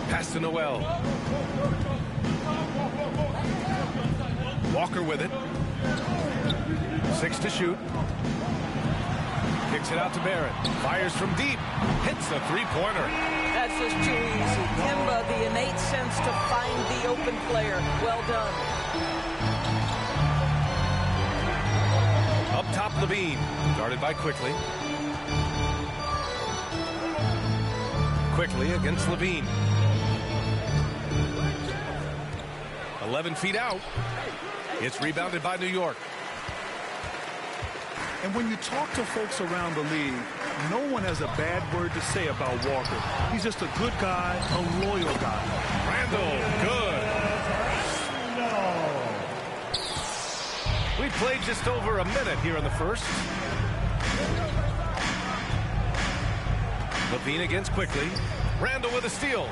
Pass to Noel. Walker with it. 6 to shoot. Kicks it out to Barrett. Fires from deep. Hits the three-pointer. That's just too easy. Kemba, the innate sense to find the open player. Well done. Up top, Levine. Guarded by Quickley. Quickly against Levine. 11 feet out. It's rebounded by New York. And when you talk to folks around the league, no one has a bad word to say about Walker. He's just a good guy, a loyal guy. Randle, good. We played just over a minute here in the first. Levine against Quickley. Randle with a steal.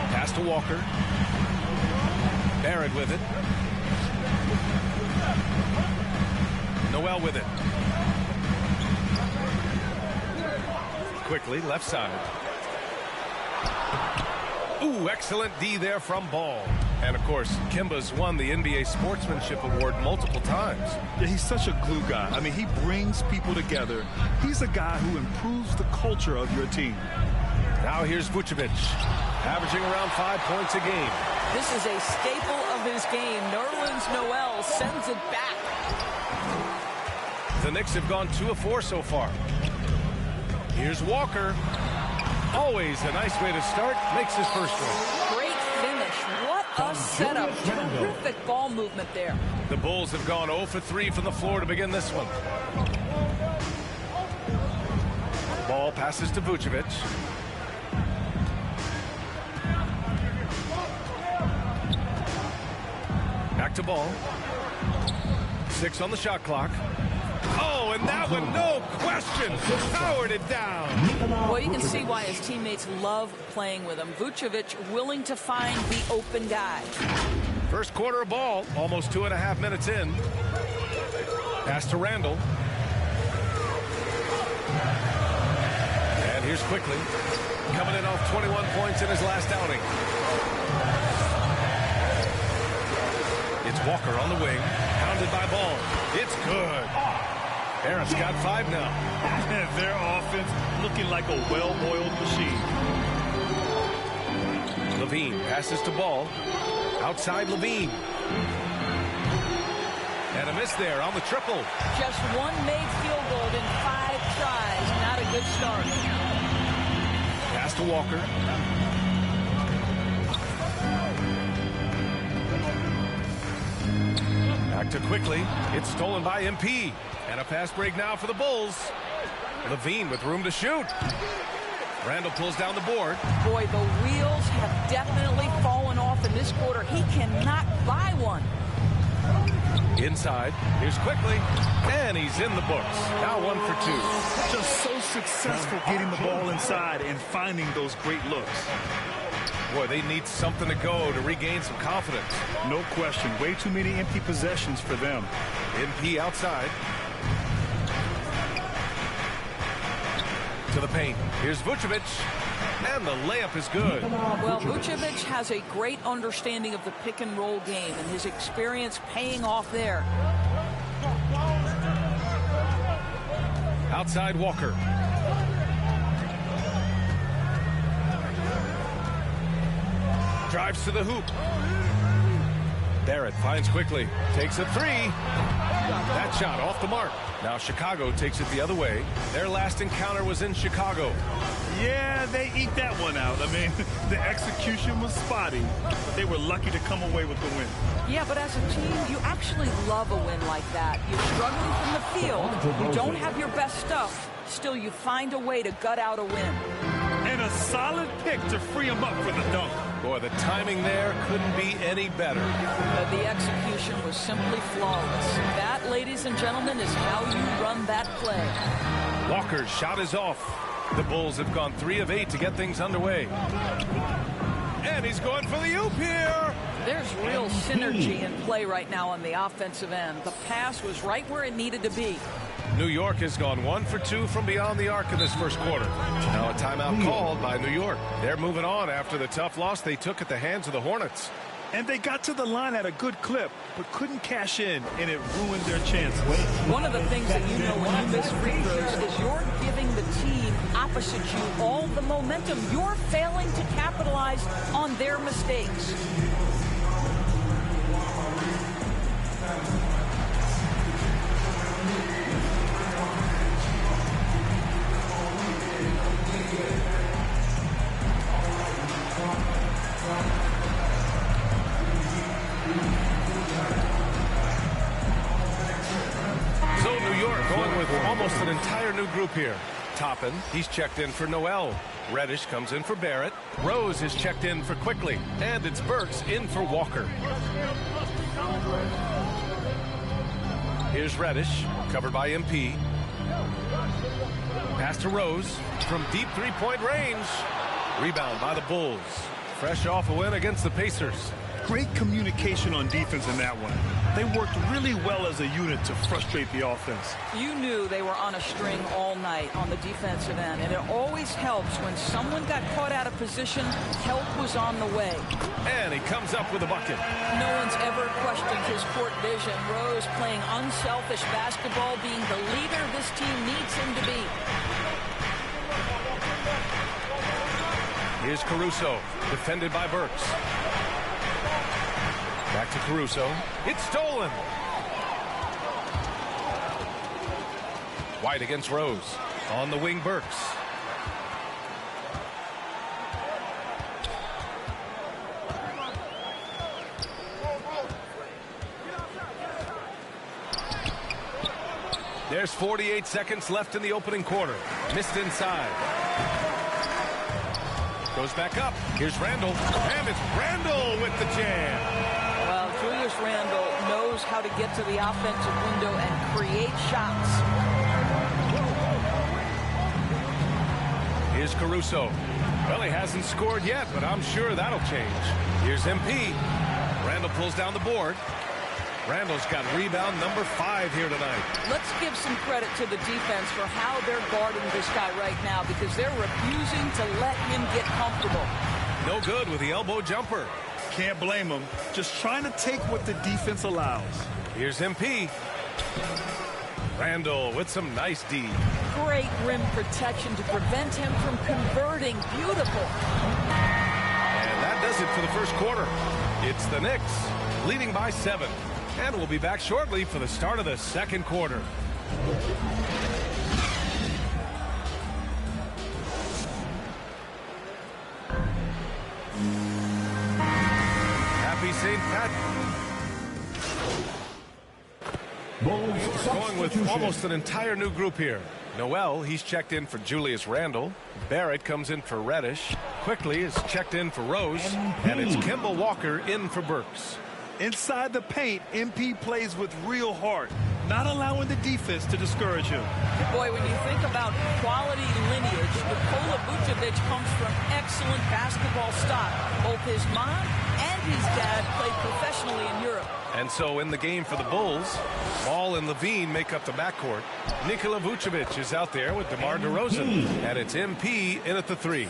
Pass to Walker. Barrett with it. Noel with it. Quickly, left side. Ooh, excellent D there from Ball. And, of course, Kimba's won the NBA Sportsmanship Award multiple times. Yeah, he's such a glue guy. I mean, he brings people together. He's a guy who improves the culture of your team. Now here's Vucevic, averaging around 5 points a game. This is a staple of his game. Nerlens Noel sends it back. The Knicks have gone 2 of 4 so far. Here's Walker. Always a nice way to start. Makes his first one. Great finish. What a setup. Terrific ball movement there. The Bulls have gone 0 for 3 from the floor to begin this one. Ball passes to Vucevic. Back to Ball. 6 on the shot clock. Oh, and that one, no question, powered it down. Well, you can see why his teammates love playing with him. Vucevic willing to find the open guy. First quarter of ball, almost 2.5 minutes in. Pass to Randall. And here's Quickly, coming in off 21 points in his last outing. It's Walker on the wing, pounded by Ball. It's good. Barrett's got 5 now. And their offense looking like a well-oiled machine. Levine passes to Ball. Outside Levine. And a miss there on the triple. Just one made field goal in 5 tries. Not a good start. Pass to Walker. Back to Quickly. It's stolen by MP. And a pass break now for the Bulls. Levine with room to shoot. Randall pulls down the board. Boy, the wheels have definitely fallen off in this quarter. He cannot buy one. Inside. Here's Quickly. And he's in the books. Now 1 for 2. Just so successful getting the ball inside and finding those great looks. Boy, they need something to go to regain some confidence. No question. Way too many empty possessions for them. MP outside. To the paint. Here's Vucevic. And the layup is good. Well, Vucevic has a great understanding of the pick and roll game, and his experience paying off there. Outside Walker. Drives to the hoop. Barrett finds Quickly. Takes a 3. That shot off the mark. Now Chicago takes it the other way. Their last encounter was in Chicago. Yeah, they eat that one out. I mean, the execution was spotty, but they were lucky to come away with the win. Yeah, but as a team, you actually love a win like that. You're struggling from the field. You don't have your best stuff. Still, you find a way to gut out a win. And a solid pick to free him up for the dunk. Boy, the timing there couldn't be any better. The execution was simply flawless. That, ladies and gentlemen, is how you run that play. Walker's shot is off. The Bulls have gone 3 of 8 to get things underway. And he's going for the oop here. There's real synergy in play right now on the offensive end. The pass was right where it needed to be. New York has gone 1 for 2 from beyond the arc in this first quarter. Now a timeout called by New York. They're moving on after the tough loss they took at the hands of the Hornets. And they got to the line at a good clip, but couldn't cash in, and it ruined their chances. One of the things that you know when you miss free throws is you're giving the team opposite you all the momentum. You're failing to capitalize on their mistakes. So New York going with almost an entire new group here. Toppin, he's checked in for Noel. Reddish comes in for Barrett. Rose is checked in for Quickly. And it's Burks in for Walker. Here's Reddish, covered by MP. Pass to Rose from deep three-point range. Rebound by the Bulls. Fresh off a win against the Pacers. great communication on defense in that one. They worked really well as a unit to frustrate the offense. You knew they were on a string all night on the defensive end, and it always helps when someone got caught out of position, help was on the way. And he comes up with a bucket. No one's ever questioned his court vision. Rose playing unselfish basketball, being the leader this team needs him to be. Here's Caruso, defended by Burks. Back to Caruso. It's stolen. White against Rose. On the wing, Burks. There's 48 seconds left in the opening quarter. Missed inside. Goes back up. Here's Randle. And it's Randle with the jam. Well, Julius Randle knows how to get to the offensive window and create shots. Here's Caruso. Well, he hasn't scored yet, but I'm sure that'll change. Here's MP. Randle pulls down the board. Randle's got rebound number 5 here tonight. Let's give some credit to the defense for how they're guarding this guy right now, because they're refusing to let him get comfortable. No good with the elbow jumper. Can't blame him. Just trying to take what the defense allows. Here's MP. Randle with some nice D. Great rim protection to prevent him from converting. Beautiful. And that does it for the first quarter. It's the Knicks leading by 7. And we'll be back shortly for the start of the second quarter. Happy St. Patrick's. Going with almost an entire new group here. Noel, he's checked in for Julius Randle. Barrett comes in for Reddish. Quickly is checked in for Rose. And it's Kemba Walker in for Burks. Inside the paint, MP plays with real heart, not allowing the defense to discourage him. Boy, when you think about quality lineage, Nikola Vucevic comes from excellent basketball stock. Both his mom and his dad played professionally in Europe. And so in the game for the Bulls, Ball and Levine make up the backcourt. Nikola Vucevic is out there with DeMar DeRozan. And it's MP in at the 3.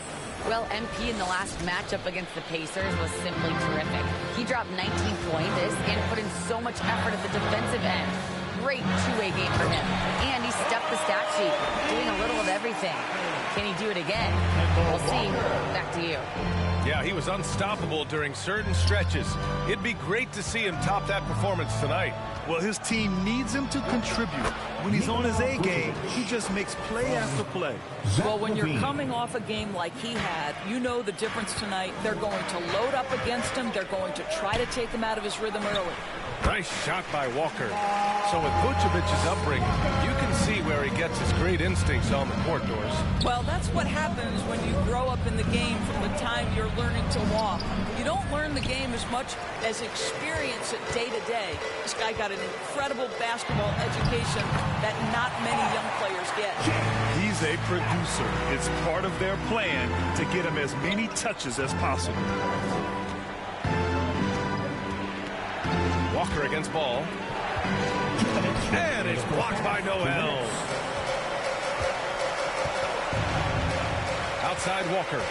Well, MP in the last matchup against the Pacers was simply terrific. He dropped 19 points and put in so much effort at the defensive end. Great two-way game for him. And he stepped the stat sheet, doing a little of everything. Can he do it again? We'll see. Back to you. Yeah, he was unstoppable during certain stretches. It'd be great to see him top that performance tonight. Well, his team needs him to contribute. When he's on his A game, he just makes play after play. Well, when you're coming off a game like he had, you know the difference tonight. They're going to load up against him. They're going to try to take him out of his rhythm early. Nice shot by Walker. So with Vucevic's upbringing, you can see where he gets his great instincts on the court, Doors. Well, that's what happens when you grow up in the game from the time you're learning to walk. You don't learn the game as much as experience it day to day. This guy got an incredible basketball education that not many young players get. He's a producer. It's part of their plan to get him as many touches as possible. Walker against Ball. And it's blocked by Noel. Outside Walker.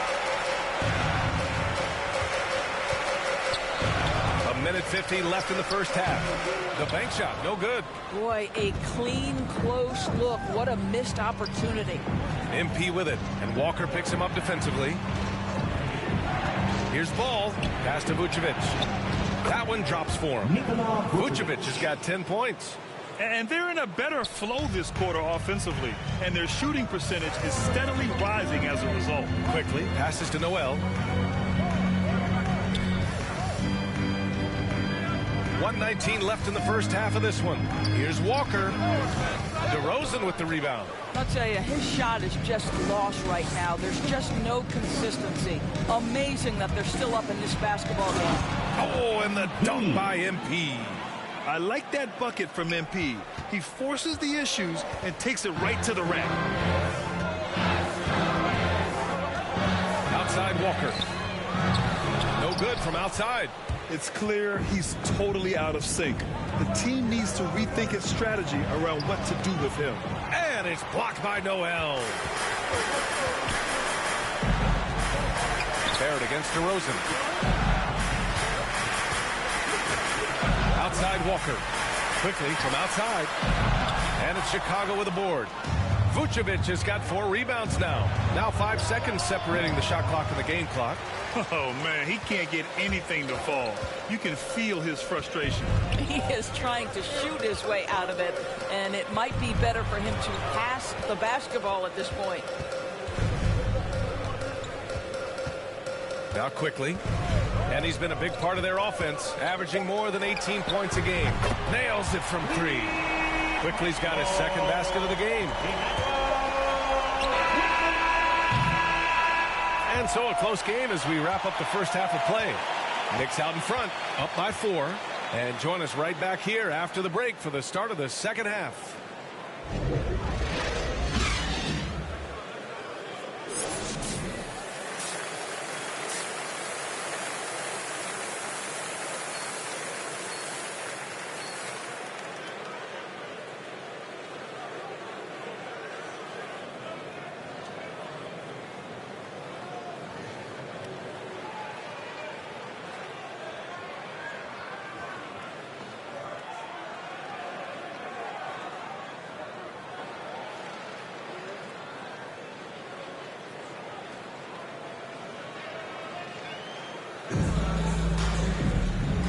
A minute 15 left in the first half. The bank shot, no good. Boy, a clean, close look. What a missed opportunity. MP with it, and Walker picks him up defensively. Here's Ball. Pass to Vucevic. That one drops for him. Vucevic has got 10 points. And they're in a better flow this quarter offensively, and their shooting percentage is steadily rising as a result. Quickly, passes to Noel. 1:19 left in the first half of this one. Here's Walker. DeRozan with the rebound. I'll tell you, his shot is just lost right now. There's just no consistency. Amazing that they're still up in this basketball game. Oh, and the dunk by MP. I like that bucket from MP. He forces the issues and takes it right to the rack. Outside Walker. No good from outside. It's clear he's totally out of sync. The team needs to rethink its strategy around what to do with him. And it's blocked by Noel. Barrett against DeRozan. Outside Walker. Quickly from outside. And it's Chicago with a board. Vucevic has got 4 rebounds now. Now 5 seconds separating the shot clock and the game clock. Oh, man, he can't get anything to fall. You can feel his frustration. He is trying to shoot his way out of it, and it might be better for him to pass the basketball at this point. Now quickly. And he's been a big part of their offense, averaging more than 18 points a game. Nails it from 3. Quickly's got his second basket of the game. And so a close game as we wrap up the first half of play. Knicks out in front, up by 4. And join us right back here after the break for the start of the second half.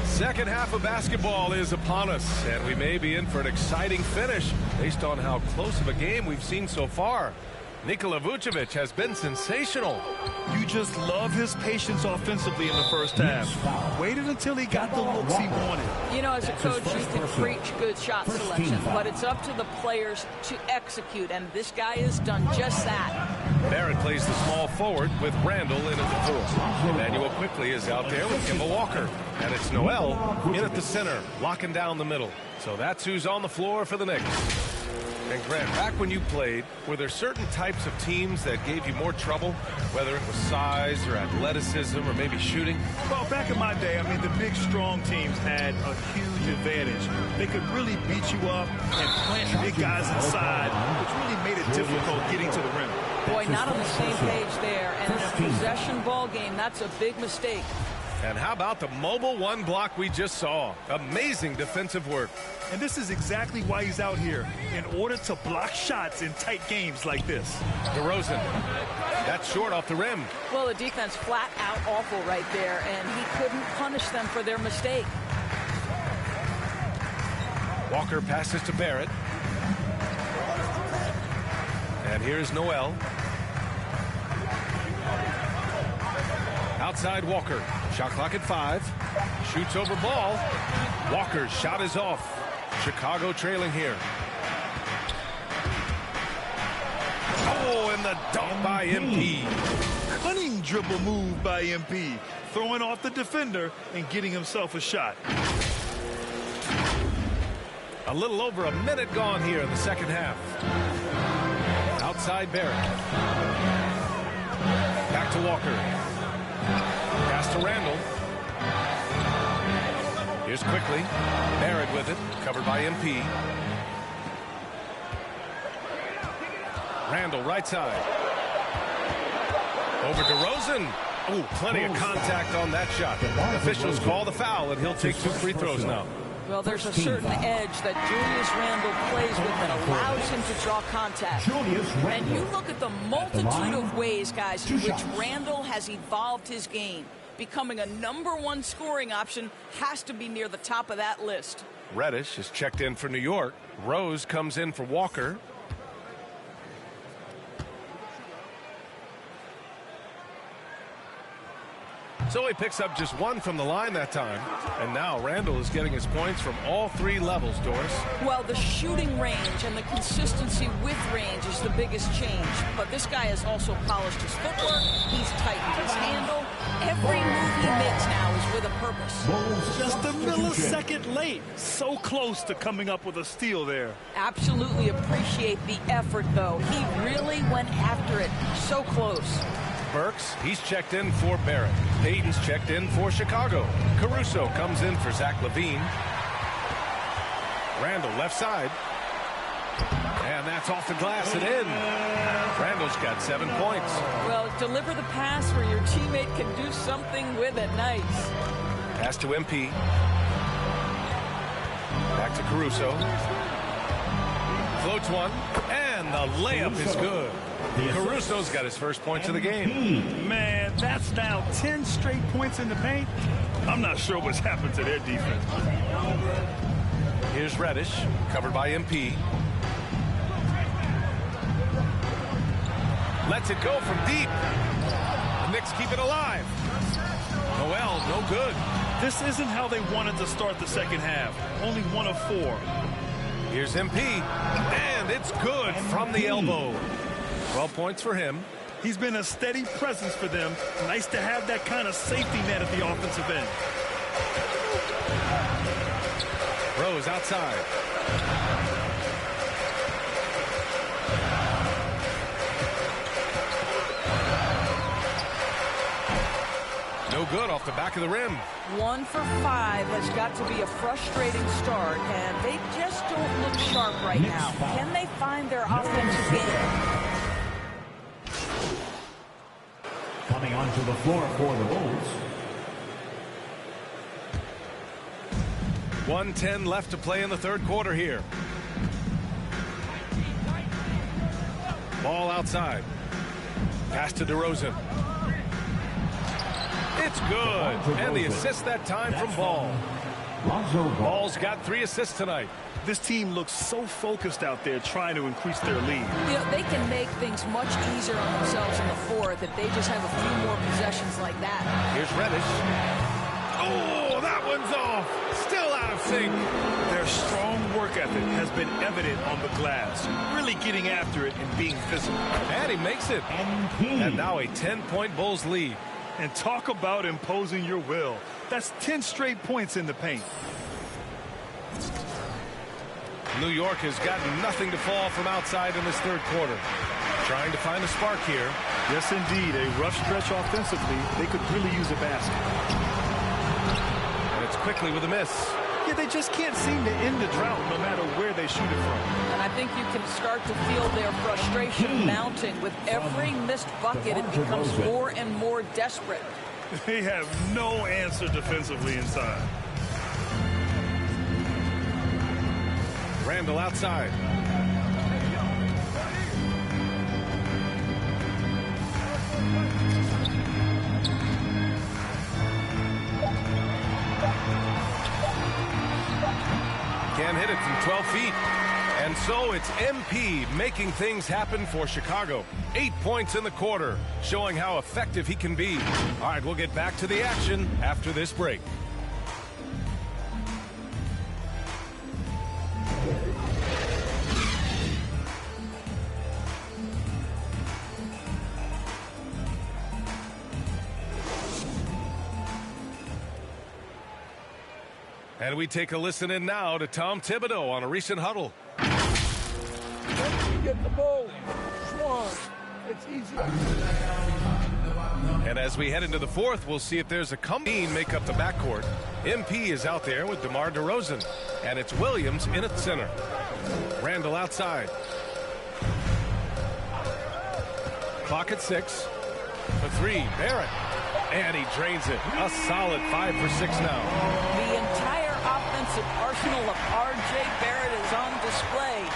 Second half of basketball is upon us, and we may be in for an exciting finish based on how close of a game we've seen so far. Nikola Vucevic has been sensational. You just love his patience offensively in the first half. Waited until he got the looks he wanted. You know, as a coach, you can preach good shot selection, but it's up to the players to execute, and this guy has done just that. Barrett plays the small forward with Randall in at the 4. Emmanuel Quickly is out there with Kemba Walker. And it's Noel in at the center, locking down the middle. So that's who's on the floor for the Knicks. And Grant, back when you played, were there certain types of teams that gave you more trouble, whether it was size or athleticism or maybe shooting? Well, back in my day, I mean, the big, strong teams had a huge advantage. They could really beat you up and plant big guys inside, which really made it difficult getting to the rim. Boy, not on the same page there. And in a possession ball game, that's a big mistake. And how about the mobile 1 block we just saw? Amazing defensive work. And this is exactly why he's out here, in order to block shots in tight games like this. DeRozan, that's short off the rim. Well, the defense flat out awful right there, and he couldn't punish them for their mistake. Walker passes to Barrett. And here's Noel. Outside Walker. Shot clock at 5. Shoots over ball. Walker's shot is off. Chicago trailing here. Oh, and the dunk by MP. Cunning dribble move by MP. Throwing off the defender and getting himself a shot. A little over a minute gone here in the second half. Outside Barrett. Back to Walker. Pass to Randall. Here's Quickly. Barrett with it. Covered by MP. Randall right side. Over DeRozan. Oh, plenty of contact on that shot. Officials call the foul, and he'll take 2 free throws now. Well, there's a certain edge that Julius Randle plays with that allows him to draw contact. And you look at the multitude of ways, guys, in which Randle has evolved his game. Becoming a #1 scoring option has to be near the top of that list. Reddish is checked in for New York. Rose comes in for Walker. So he picks up just 1 from the line that time. And now Randall is getting his points from all 3 levels, Doris. Well, the shooting range and the consistency with range is the biggest change. But this guy has also polished his footwork. He's tightened his handle. Every move he makes now is with a purpose. Just a millisecond late. So close to coming up with a steal there. Absolutely appreciate the effort, though. He really went after it. So close. Burks. He's checked in for Barrett. Payton's checked in for Chicago. Caruso comes in for Zach LaVine. Randall left side. And that's off the glass and in. Randall's got 7 points. Well, deliver the pass where your teammate can do something with it. Nice. Pass to MP. Back to Caruso. Floats one. And the layup is good. Caruso's got his first points of the game. Man, that's now 10 straight points in the paint. I'm not sure what's happened to their defense. Here's Reddish, covered by MP. Lets it go from deep. The Knicks keep it alive. Noel, no good. This isn't how they wanted to start the second half. Only 1 of 4. Here's MP, and it's good from the elbow. 12 points for him. He's been a steady presence for them. Nice to have that kind of safety net at the offensive end. Rose outside. No good off the back of the rim. 1 for 5 has got to be a frustrating start, and they just don't look sharp right now. Can they find their offensive game? Coming onto the floor for the Bulls. 1:10 left to play in the third quarter here. Ball outside. Pass to DeRozan. It's good. And the assist that time from Ball. Ball's got 3 assists tonight. This team looks so focused out there trying to increase their lead. You know, they can make things much easier on themselves in the fourth if they just have a few more possessions like that. Here's Reddish. Oh, that one's off. Still out of sync. Their strong work ethic has been evident on the glass. Really getting after it and being physical. And he makes it. And now a 10-point Bulls lead. And talk about imposing your will. That's 10 straight points in the paint. New York has gotten nothing to fall from outside in this third quarter. Trying to find a spark here. Yes, indeed. A rough stretch offensively. They could really use a basket. And it's quickly with a miss. Yeah, they just can't seem to end the drought no matter where they shoot it from. And I think you can start to feel their frustration mounting. With every missed bucket, it becomes more and more desperate. They have no answer defensively inside. Randall outside. Can't hit it from 12 feet. And so it's MP making things happen for Chicago. 8 points in the quarter, showing how effective he can be. All right, we'll get back to the action after this break. And we take a listen in now to Tom Thibodeau on a recent huddle. Get the ball. Swan. It's easy. And as we head into the fourth, we'll see if there's a comeback make up the backcourt. MP is out there with DeMar DeRozan. And it's Williams in at center. Randall outside. Clock at 6. For 3, Barrett. And he drains it. A solid 5 for 6 now. The entire offensive arsenal of R.J. Barrett is on display.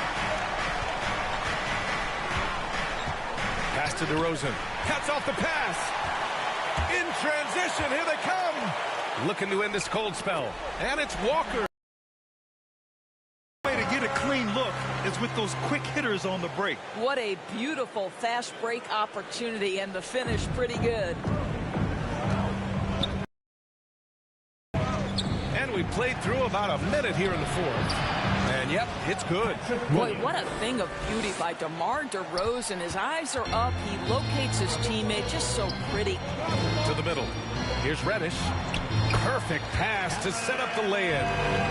Pass to DeRozan. Cuts off the pass. In transition, here they come. Looking to end this cold spell. And it's Walker. The way to get a clean look is with those quick hitters on the break. What a beautiful fast break opportunity, and the finish pretty good. And we played through about a minute here in the fourth. And yep, it's good. Boy, what a thing of beauty by DeMar DeRozan. His eyes are up. He locates his teammate just so pretty. To the middle. Here's Reddish. Perfect pass to set up the lay-in.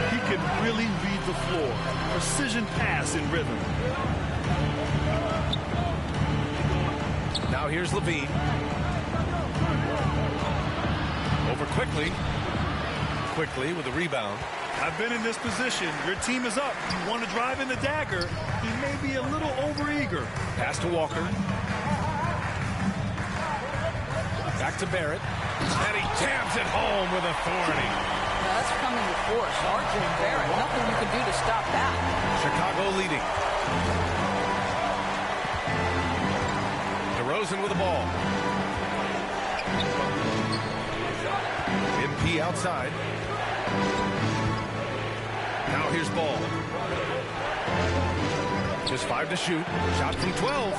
He can really read the floor. Precision pass in rhythm. Now here's LaVine. Quickly with a rebound. I've been in this position. Your team is up. You want to drive in the dagger. He may be a little overeager. Pass to Walker. Back to Barrett. And he jams it home with authority. Now that's coming with force. RJ Barrett, nothing you can do to stop that. Chicago leading. DeRozan with the ball. MP outside. Now here's Ball. Just 5 to shoot. Shot from 12.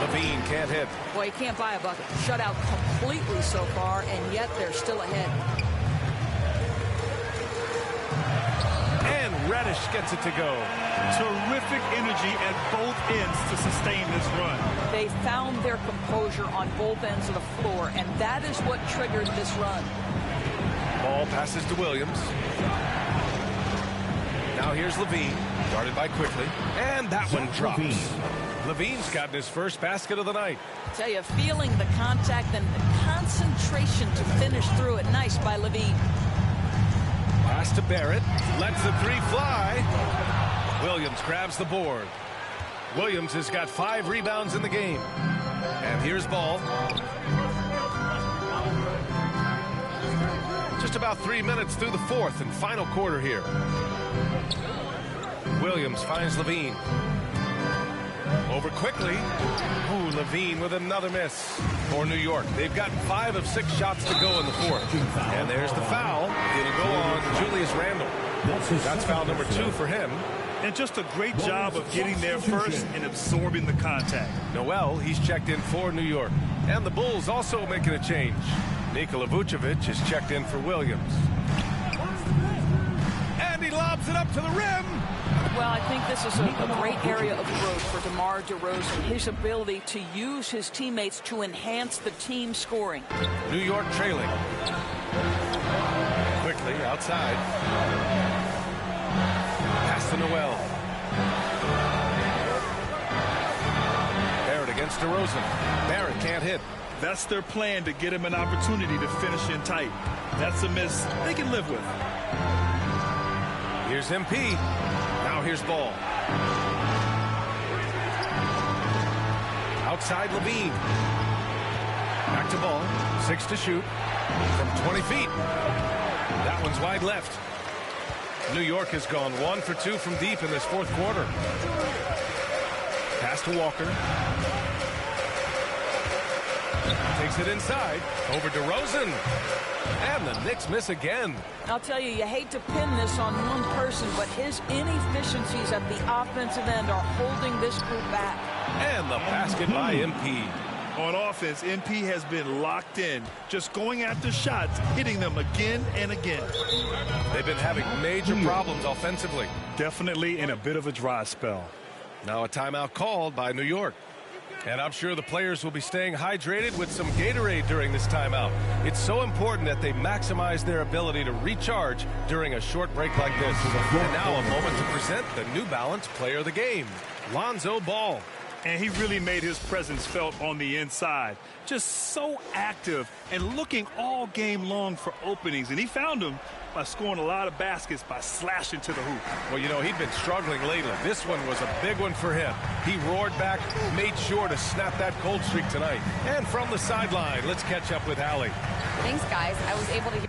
Levine can't hit. Boy, you can't buy a bucket. Shut out completely so far, and yet they're still ahead. And Reddish gets it to go. Terrific energy at both ends to sustain this run. They found their composure on both ends of the floor, and that is what triggered this run. Ball passes to Williams. Now here's Levine, guarded by Quickly, and that one drops. Levine's gotten his first basket of the night. I tell you, feeling the contact and the concentration to finish through it. Nice by Levine. Pass to Barrett, lets the three fly. Williams grabs the board. Williams has got 5 rebounds in the game. And here's Ball. Just about 3 minutes through the fourth and final quarter here. Williams finds Levine. Over Quickly. Ooh, Levine with another miss for New York. They've got 5 of 6 shots to go in the fourth. And there's the foul. It'll go on Julius Randle. That's foul number 2 for him. And just a great job of getting there first and absorbing the contact. Noel, he's checked in for New York. And the Bulls also making a change. Nikola Vucevic is checked in for Williams. And he lobs it up to the rim. Well, I think this is a great area of growth for DeMar DeRozan. His ability to use his teammates to enhance the team scoring. New York trailing. Quickly outside. Pass to Noel. Barrett against DeRozan. Barrett can't hit. That's their plan, to get him an opportunity to finish in tight. That's a miss they can live with. Here's MP. Now here's Ball. Outside Levine. Back to Ball. 6 to shoot. From 20 feet. That one's wide left. New York has gone 1 for 2 from deep in this fourth quarter. Pass to Walker. Takes it inside. Over DeRozan. And the Knicks miss again. I'll tell you, you hate to pin this on one person, but his inefficiencies at the offensive end are holding this group back. And the basket by MP. On offense, MP has been locked in, just going after shots, hitting them again and again. They've been having major problems offensively. Definitely in a bit of a dry spell. Now a timeout called by New York. And I'm sure the players will be staying hydrated with some Gatorade during this timeout. It's so important that they maximize their ability to recharge during a short break like this. And now a moment to present the New Balance Player of the Game, Lonzo Ball. And he really made his presence felt on the inside. Just so active and looking all game long for openings. And he found them by scoring a lot of baskets by slashing to the hoop. Well, you know, he'd been struggling lately. This one was a big one for him. He roared back, made sure to snap that cold streak tonight. And from the sideline, let's catch up with Allie. Thanks, guys. I was able to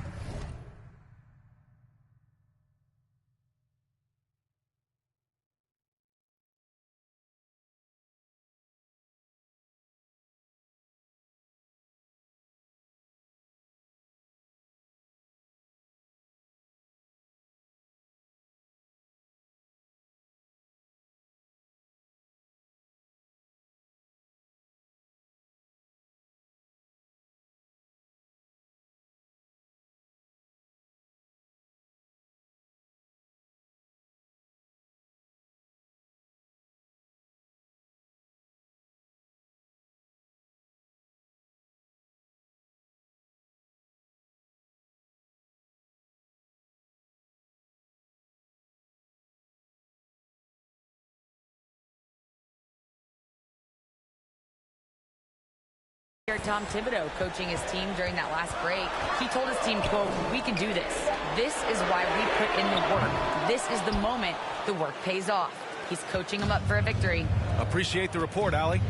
Tom Thibodeau coaching his team during that last break. He told his team, quote, "We can do this. This is why we put in the work. This is the moment the work pays off." He's coaching them up for a victory. Appreciate the report, Allie.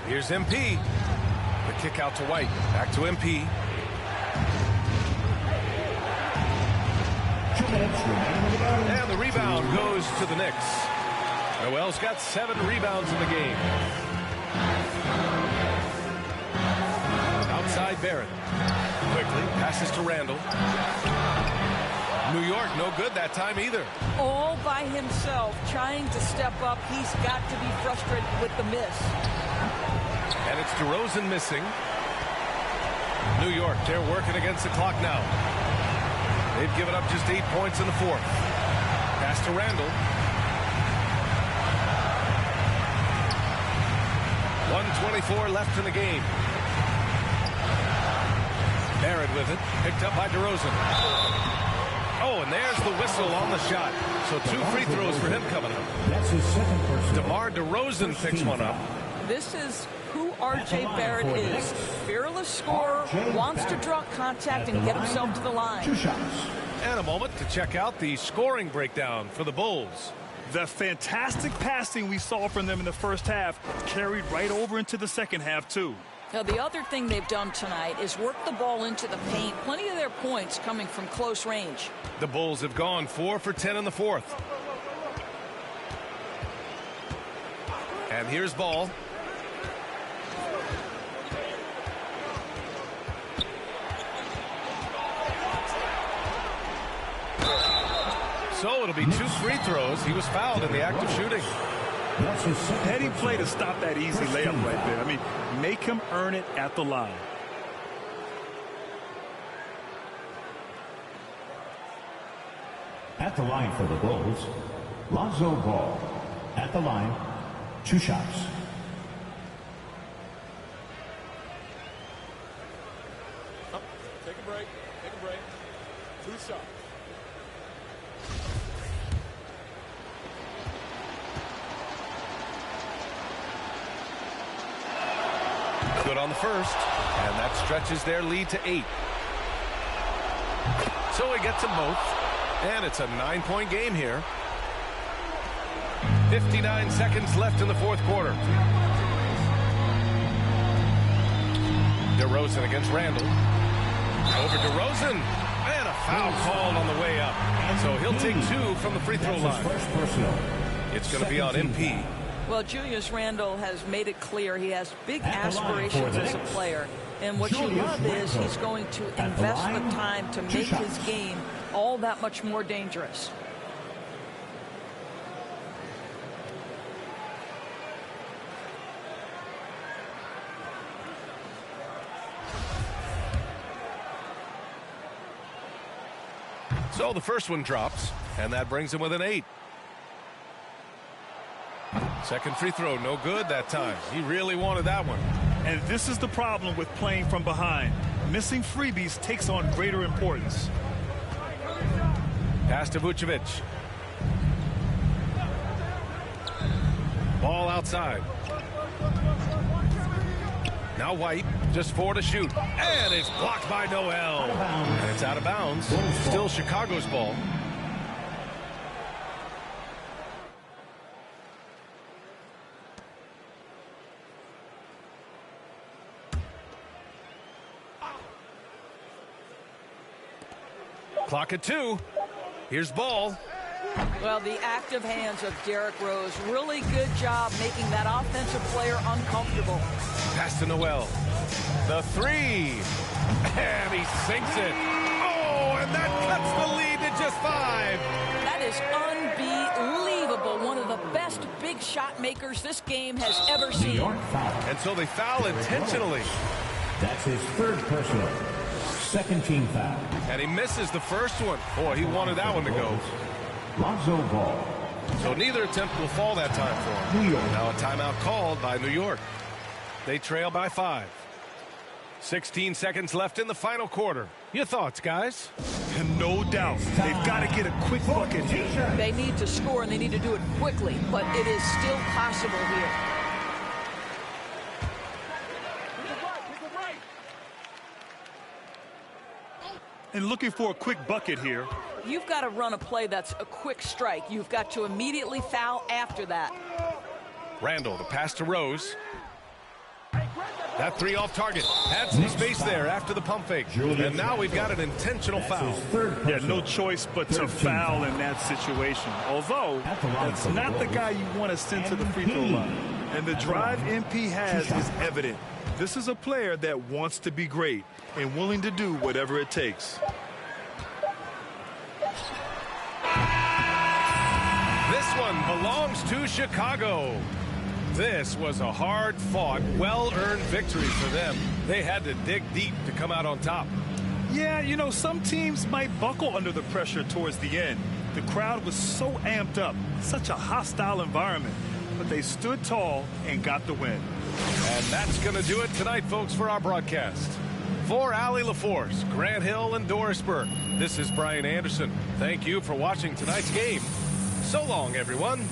Here's MP. The kick out to White. Back to MP. And the rebound goes to the Knicks. Noel's got 7 rebounds in the game. Outside Barrett. Quickly passes to Randall. New York no good that time either. All by himself, trying to step up. He's got to be frustrated with the miss. And it's DeRozan missing. New York, they're working against the clock now. They've given up just 8 points in the fourth. Pass to Randall. 1:24 left in the game. Barrett with it. Picked up by DeRozan. Oh, and there's the whistle on the shot. So 2 free throws for him coming up. That's his second personal. DeMar DeRozan picks one up. This is who R.J. Barrett is. Fearless scorer, wants to draw contact and get himself to the line. 2 shots. And a moment to check out the scoring breakdown for the Bulls. The fantastic passing we saw from them in the first half carried right over into the second half, too. Now, the other thing they've done tonight is work the ball into the paint. Plenty of their points coming from close range. The Bulls have gone 4 for 10 in the fourth. And here's Ball. So it'll be 2 free throws. He was fouled in the act of shooting. Heady play to stop that easy layup right there. I mean, make him earn it at the line. At the line for the Bulls, Lonzo Ball. At the line, 2 shots. Take a break. Take a break. 2 shots. Good on the first, and that stretches their lead to 8. So he gets them both, and it's a 9-point game here. 59 seconds left in the fourth quarter. DeRozan against Randall. Over DeRozan, and a foul called on the way up. So he'll take 2 from the free throw line. It's going to be on MP. Well, Julius Randle has made it clear he has big aspirations as a player. And what you love is he's going to invest the time to make his game all that much more dangerous. So the first one drops, and that brings him with an 8. Second free throw, no good that time. He really wanted that one. And this is the problem with playing from behind. Missing freebies takes on greater importance. Pass to Vucevic. Ball outside. Now White, just 4 to shoot. And it's blocked by Noel. And it's out of bounds. Still Chicago's ball. Clock at 2. Here's Ball. Well, the active hands of Derrick Rose. Really good job making that offensive player uncomfortable. Pass to Noel. The 3. And he sinks it. Oh, and that cuts the lead to just 5. That is unbelievable. One of the best big shot makers this game has ever seen. And so they foul intentionally. That's his 3rd personal. 2nd team foul. And he misses the first one. Boy, he wanted that one to go. Lonzo Ball. So neither attempt will fall that time for him. New York. Now a timeout called by New York. They trail by 5. 16 seconds left in the final quarter. Your thoughts, guys? No doubt. They've got to get a quick bucket here. They need to score, and they need to do it quickly, but it is still possible here. and looking for a quick bucket here. You've got to run a play that's a quick strike. You've got to immediately foul after that. Randall, the pass to Rose. That three off target. Had some space there after the pump fake. And now we've got an intentional foul. Yeah, no choice but to foul in that situation. Although, that's not the guy you want to send to the free throw line. And the drive MP has is evident. This is a player that wants to be great and willing to do whatever it takes. This one belongs to Chicago. This was a hard-fought, well-earned victory for them. They had to dig deep to come out on top. Yeah, you know, some teams might buckle under the pressure towards the end. The crowd was so amped up, such a hostile environment. But they stood tall and got the win. And that's going to do it tonight, folks, for our broadcast. For Allie LaForce, Grant Hill, and Doris Burke, this is Brian Anderson. Thank you for watching tonight's game. So long, everyone.